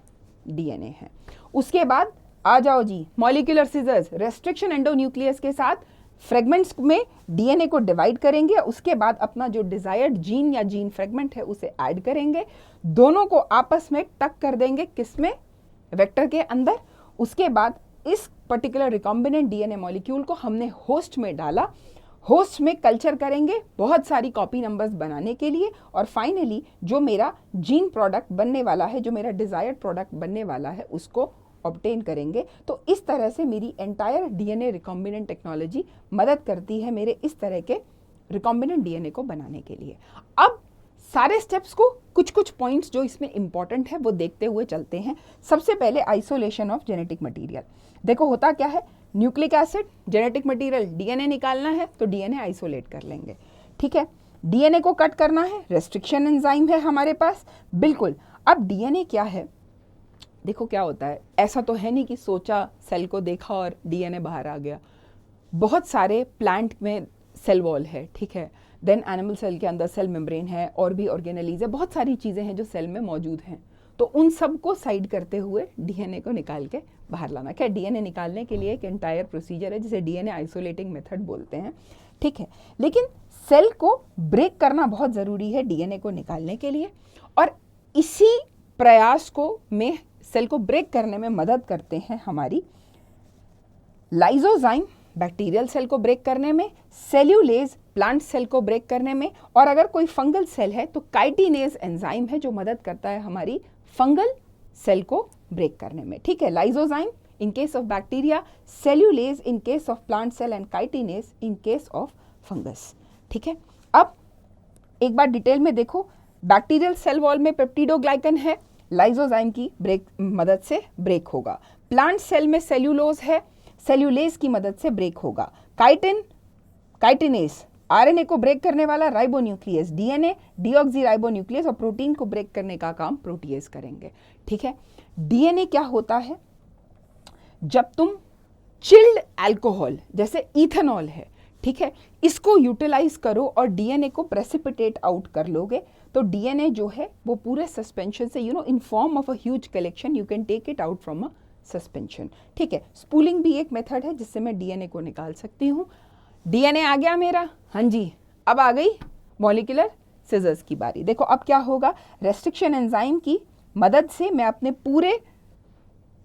डीएनए है। उसके बाद आ जाओ जी मॉलिक्यूलर सीजर्स, रेस्ट्रिक्शन एंडोन्यूक्लियस के साथ फ्रेगमेंट्स में डीएनए को डिवाइड करेंगे। उसके बाद अपना जो डिजायर्ड जीन या जीन फ्रेगमेंट है उसे ऐड करेंगे, दोनों को आपस में टक कर देंगे, किसमें, वेक्टर के अंदर। उसके बाद इस पर्टिकुलर रिकॉम्बिनेंट डीएनए मॉलिक्यूल को हमने होस्ट में डाला, होस्ट में कल्चर करेंगे बहुत सारी कॉपी नंबर्स बनाने के लिए, और फाइनली जो मेरा जीन प्रोडक्ट बनने वाला है, जो मेरा डिजायर्ड प्रोडक्ट बनने वाला है, उसको ऑब्टेन करेंगे। तो इस तरह से मेरी एंटायर डीएनए रिकॉम्बिनेंट टेक्नोलॉजी मदद करती है मेरे इस तरह के रिकॉम्बिनेंट डीएनए को बनाने के लिए। अब सारे स्टेप्स को कुछ कुछ पॉइंट्स जो इसमें इंपॉर्टेंट है वो देखते हुए चलते हैं। सबसे पहले आइसोलेशन ऑफ जेनेटिक मटेरियल। देखो होता क्या है, nucleic acid, genetic material, DNA निकालना है तो डीएनए आइसोलेट कर लेंगे। ठीक है, डीएनए को कट करना है, रेस्ट्रिक्शन एंजाइम है हमारे पास, बिल्कुल। अब डीएनए क्या है, देखो क्या होता है, ऐसा तो है नहीं कि सोचा, सेल को देखा और डीएनए बाहर आ गया। बहुत सारे प्लांट में सेल वॉल है, ठीक है, देन एनिमल सेल के अंदर सेल मेम्ब्रेन है, और भी ऑर्गेनेलीज है, बहुत सारी चीज़ें हैं जो सेल में मौजूद हैं। तो उन सब को साइड करते हुए डीएनए को निकाल के बाहर लाना। क्या डीएनए निकालने के लिए एक एंटायर प्रोसीजर है जिसे डीएनए आइसोलेटिंग मेथड बोलते हैं, ठीक है। लेकिन सेल को ब्रेक करना बहुत ज़रूरी है डीएनए को निकालने के लिए, और इसी प्रयास को में सेल को ब्रेक करने में मदद करते हैं हमारी लाइसोजाइम बैक्टीरियल सेल को ब्रेक करने में, सेल्यूलेज प्लांट सेल को ब्रेक करने में, और अगर कोई फंगल सेल है तो काइटिनेज एंजाइम है जो मदद करता है हमारी फंगल सेल को ब्रेक करने में, ठीक है। Lysozyme in case of bacteria, cellulase in case of plant cell and chitinase in case of fungus, ठीक है। अब एक बार डिटेल में देखो, बैक्टीरियल सेल वॉल में पेप्टिडोग्लाइकन है, लाइसोजाइम की मदद से ब्रेक होगा। प्लांट सेल में सेल्यूलोज है, सेल्यूलेज की मदद से ब्रेक होगा। काइटिनेज आरएनए को ब्रेक करने वाला राइबोन्यूक्लियस, डीएनए डीऑक्सीराइबोन्यूक्लियस, और प्रोटीन को ब्रेक करने का काम प्रोटीएज करेंगे, ठीक है। डीएनए क्या होता है, जब तुम चिल्ड अल्कोहल जैसे इथेनॉल है, ठीक है, इसको यूटिलाइज करो और डीएनए को प्रेसिपिटेट आउट कर लोगे, तो डीएनए जो है वो पूरे सस्पेंशन से in form of a huge collection you can take it out from a suspension, ठीक है। स्पूलिंग भी एक मेथड है जिससे मैं डीएनए को निकाल सकती हूँ। डीएनए आ गया मेरा, हाँ जी। अब आ गई मॉलिक्यूलर सिजर्स की बारी। देखो अब क्या होगा, रेस्ट्रिक्शन एंजाइम की मदद से मैं अपने पूरे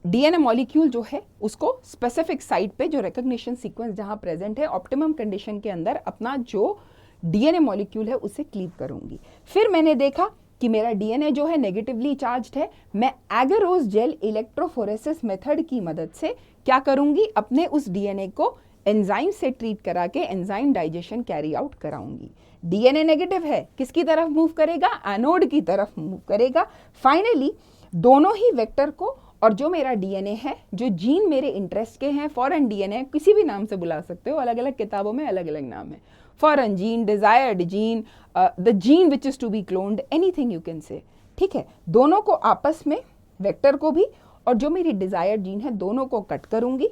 डीएनए मॉलिक्यूल जो है उसको स्पेसिफिक साइट पे, जो रिकॉग्निशन सीक्वेंस जहां प्रेजेंट है, ऑप्टिमम कंडीशन के अंदर अपना जो डीएनए मॉलिक्यूल है उसे क्लीव करूंगी। फिर मैंने देखा कि मेरा डीएनए जो है नेगेटिवली चार्ज्ड है, मैं एगरोस जेल इलेक्ट्रोफोरेसिस मेथड की मदद से क्या करूंगी, अपने उस डीएनए को एंजाइम से ट्रीट करा के एंजाइम डाइजेशन कैरी आउट कराऊंगी। डीएनए नेगेटिव है, किसकी तरफ मूव करेगा, एनोड की तरफ मूव करेगा। फाइनली दोनों ही वेक्टर को, और जो मेरा डीएनए है, जो जीन मेरे इंटरेस्ट के हैं, फॉरेन डीएनए किसी भी नाम से बुला सकते हो, अलग अलग किताबों में अलग अलग नाम है, foreign gene, desired gene, the gene which is to be cloned, anything you can say, ठीक है। दोनों को आपस में, वेक्टर को भी और जो मेरी डिजायर्ड जीन है, दोनों को कट करूंगी,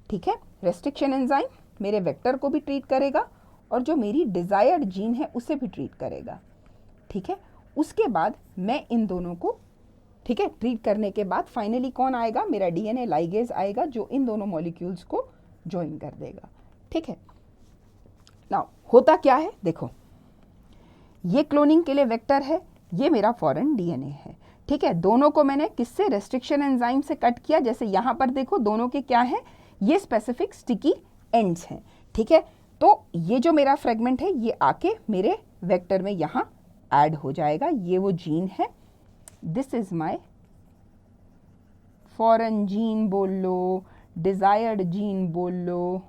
ठीक है। रेस्ट्रिक्शन एंजाइम मेरे वेक्टर को भी ट्रीट करेगा और जो मेरी डिजायर्ड जीन है उसे भी ट्रीट करेगा, ठीक है। उसके बाद मैं इन दोनों को, ठीक है, ट्रीट करने के बाद फाइनली कौन आएगा, मेरा डीएनए लाइगेज आएगा जो इन दोनों मॉलिक्यूल्स को ज्वाइन कर देगा, ठीक है। नाउ होता क्या है, देखो ये क्लोनिंग के लिए वेक्टर है, ये मेरा फॉरेन डीएनए है, ठीक है। दोनों को मैंने किससे, रेस्ट्रिक्शन एंजाइम से कट किया। जैसे यहां पर देखो दोनों के क्या है, ये स्पेसिफिक स्टिकी एंड्स हैं, ठीक है। तो ये जो मेरा फ्रेगमेंट है ये आके मेरे वेक्टर में यहां ऐड हो जाएगा, ये वो जीन है, this is my foreign gene बोल लो, डिजायर्ड जीन बोल लो,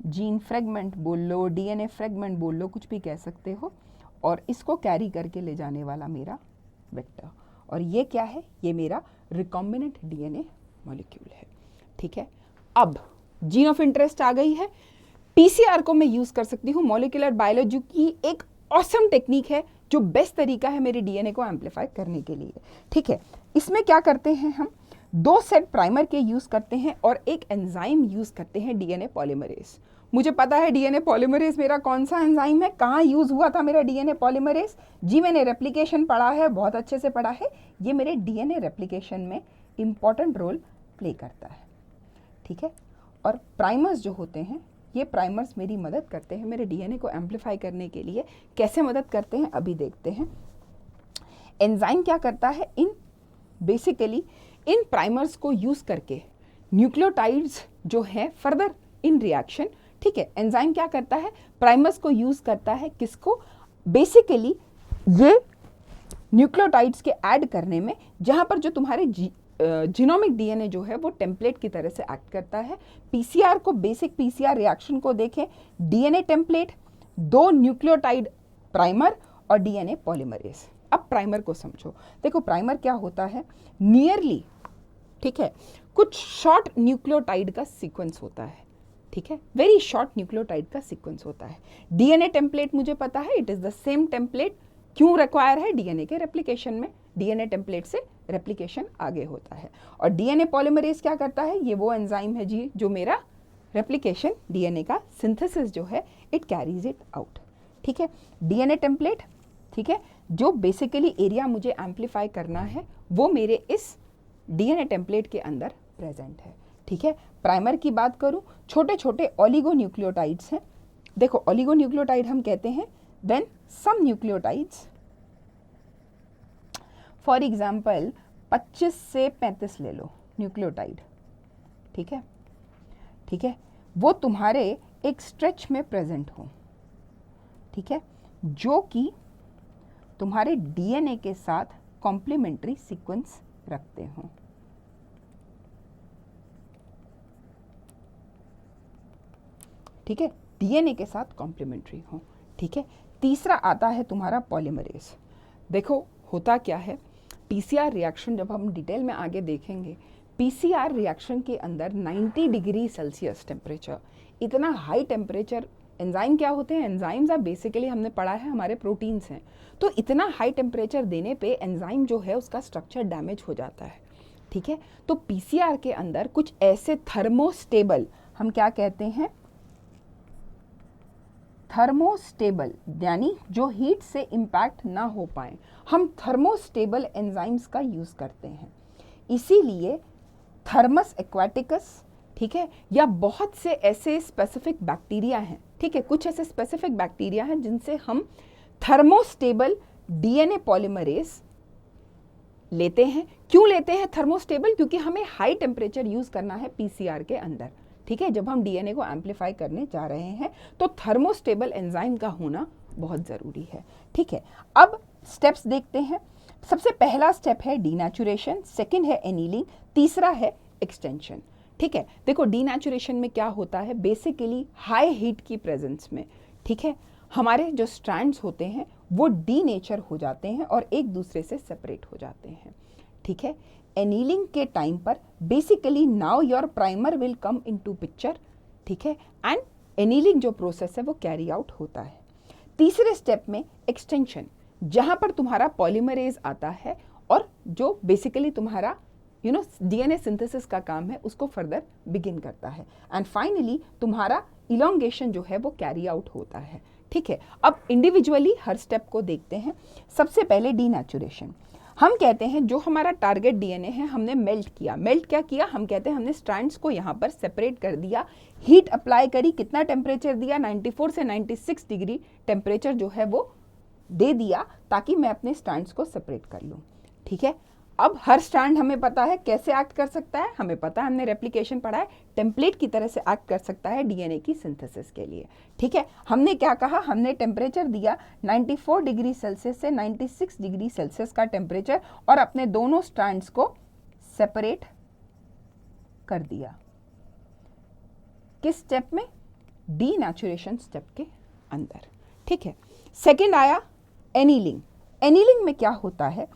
जीन फ्रेगमेंट बोल लो, डीएनए फ्रेगमेंट बोल लो, कुछ भी कह सकते हो, और इसको कैरी करके ले जाने वाला मेरा वेक्टर। और ये क्या है, ये मेरा रिकॉम्बिनेंट डीएनए मॉलिक्यूल है, ठीक है। अब जीन ऑफ इंटरेस्ट आ गई है, पीसीआर को मैं यूज कर सकती हूँ, मॉलिक्यूलर बायोलॉजी की एक ऑसम टेक्निक है जो बेस्ट तरीका है मेरे डीएनए को एम्पलीफाई करने के लिए, ठीक है। इसमें क्या करते हैं हम, 2 सेट प्राइमर के यूज करते हैं और एक एंजाइम यूज करते हैं, डीएनए पॉलीमरेज। मुझे पता है डीएनए पॉलीमरेज मेरा कौन सा एंजाइम है, कहाँ यूज हुआ था मेरा डीएनए पॉलीमरेज, जी मैंने रेप्लिकेशन पढ़ा है, बहुत अच्छे से पढ़ा है, ये मेरे डीएनए रेप्लिकेशन में इंपॉर्टेंट रोल प्ले करता है, ठीक है। और प्राइमर्स जो होते हैं, ये प्राइमर्स मेरी मदद करते हैं मेरे डीएनए को एम्पलीफाई करने के लिए। कैसे मदद करते हैं अभी देखते हैं। एंजाइम क्या करता है, बेसिकली इन प्राइमर्स को यूज करके न्यूक्लियोटाइड्स जो है फर्दर इन रिएक्शन, ठीक है। एंजाइम क्या करता है, प्राइमर्स को यूज करता है, किसको, बेसिकली ये न्यूक्लियोटाइड्स के ऐड करने में, जहां पर जो तुम्हारे जीनोमिक डीएनए जो है वो टेम्पलेट की तरह से एक्ट करता है। पीसीआर को, बेसिक पीसीआर रिएक्शन को देखें, डीएनए टेम्पलेट, 2 न्यूक्लियोटाइड प्राइमर और डीएनए पॉलीमरेज। अब प्राइमर को समझो, देखो प्राइमर क्या होता है, नियरली, ठीक है, कुछ शॉर्ट न्यूक्लियोटाइड का सीक्वेंस होता है, ठीक है, वेरी शॉर्ट न्यूक्लियोटाइड का सीक्वेंस होता है। डीएनए टेम्पलेट मुझे पता है, it is the same template. क्यों रिक्वायर है? डीएनए के रेप्लिकेशन में डीएनए टेम्पलेट से रेप्लिकेशन आगे होता है। और डीएनए पॉलीमरेज क्या करता है? ये वो एंजाइम है जी जो मेरा रेप्लिकेशन डीएनए का सिंथेसिस जो है इट कैरीज इट आउट। ठीक है, डीएनए टेम्पलेट, ठीक है, जो बेसिकली एरिया मुझे एम्पलीफाई करना है वो मेरे इस डीएनए टेम्पलेट के अंदर प्रेजेंट है। ठीक है, प्राइमर की बात करूं, छोटे छोटे ओलिगोन्यूक्लियोटाइड्स हैं। देखो, ओलिगोन्यूक्लियोटाइड हम कहते हैं when some nucleotides, for example 25 से 35 ले लो न्यूक्लियोटाइड, ठीक है, ठीक है, वो तुम्हारे एक स्ट्रेच में प्रेजेंट हो, ठीक है, जो कि तुम्हारे डीएनए के साथ कॉम्प्लीमेंट्री सीक्वेंस रखते हो। ठीक है, डीएनए के साथ कॉम्प्लीमेंट्री हो। ठीक है, तीसरा आता है तुम्हारा पॉलीमरेज। देखो होता क्या है, पीसीआर रिएक्शन जब हम डिटेल में आगे देखेंगे, पीसीआर रिएक्शन के अंदर 90 डिग्री सेल्सियस टेम्परेचर, इतना हाई टेम्परेचर, एंजाइम क्या होते हैं? एंजाइम्स आप बेसिकली हमने पढ़ा है हमारे प्रोटीन्स हैं, तो इतना हाई टेम्परेचर देने पे एंजाइम जो है उसका स्ट्रक्चर डैमेज हो जाता है। ठीक है, तो पीसीआर के अंदर कुछ ऐसे थर्मोस्टेबल, हम क्या कहते हैं, थर्मोस्टेबल, यानी जो हीट से इम्पैक्ट ना हो पाए, हम थर्मोस्टेबल एंजाइम्स का यूज़ करते हैं। इसीलिए थर्मस एक्वाटिकस, ठीक है, या बहुत से ऐसे स्पेसिफिक बैक्टीरिया हैं, ठीक है, कुछ ऐसे स्पेसिफिक बैक्टीरिया हैं जिनसे हम थर्मोस्टेबल डीएनए पॉलीमरेज लेते हैं। क्यों लेते हैं थर्मोस्टेबल? क्योंकि हमें हाई टेम्परेचर यूज़ करना है पीसीआर के अंदर। ठीक है, जब हम डीएनए को एम्पलीफाई करने जा रहे हैं तो थर्मोस्टेबल एंजाइम का होना बहुत ज़रूरी है। ठीक है, अब स्टेप्स देखते हैं। सबसे पहला स्टेप है डीनेचुरेशन, सेकंड है एनीलिंग, तीसरा है एक्सटेंशन। ठीक है, देखो डीनेचुरेशन में क्या होता है, बेसिकली हाई हीट की प्रेजेंस में, ठीक है, हमारे जो स्ट्रैंड्स होते हैं वो डीनेचर हो जाते हैं और एक दूसरे से सेपरेट हो जाते हैं। ठीक है, एनीलिंग के टाइम पर basically now your primer will come into picture, ठीक है, एंड एनीलिंग जो प्रोसेस है वो कैरी आउट होता है। तीसरे स्टेप में एक्सटेंशन, जहां पर तुम्हारा पॉलीमरेज आता है और जो बेसिकली तुम्हारा डीएनए सिंथेसिस का काम है उसको फर्दर बिगिन करता है, एंड फाइनली तुम्हारा इलोंगेशन जो है वो कैरी आउट होता है। ठीक है, अब इंडिविजुअली हर स्टेप को देखते हैं। सबसे पहले डीनेचुरेशन, हम कहते हैं जो हमारा टारगेट डीएनए है हमने मेल्ट किया। मेल्ट क्या किया? हम कहते हैं हमने स्ट्रैंड्स को यहाँ पर सेपरेट कर दिया, हीट अप्लाई करी, कितना टेम्परेचर दिया? 94 से 96 डिग्री टेम्परेचर जो है वो दे दिया ताकि मैं अपने स्ट्रैंड्स को सेपरेट कर लूँ। ठीक है, अब हर स्ट्रैंड हमें पता है कैसे एक्ट कर सकता है, हमें पता है, हमने रेप्लिकेशन पढ़ा है, टेम्पलेट की तरह से एक्ट कर सकता है डीएनए की सिंथेसिस के लिए। ठीक है, हमने क्या कहा? हमने टेम्परेचर दिया 94 डिग्री सेल्सियस से 96 डिग्री सेल्सियस का टेम्परेचर और अपने दोनों स्ट्रैंड्स को सेपरेट कर दिया। किस स्टेप में? डीनेचुरेशन स्टेप के अंदर। ठीक है, सेकेंड आया एनीलिंग। एनीलिंग में क्या होता है?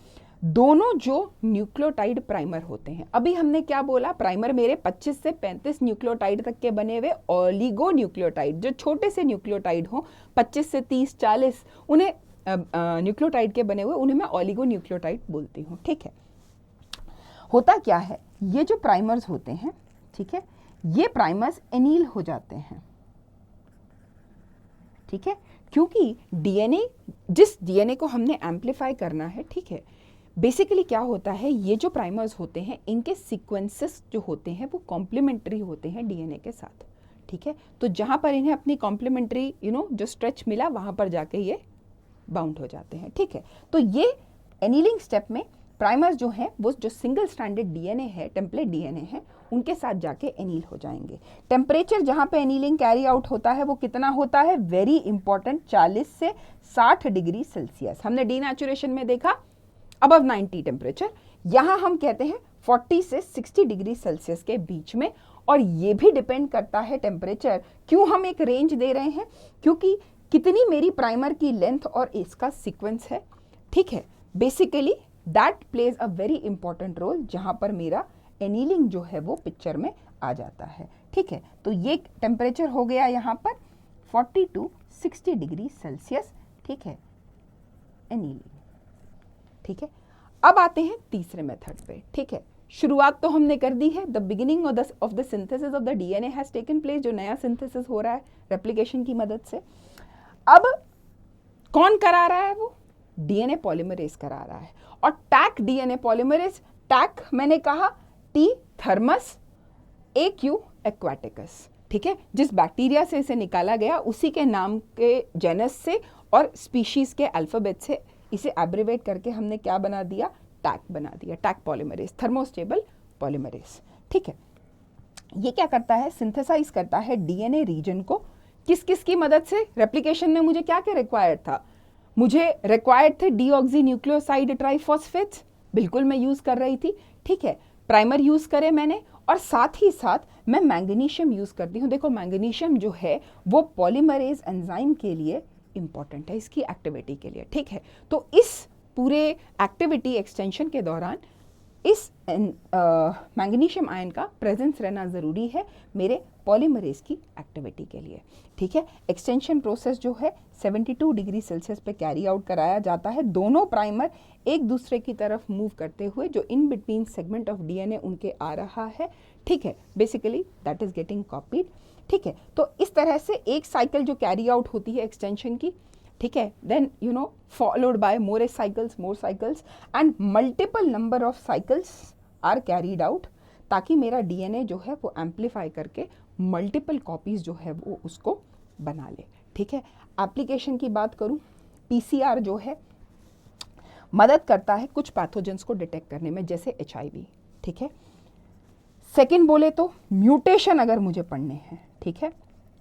दोनों जो न्यूक्लियोटाइड प्राइमर होते हैं, अभी हमने क्या बोला, प्राइमर मेरे 25 से 35 न्यूक्लियोटाइड तक के बने हुए ओलिगो न्यूक्लियोटाइड, जो छोटे से न्यूक्लियोटाइड हो 25 से 30 40 उन्हें न्यूक्लियोटाइड के बने हुए, उन्हें मैं ओलिगो न्यूक्लियोटाइड बोलती हूँ। ठीक है, होता क्या है, ये जो प्राइमर्स होते हैं, ठीक है, ये प्राइमर्स एनील हो जाते हैं। ठीक है, क्योंकि डीएनए, जिस डीएनए को हमने एम्पलीफाई करना है, ठीक है, बेसिकली क्या होता है, ये जो प्राइमर्स होते हैं इनके सीक्वेंसेस जो होते हैं वो कॉम्प्लीमेंट्री होते हैं डीएनए के साथ। ठीक है, तो जहाँ पर इन्हें अपनी कॉम्प्लीमेंट्री जो स्ट्रेच मिला वहाँ पर जाके ये बाउंड हो जाते हैं। ठीक है, तो ये एनीलिंग स्टेप में प्राइमर्स जो हैं वो जो सिंगल स्ट्रैंडेड डीएनए है, टेम्पलेट डीएनए है, उनके साथ जाके एनील हो जाएंगे। टेम्परेचर जहाँ पे एनीलिंग कैरी आउट होता है वो कितना होता है? वेरी इंपॉर्टेंट, 40 से 60 डिग्री सेल्सियस। हमने डीनेचुरेशन में देखा अबव 90 टेम्परेचर, यहाँ हम कहते हैं 40 से 60 डिग्री सेल्सियस के बीच में। और ये भी डिपेंड करता है टेम्परेचर, क्यों हम एक रेंज दे रहे हैं? क्योंकि कितनी मेरी प्राइमर की लेंथ और इसका सीक्वेंस है। ठीक है, basically that plays a very important role, जहाँ पर मेरा एनीलिंग जो है वो पिक्चर में आ जाता है। ठीक है, तो ये टेम्परेचर हो गया यहाँ पर 40 to 60 डिग्री सेल्सियस। ठीक है, एनीलिंग। ठीक है, अब आते हैं तीसरे मेथड पे। ठीक है, शुरुआत तो हमने कर दी है, the beginning of the synthesis of the DNA has taken place, जो नया सिंथेसिस हो रहा है रेप्लिकेशन की मदद से। अब कौन करा रहा है? वो डीएनए पॉलीमरेज करा रहा है। और टैक डीएनए पॉलीमरेज, टैक मैंने कहा टी थर्मस ए क्यू एक्वाटिकस। ठीक है, जिस बैक्टीरिया से इसे निकाला गया उसी के नाम के जेनस से और स्पीशीज के अल्फाबेट से इसे एब्रिवेट करके हमने क्या बना दिया? टैक बना दिया, टैक पॉलीमरेज, थर्मोस्टेबल पॉलीमरेज। ठीक है, ये क्या करता है? सिंथेसाइज करता है डीएनए रीजन को। किस किस की मदद से? रेप्लिकेशन में मुझे क्या क्या रिक्वायर्ड था? मुझे रिक्वायर्ड थे डीऑक्सी न्यूक्लियोसाइड ट्राइफॉस्फेट्स, बिल्कुल मैं यूज कर रही थी। ठीक है, प्राइमर यूज करे मैंने, और साथ ही साथ मैं मैंगनीशियम यूज करती हूँ। देखो मैंगनीशियम जो है वो पॉलीमरेज एंजाइम के लिए इंपॉर्टेंट है, इसकी एक्टिविटी के लिए। ठीक है, तो इस पूरे एक्टिविटी एक्सटेंशन के दौरान इस मैंगनीशियम आयन का प्रेजेंस रहना ज़रूरी है मेरे पॉलीमरेज की एक्टिविटी के लिए। ठीक है, एक्सटेंशन प्रोसेस जो है 72 डिग्री सेल्सियस पे कैरी आउट कराया जाता है। दोनों प्राइमर एक दूसरे की तरफ मूव करते हुए जो in between segment of DNA उनके आ रहा है। ठीक है, basically that is getting copied. ठीक है, तो इस तरह से एक साइकिल जो कैरी आउट होती है एक्सटेंशन की, ठीक है, then you know followed by more cycles and multiple number of cycles are carried out, ताकि मेरा डीएनए जो है वो एम्पलीफाई करके मल्टीपल कॉपीज जो है वो उसको बना ले। ठीक है, एप्लीकेशन की बात करूं, पीसीआर जो है मदद करता है कुछ पैथोजेंस को डिटेक्ट करने में, जैसे एचआईवी। ठीक है, सेकंड बोले तो म्यूटेशन अगर मुझे पढ़ने हैं, ठीक है,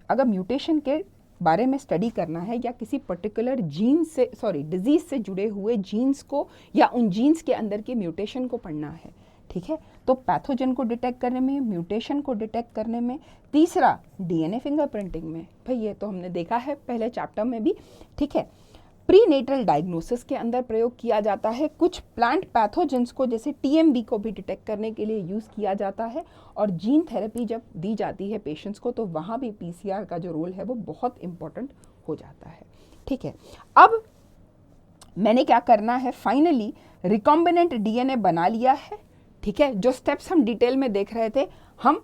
अगर म्यूटेशन के बारे में स्टडी करना है या किसी पर्टिकुलर जीन से डिजीज से जुड़े हुए जीन्स को या उन जीन्स के अंदर के म्यूटेशन को पढ़ना है, ठीक है, तो पैथोजन को डिटेक्ट करने में, म्यूटेशन को डिटेक्ट करने में, तीसरा डीएनए फिंगरप्रिंटिंग में, भाई ये तो हमने देखा है पहले चैप्टर में भी। ठीक है, प्रीनेटल डायग्नोसिस के अंदर प्रयोग किया जाता है, कुछ प्लांट पैथोजेंस को जैसे टीएमबी को भी डिटेक्ट करने के लिए यूज़ किया जाता है, और जीन थेरेपी जब दी जाती है पेशेंट्स को तो वहाँ भी पीसीआर का जो रोल है वो बहुत इंपॉर्टेंट हो जाता है। ठीक है, अब मैंने क्या करना है, फाइनली रिकॉम्बिनेंट डीएनए बना लिया है। ठीक है, जो स्टेप्स हम डिटेल में देख रहे थे, हम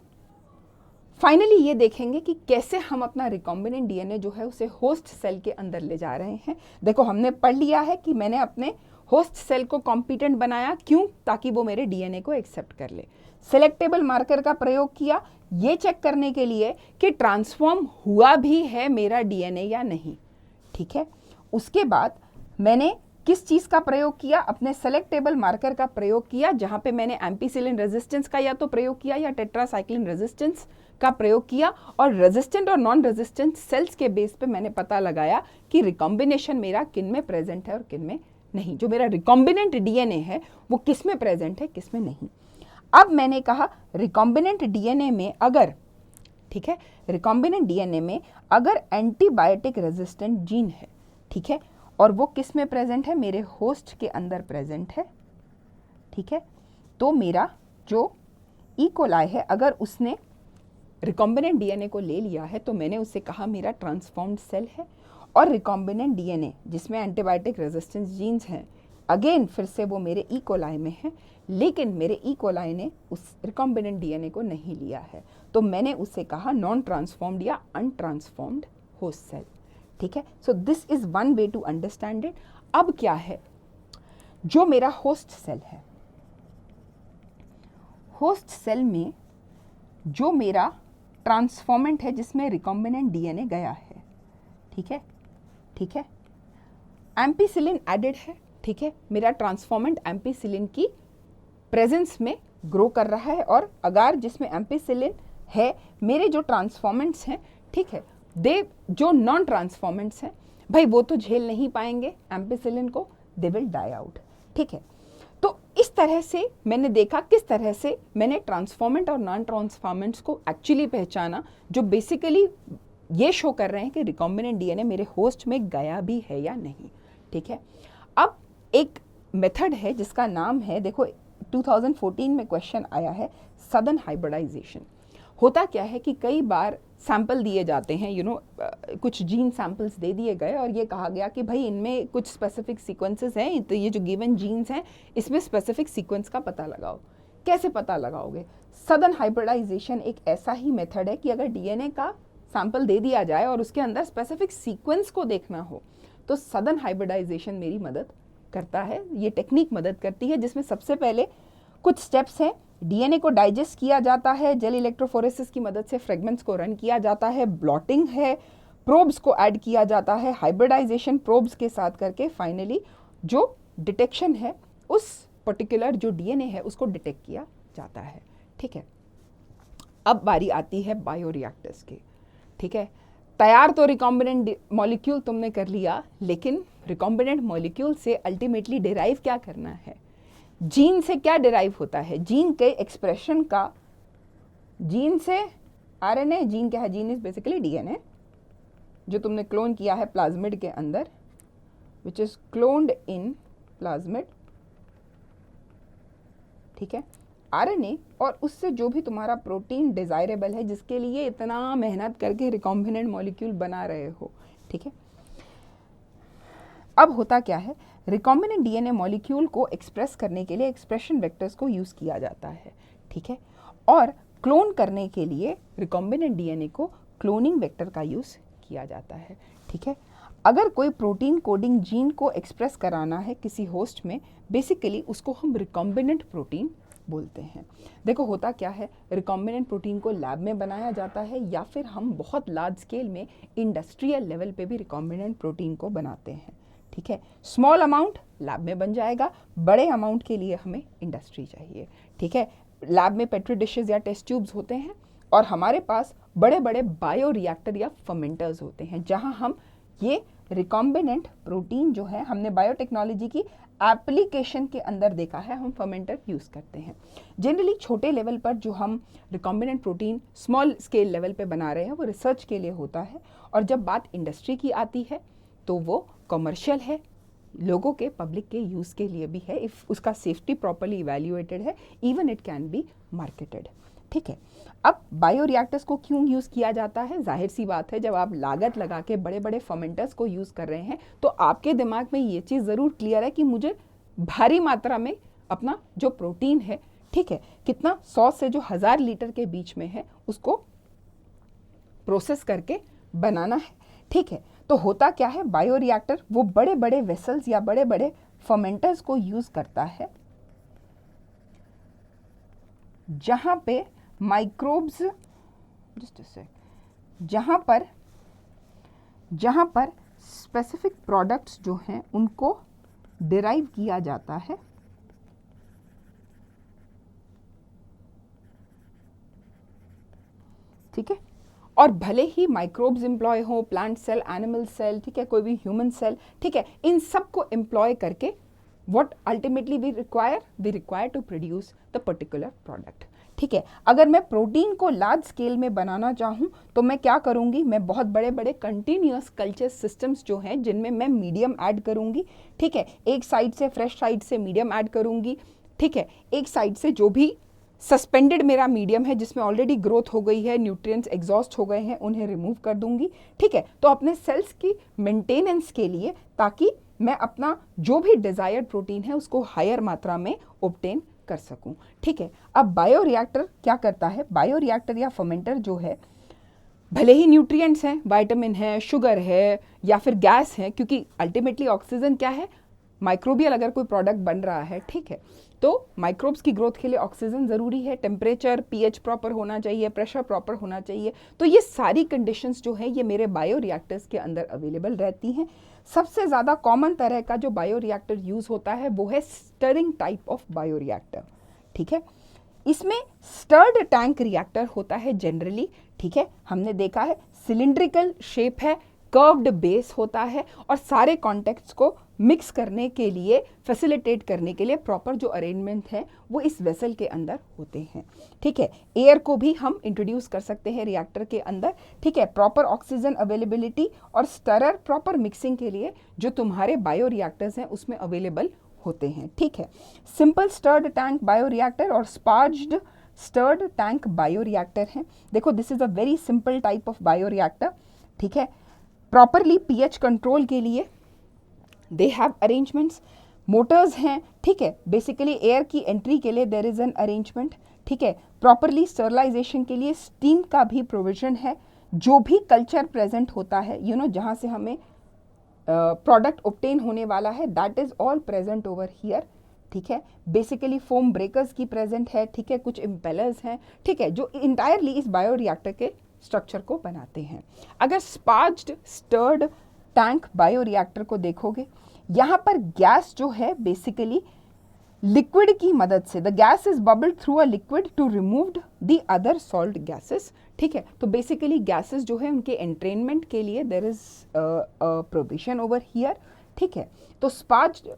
फाइनली ये देखेंगे कि कैसे हम अपना रिकॉम्बिनेंट डीएनए जो है उसे होस्ट सेल के अंदर ले जा रहे हैं। देखो हमने पढ़ लिया है कि मैंने अपने होस्ट सेल को कॉम्पिटेंट बनाया, क्यों? ताकि वो मेरे डीएनए को एक्सेप्ट कर ले। सेलेक्टेबल मार्कर का प्रयोग किया ये चेक करने के लिए कि ट्रांसफॉर्म हुआ भी है मेरा डीएनए या नहीं। ठीक है, उसके बाद मैंने किस चीज़ का प्रयोग किया? अपने सेलेक्टेबल मार्कर का प्रयोग किया, जहाँ पे मैंने एम्पीसिलिन रेजिस्टेंस का या तो प्रयोग किया या टेट्रासाइक्लिन रेजिस्टेंस का प्रयोग किया, और रेजिस्टेंट और नॉन रेजिस्टेंट सेल्स के बेस पे मैंने पता लगाया कि रिकॉम्बिनेशन मेरा किन में प्रेजेंट है और किन में नहीं। जो मेरा रिकॉम्बिनेंट डीएनए है वो किस में प्रेजेंट है, किस में नहीं। अब मैंने कहा रिकॉम्बिनेंट डीएनए में अगर, ठीक है, रिकॉम्बिनेंट डीएनए में अगर एंटीबायोटिक रेजिस्टेंट जीन है, ठीक है, और वो किस में प्रेजेंट है? मेरे होस्ट के अंदर प्रेजेंट है। ठीक है, तो मेरा जो ई कोलाई है अगर उसने रिकॉम्बिनेंट डीएनए को ले लिया है तो मैंने उससे कहा मेरा ट्रांसफॉर्म्ड सेल है। और रिकॉम्बिनेंट डीएनए जिसमें एंटीबायोटिक रेजिस्टेंस जीन्स हैं, अगेन फिर से वो मेरे ई कोलाई में है, लेकिन मेरे ई कोलाई ने उस रिकॉम्बिनेंट डीएनए को नहीं लिया है, तो मैंने उससे कहा नॉन ट्रांसफॉर्म्ड या अनट्रांसफॉर्म्ड होस्ट सेल। ठीक है, so this is one way to understand it. अब क्या है, जो मेरा होस्ट सेल है, होस्ट सेल में जो मेरा ट्रांसफॉर्मेंट है जिसमें रिकॉम्बिनेंट डीएनए गया है, ठीक है, ठीक है, एम्पीसिलिन एडेड है। ठीक है, मेरा ट्रांसफॉर्मेंट एम्पीसिलिन की प्रेजेंस में ग्रो कर रहा है, और अगर जिसमें एम्पीसिलिन है मेरे जो ट्रांसफॉर्मेंट्स हैं, ठीक है, दे जो नॉन ट्रांसफॉर्मेंट्स हैं भाई वो तो झेल नहीं पाएंगे एम्पीसिलिन को, दे विल डाई आउट। ठीक है, तो इस तरह से मैंने देखा किस तरह से मैंने ट्रांसफॉर्मेंट और नॉन ट्रांसफॉर्मेंट्स को एक्चुअली पहचाना, जो बेसिकली ये शो कर रहे हैं कि रिकॉम्बिनेंट डीएनए मेरे होस्ट में गया भी है या नहीं। ठीक है, अब एक मेथड है जिसका नाम है, देखो 2014 में क्वेश्चन आया है सडन हाइब्रिडाइजेशन। होता क्या है कि कई बार सैंपल दिए जाते हैं, कुछ जीन सैंपल्स दे दिए गए और ये कहा गया कि भाई इनमें कुछ स्पेसिफिक सीक्वेंसेस हैं, तो ये जो गिवन जीन्स हैं इसमें स्पेसिफिक सीक्वेंस का पता लगाओ। कैसे पता लगाओगे? सडन हाइब्रिडाइजेशन एक ऐसा ही मेथड है कि अगर डीएनए का सैंपल दे दिया जाए और उसके अंदर स्पेसिफिक सीक्वेंस को देखना हो तो सडन हाइब्रिडाइजेशन मेरी मदद करता है। ये टेक्निक मदद करती है, जिसमें सबसे पहले कुछ स्टेप्स हैं। डीएनए को डाइजेस्ट किया जाता है, जेल इलेक्ट्रोफोरेसिस की मदद से फ्रेगमेंट्स को रन किया जाता है, ब्लॉटिंग है, प्रोब्स को ऐड किया जाता है, हाइब्रिडाइजेशन प्रोब्स के साथ करके फाइनली जो डिटेक्शन है उस पर्टिकुलर जो डीएनए है उसको डिटेक्ट किया जाता है। ठीक है, अब बारी आती है बायोरिएक्टर्स की। ठीक है, तैयार तो रिकॉम्बिनेंट मॉलिक्यूल तुमने कर लिया, लेकिन रिकॉम्बिनेंट मॉलिक्यूल से अल्टीमेटली डिराइव क्या करना है? जीन से क्या डिराइव होता है? जीन के एक्सप्रेशन का, जीन से आरएनए, जीन क्या है? जीन इज बेसिकली डीएनए जो तुमने क्लोन किया है प्लाज्मिड के अंदर, which is cloned in plasmid. ठीक है, आरएनए और उससे जो भी तुम्हारा प्रोटीन डिजायरेबल है, जिसके लिए इतना मेहनत करके रिकॉम्बिनेंट मॉलिक्यूल बना रहे हो। ठीक है, अब होता क्या है, रिकॉम्बिनेंट डीएनए मॉलिक्यूल को एक्सप्रेस करने के लिए एक्सप्रेशन वेक्टर्स को यूज किया जाता है। ठीक है, और क्लोन करने के लिए रिकॉम्बिनेंट डीएनए को क्लोनिंग वेक्टर का यूज किया जाता है। ठीक है, अगर कोई प्रोटीन कोडिंग जीन को एक्सप्रेस कराना है किसी होस्ट में, बेसिकली उसको हम रिकॉम्बिनेंट प्रोटीन बोलते हैं। देखो होता क्या है, रिकॉम्बिनेंट प्रोटीन को लैब में बनाया जाता है या फिर हम बहुत लार्ज स्केल में इंडस्ट्रियल लेवल पे भी रिकॉम्बिनेंट प्रोटीन को बनाते हैं। ठीक है, स्मॉल अमाउंट लैब में बन जाएगा, बड़े अमाउंट के लिए हमें इंडस्ट्री चाहिए। ठीक है, लैब में पेट्री डिशेज या टेस्ट ट्यूब्स होते हैं और हमारे पास बड़े बड़े बायो रिएक्टर या फर्मेंटर्स होते हैं, जहां हम ये रिकॉम्बिनेंट प्रोटीन जो है, हमने बायोटेक्नोलॉजी की एप्लीकेशन के अंदर देखा है, हम फर्मेंटर यूज करते हैं। जनरली छोटे लेवल पर जो हम recombinant protein small scale level पे बना रहे हैं वो रिसर्च के लिए होता है, और जब बात इंडस्ट्री की आती है तो वो कमर्शियल है, लोगों के पब्लिक के यूज़ के लिए भी है, इफ़ उसका सेफ्टी प्रॉपरली इवैल्यूएटेड है, even it can be marketed. ठीक है, अब बायोरिएक्टर्स को क्यों यूज़ किया जाता है? जाहिर सी बात है, जब आप लागत लगा के बड़े बड़े फर्मेंटर्स को यूज़ कर रहे हैं तो आपके दिमाग में ये चीज़ ज़रूर क्लियर है कि मुझे भारी मात्रा में अपना जो प्रोटीन है, ठीक है, कितना 100 से जो 1000 लीटर के बीच में है, उसको प्रोसेस करके बनाना है। ठीक है, तो होता क्या है, बायोरिएक्टर वो बड़े बड़े वेसल्स या बड़े बड़े फर्मेंटर्स को यूज करता है जहां पे माइक्रोब्स, जहां पर स्पेसिफिक प्रोडक्ट्स जो हैं उनको डिराइव किया जाता है। ठीक है, और भले ही माइक्रोब्स एम्प्लॉय हो, प्लांट सेल, एनिमल सेल, ठीक है, कोई भी ह्यूमन सेल, ठीक है, इन सब को एम्प्लॉय करके what ultimately we require to produce the particular product. ठीक है, अगर मैं प्रोटीन को लार्ज स्केल में बनाना चाहूँ तो मैं क्या करूँगी, मैं बहुत बड़े बड़े कंटिन्यूअस कल्चर सिस्टम्स जो हैं जिनमें मैं मीडियम ऐड करूँगी। ठीक है, एक साइड से फ्रेश साइड से मीडियम ऐड करूँगी। ठीक है, एक साइड से जो भी सस्पेंडेड मेरा मीडियम है जिसमें ऑलरेडी ग्रोथ हो गई है, न्यूट्रिएंट्स एग्जॉस्ट हो गए हैं, उन्हें रिमूव कर दूंगी। ठीक है, तो अपने सेल्स की मेंटेनेंस के लिए, ताकि मैं अपना जो भी डिजायर्ड प्रोटीन है उसको हायर मात्रा में ऑब्टेन कर सकूं। ठीक है, अब बायोरिएक्टर क्या करता है, बायोरिएक्टर या फर्मेंटर जो है, भले ही न्यूट्रिएंट्स हैं, विटामिन है, शुगर है या फिर गैस है, क्योंकि अल्टीमेटली ऑक्सीजन क्या है, माइक्रोबियल अगर कोई प्रोडक्ट बन रहा है, ठीक है, तो माइक्रोब्स की ग्रोथ के लिए ऑक्सीजन ज़रूरी है, टेम्परेचर, पीएच प्रॉपर होना चाहिए, प्रेशर प्रॉपर होना चाहिए। तो ये सारी कंडीशंस जो है ये मेरे बायोरिएक्टर्स के अंदर अवेलेबल रहती हैं। सबसे ज़्यादा कॉमन तरह का जो बायोरिएक्टर यूज़ होता है वो है स्टरिंग टाइप ऑफ बायोरिएक्टर। ठीक है, इसमें स्टर्ड टैंक रिएक्टर होता है जनरली। ठीक है, हमने देखा है सिलिंड्रिकल शेप है, कर्व्ड बेस होता है, और सारे कॉन्टेक्ट्स को मिक्स करने के लिए, फैसिलिटेट करने के लिए प्रॉपर जो अरेंजमेंट है वो इस वेसल के अंदर होते हैं। ठीक है, एयर को भी हम इंट्रोड्यूस कर सकते हैं रिएक्टर के अंदर। ठीक है, प्रॉपर ऑक्सीजन अवेलेबिलिटी और स्टरर प्रॉपर मिक्सिंग के लिए जो तुम्हारे बायो रिएक्टर्स हैं उसमें अवेलेबल होते हैं, ठीक है। सिंपल स्टर्ड टैंक बायोरिएक्टर और स्पार्ज्ड स्टर्ड टैंक बायोरिएक्टर हैं। देखो this is a very simple type of bioreactor, ठीक है। प्रॉपरली पीएच कंट्रोल के लिए दे हैव अरेंजमेंट्स, मोटर्स हैं, ठीक है। बेसिकली एयर की एंट्री के लिए देयर इज एन अरेंजमेंट, ठीक है। प्रॉपरली स्टरलाइजेशन के लिए स्टीम का भी प्रोविजन है। जो भी कल्चर प्रेजेंट होता है जहाँ से हमें प्रोडक्ट ऑब्टेन होने वाला है, that is all present over here, ठीक है। बेसिकली फोम ब्रेकर्स की प्रेजेंट है, ठीक है। कुछ इम्पेलर्स हैं, ठीक है, जो इंटायरली इस बायोरिएक्टर के स्ट्रक्चर को बनाते हैं। अगर स्पार्ज्ड स्टर्ड टैंक बायोरिएक्टर को देखोगे, यहाँ पर गैस जो है बेसिकली लिक्विड की मदद से, the gas is bubbled through a liquid to removed the other salt gases, ठीक है। तो बेसिकली गैसेस जो है उनके एंट्रेनमेंट के लिए there is provision over here, ठीक है। तो स्पार्ज्ड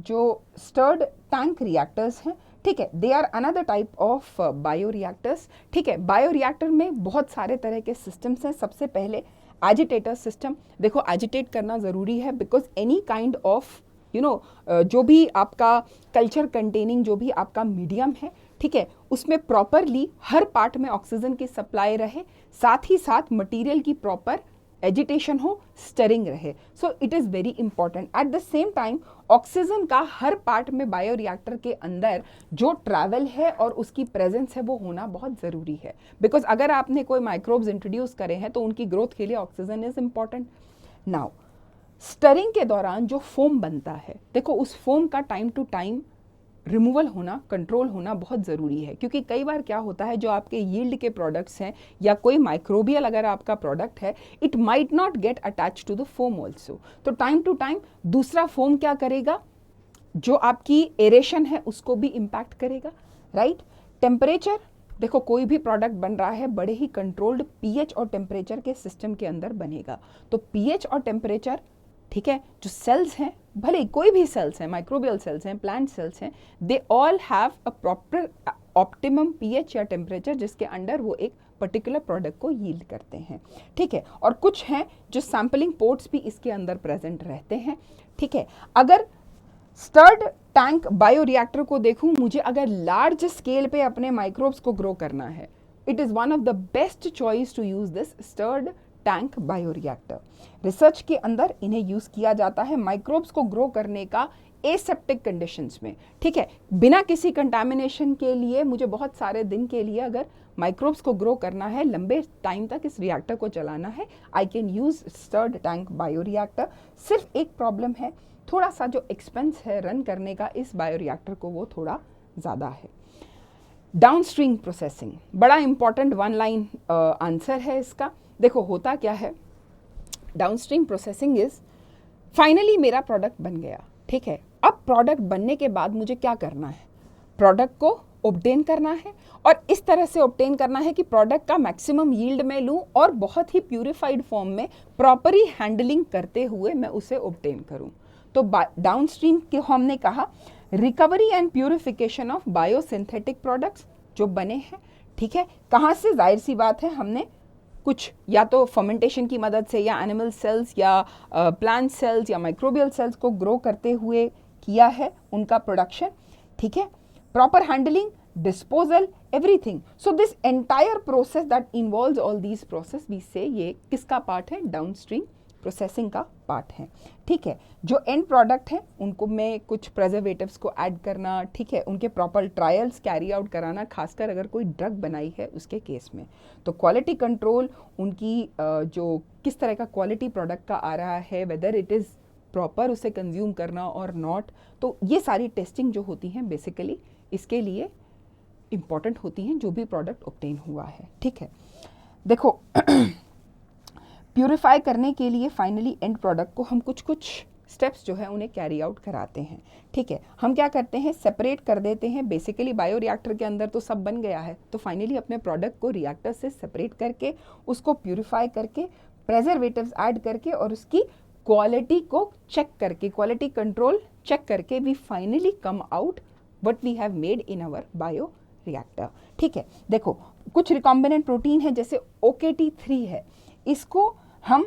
जो स्टर्ड टैंक रिएक्टर्स हैं, ठीक है, they are another type of bioreactors, ठीक है। बायोरिएक्टर में बहुत सारे तरह के सिस्टम्स हैं। सबसे पहले एजिटेटर सिस्टम। देखो एजिटेट करना ज़रूरी है बिकॉज एनी काइंड ऑफ जो भी आपका कल्चर कंटेनिंग जो भी आपका मीडियम है, ठीक है, उसमें प्रॉपरली हर पार्ट में ऑक्सीजन की सप्लाई रहे, साथ ही साथ मटेरियल की प्रॉपर एजिटेशन हो, स्टरिंग रहे। So it is very important. At the same time oxygen का हर पार्ट में बायोरिएक्टर के अंदर जो ट्रैवल है और उसकी प्रेजेंस है वो होना बहुत ज़रूरी है, बिकॉज अगर आपने कोई माइक्रोब्स इंट्रोड्यूस करे हैं तो उनकी ग्रोथ के लिए oxygen is important. Now stirring के दौरान जो फोम बनता है, देखो उस फोम का टाइम टू टाइम रिमूवल होना, कंट्रोल होना बहुत ज़रूरी है, क्योंकि कई बार क्या होता है जो आपके यील्ड के प्रोडक्ट्स हैं या कोई माइक्रोबियल अगर आपका प्रोडक्ट है, it might not get attach to the foam also. तो टाइम टू टाइम दूसरा फोम क्या करेगा, जो आपकी एरेशन है उसको भी इम्पैक्ट करेगा, राइट। टेम्परेचर, देखो कोई भी प्रोडक्ट बन रहा है बड़े ही कंट्रोल्ड पीएच और टेम्परेचर के सिस्टम के अंदर बनेगा। तो पीएच और टेम्परेचर, ठीक है, जो सेल्स हैं, भले कोई भी सेल्स हैं, माइक्रोबियल सेल्स हैं, प्लांट सेल्स हैं, they all have a proper optimum pH या टेम्परेचर जिसके अंडर वो एक पर्टिकुलर प्रोडक्ट को यील्ड करते हैं, ठीक है। और कुछ हैं जो सैम्पलिंग पोर्ट्स भी इसके अंदर प्रेजेंट रहते हैं, ठीक है। अगर स्टर्ड टैंक बायोरिएक्टर को देखूं, मुझे अगर लार्ज स्केल पे अपने माइक्रोब्स को ग्रो करना है, it is one of the best choice to use this stirred tank bioreactor. Research के अंदर इन्हें यूज किया जाता है माइक्रोब्स को ग्रो करने का एसेप्टिक कंडीशंस में, ठीक है, बिना किसी कंटामिनेशन के लिए। मुझे बहुत सारे दिन के लिए अगर माइक्रोब्स को ग्रो करना है, लंबे टाइम तक इस रिएक्टर को चलाना है, I can use stirred tank bioreactor. सिर्फ एक प्रॉब्लम है, थोड़ा सा जो एक्सपेंस है रन करने का इस बायोरिएक्टर को वो थोड़ा ज़्यादा है। डाउनस्ट्रीम प्रोसेसिंग बड़ा इंपॉर्टेंट वन लाइन आंसर है इसका। देखो होता क्या है, डाउनस्ट्रीम प्रोसेसिंग इज फाइनली मेरा प्रोडक्ट बन गया, ठीक है। अब प्रोडक्ट बनने के बाद मुझे क्या करना है, प्रोडक्ट को ऑब्टेन करना है, और इस तरह से ऑब्टेन करना है कि प्रोडक्ट का मैक्सिमम यील्ड में लूँ और बहुत ही प्यूरिफाइड फॉर्म में प्रॉपरली हैंडलिंग करते हुए मैं उसे ऑब्टेन करूँ। तो डाउनस्ट्रीम के हमने कहा recovery and purification of biosynthetic products जो बने हैं, ठीक है। कहाँ से, जाहिर सी बात है हमने कुछ या तो फर्मेंटेशन की मदद से या एनिमल सेल्स या प्लांट सेल्स या माइक्रोबियल सेल्स को ग्रो करते हुए किया है उनका प्रोडक्शन, ठीक है। Proper handling, disposal, everything. So this entire process that involves all these process, we say ये किसका पार्ट है, डाउनस्ट्रीम प्रोसेसिंग का पार्ट है, ठीक है। जो एंड प्रोडक्ट है उनको में कुछ प्रेजर्वेटिव्स को ऐड करना, ठीक है, उनके प्रॉपर ट्रायल्स कैरी आउट कराना, खासकर अगर कोई ड्रग बनाई है उसके केस में। तो क्वालिटी कंट्रोल, उनकी जो किस तरह का क्वालिटी प्रोडक्ट का आ रहा है, वेदर इट इज़ प्रॉपर उसे कंज्यूम करना और नॉट, तो ये सारी टेस्टिंग जो होती हैं बेसिकली इसके लिए इम्पॉर्टेंट होती हैं जो भी प्रोडक्ट ऑब्टेन हुआ है, ठीक है। देखो प्यूरिफाई करने के लिए फाइनली एंड प्रोडक्ट को हम कुछ स्टेप्स जो है उन्हें कैरी आउट कराते हैं, ठीक है। हम क्या करते हैं, सेपरेट कर देते हैं। बेसिकली बायोरिएक्टर के अंदर तो सब बन गया है, तो फाइनली अपने प्रोडक्ट को रिएक्टर से सेपरेट करके उसको प्यूरिफाई करके प्रेजर्वेटिव्स ऐड करके और उसकी क्वालिटी को चेक करके, क्वालिटी कंट्रोल चेक करके we finally come out what we have made in our bioreactor, ठीक है। देखो कुछ रिकॉम्बिनेंट प्रोटीन है जैसे OKT3 है, इसको हम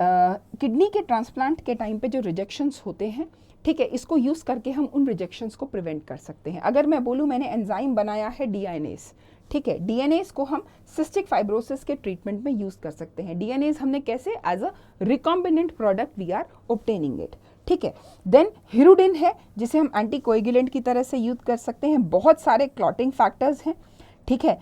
किडनी के ट्रांसप्लांट के टाइम पे जो रिजेक्शंस होते हैं, ठीक है, इसको यूज़ करके हम उन रिजेक्शंस को प्रिवेंट कर सकते हैं। अगर मैं बोलूँ मैंने एंजाइम बनाया है डीएनएस, ठीक है, डीएनएस को हम सिस्टिक फाइब्रोसिस के ट्रीटमेंट में यूज़ कर सकते हैं। डीएनएस हमने कैसे, as a recombinant product we are obtaining it, ठीक है। देन हिरुडिन है जिसे हम एंटीकोएगुलेंट की तरह से यूज कर सकते हैं, बहुत सारे क्लॉटिंग फैक्टर्स हैं, ठीक है।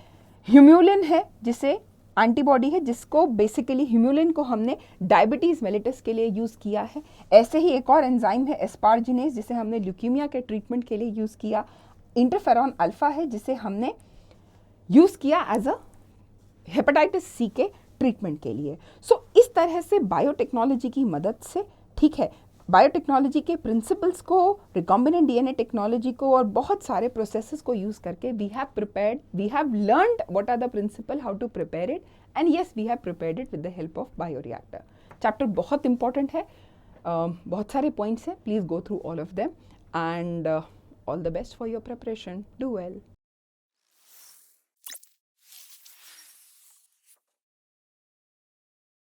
ह्यूम्यूलिन है जिसे एंटीबॉडी है, जिसको बेसिकली ह्यूम्यूलिन को हमने डायबिटीज़ मेलिटस के लिए यूज़ किया है। ऐसे ही एक और एंजाइम है एस्पार्जिनेज जिसे हमने ल्यूकीमिया के ट्रीटमेंट के लिए यूज़ किया। इंटरफेरॉन अल्फा है जिसे हमने यूज़ किया एज अ हेपेटाइटिस सी के ट्रीटमेंट के लिए। सो इस तरह से बायोटेक्नोलॉजी की मदद से, ठीक है, बायोटेक्नोलॉजी के प्रिंसिपल्स को, रिकॉम्बिनेंट डीएनए टेक्नोलॉजी को और बहुत सारे प्रोसेसेस को यूज़ करके we have learned what are the principle, how to prepare it, and yes we have prepared it with the help of bioreactor. Chapter बहुत इंपॉर्टेंट है, बहुत सारे पॉइंट्स हैं, please go through all of them, and all the best for your preparation, do well.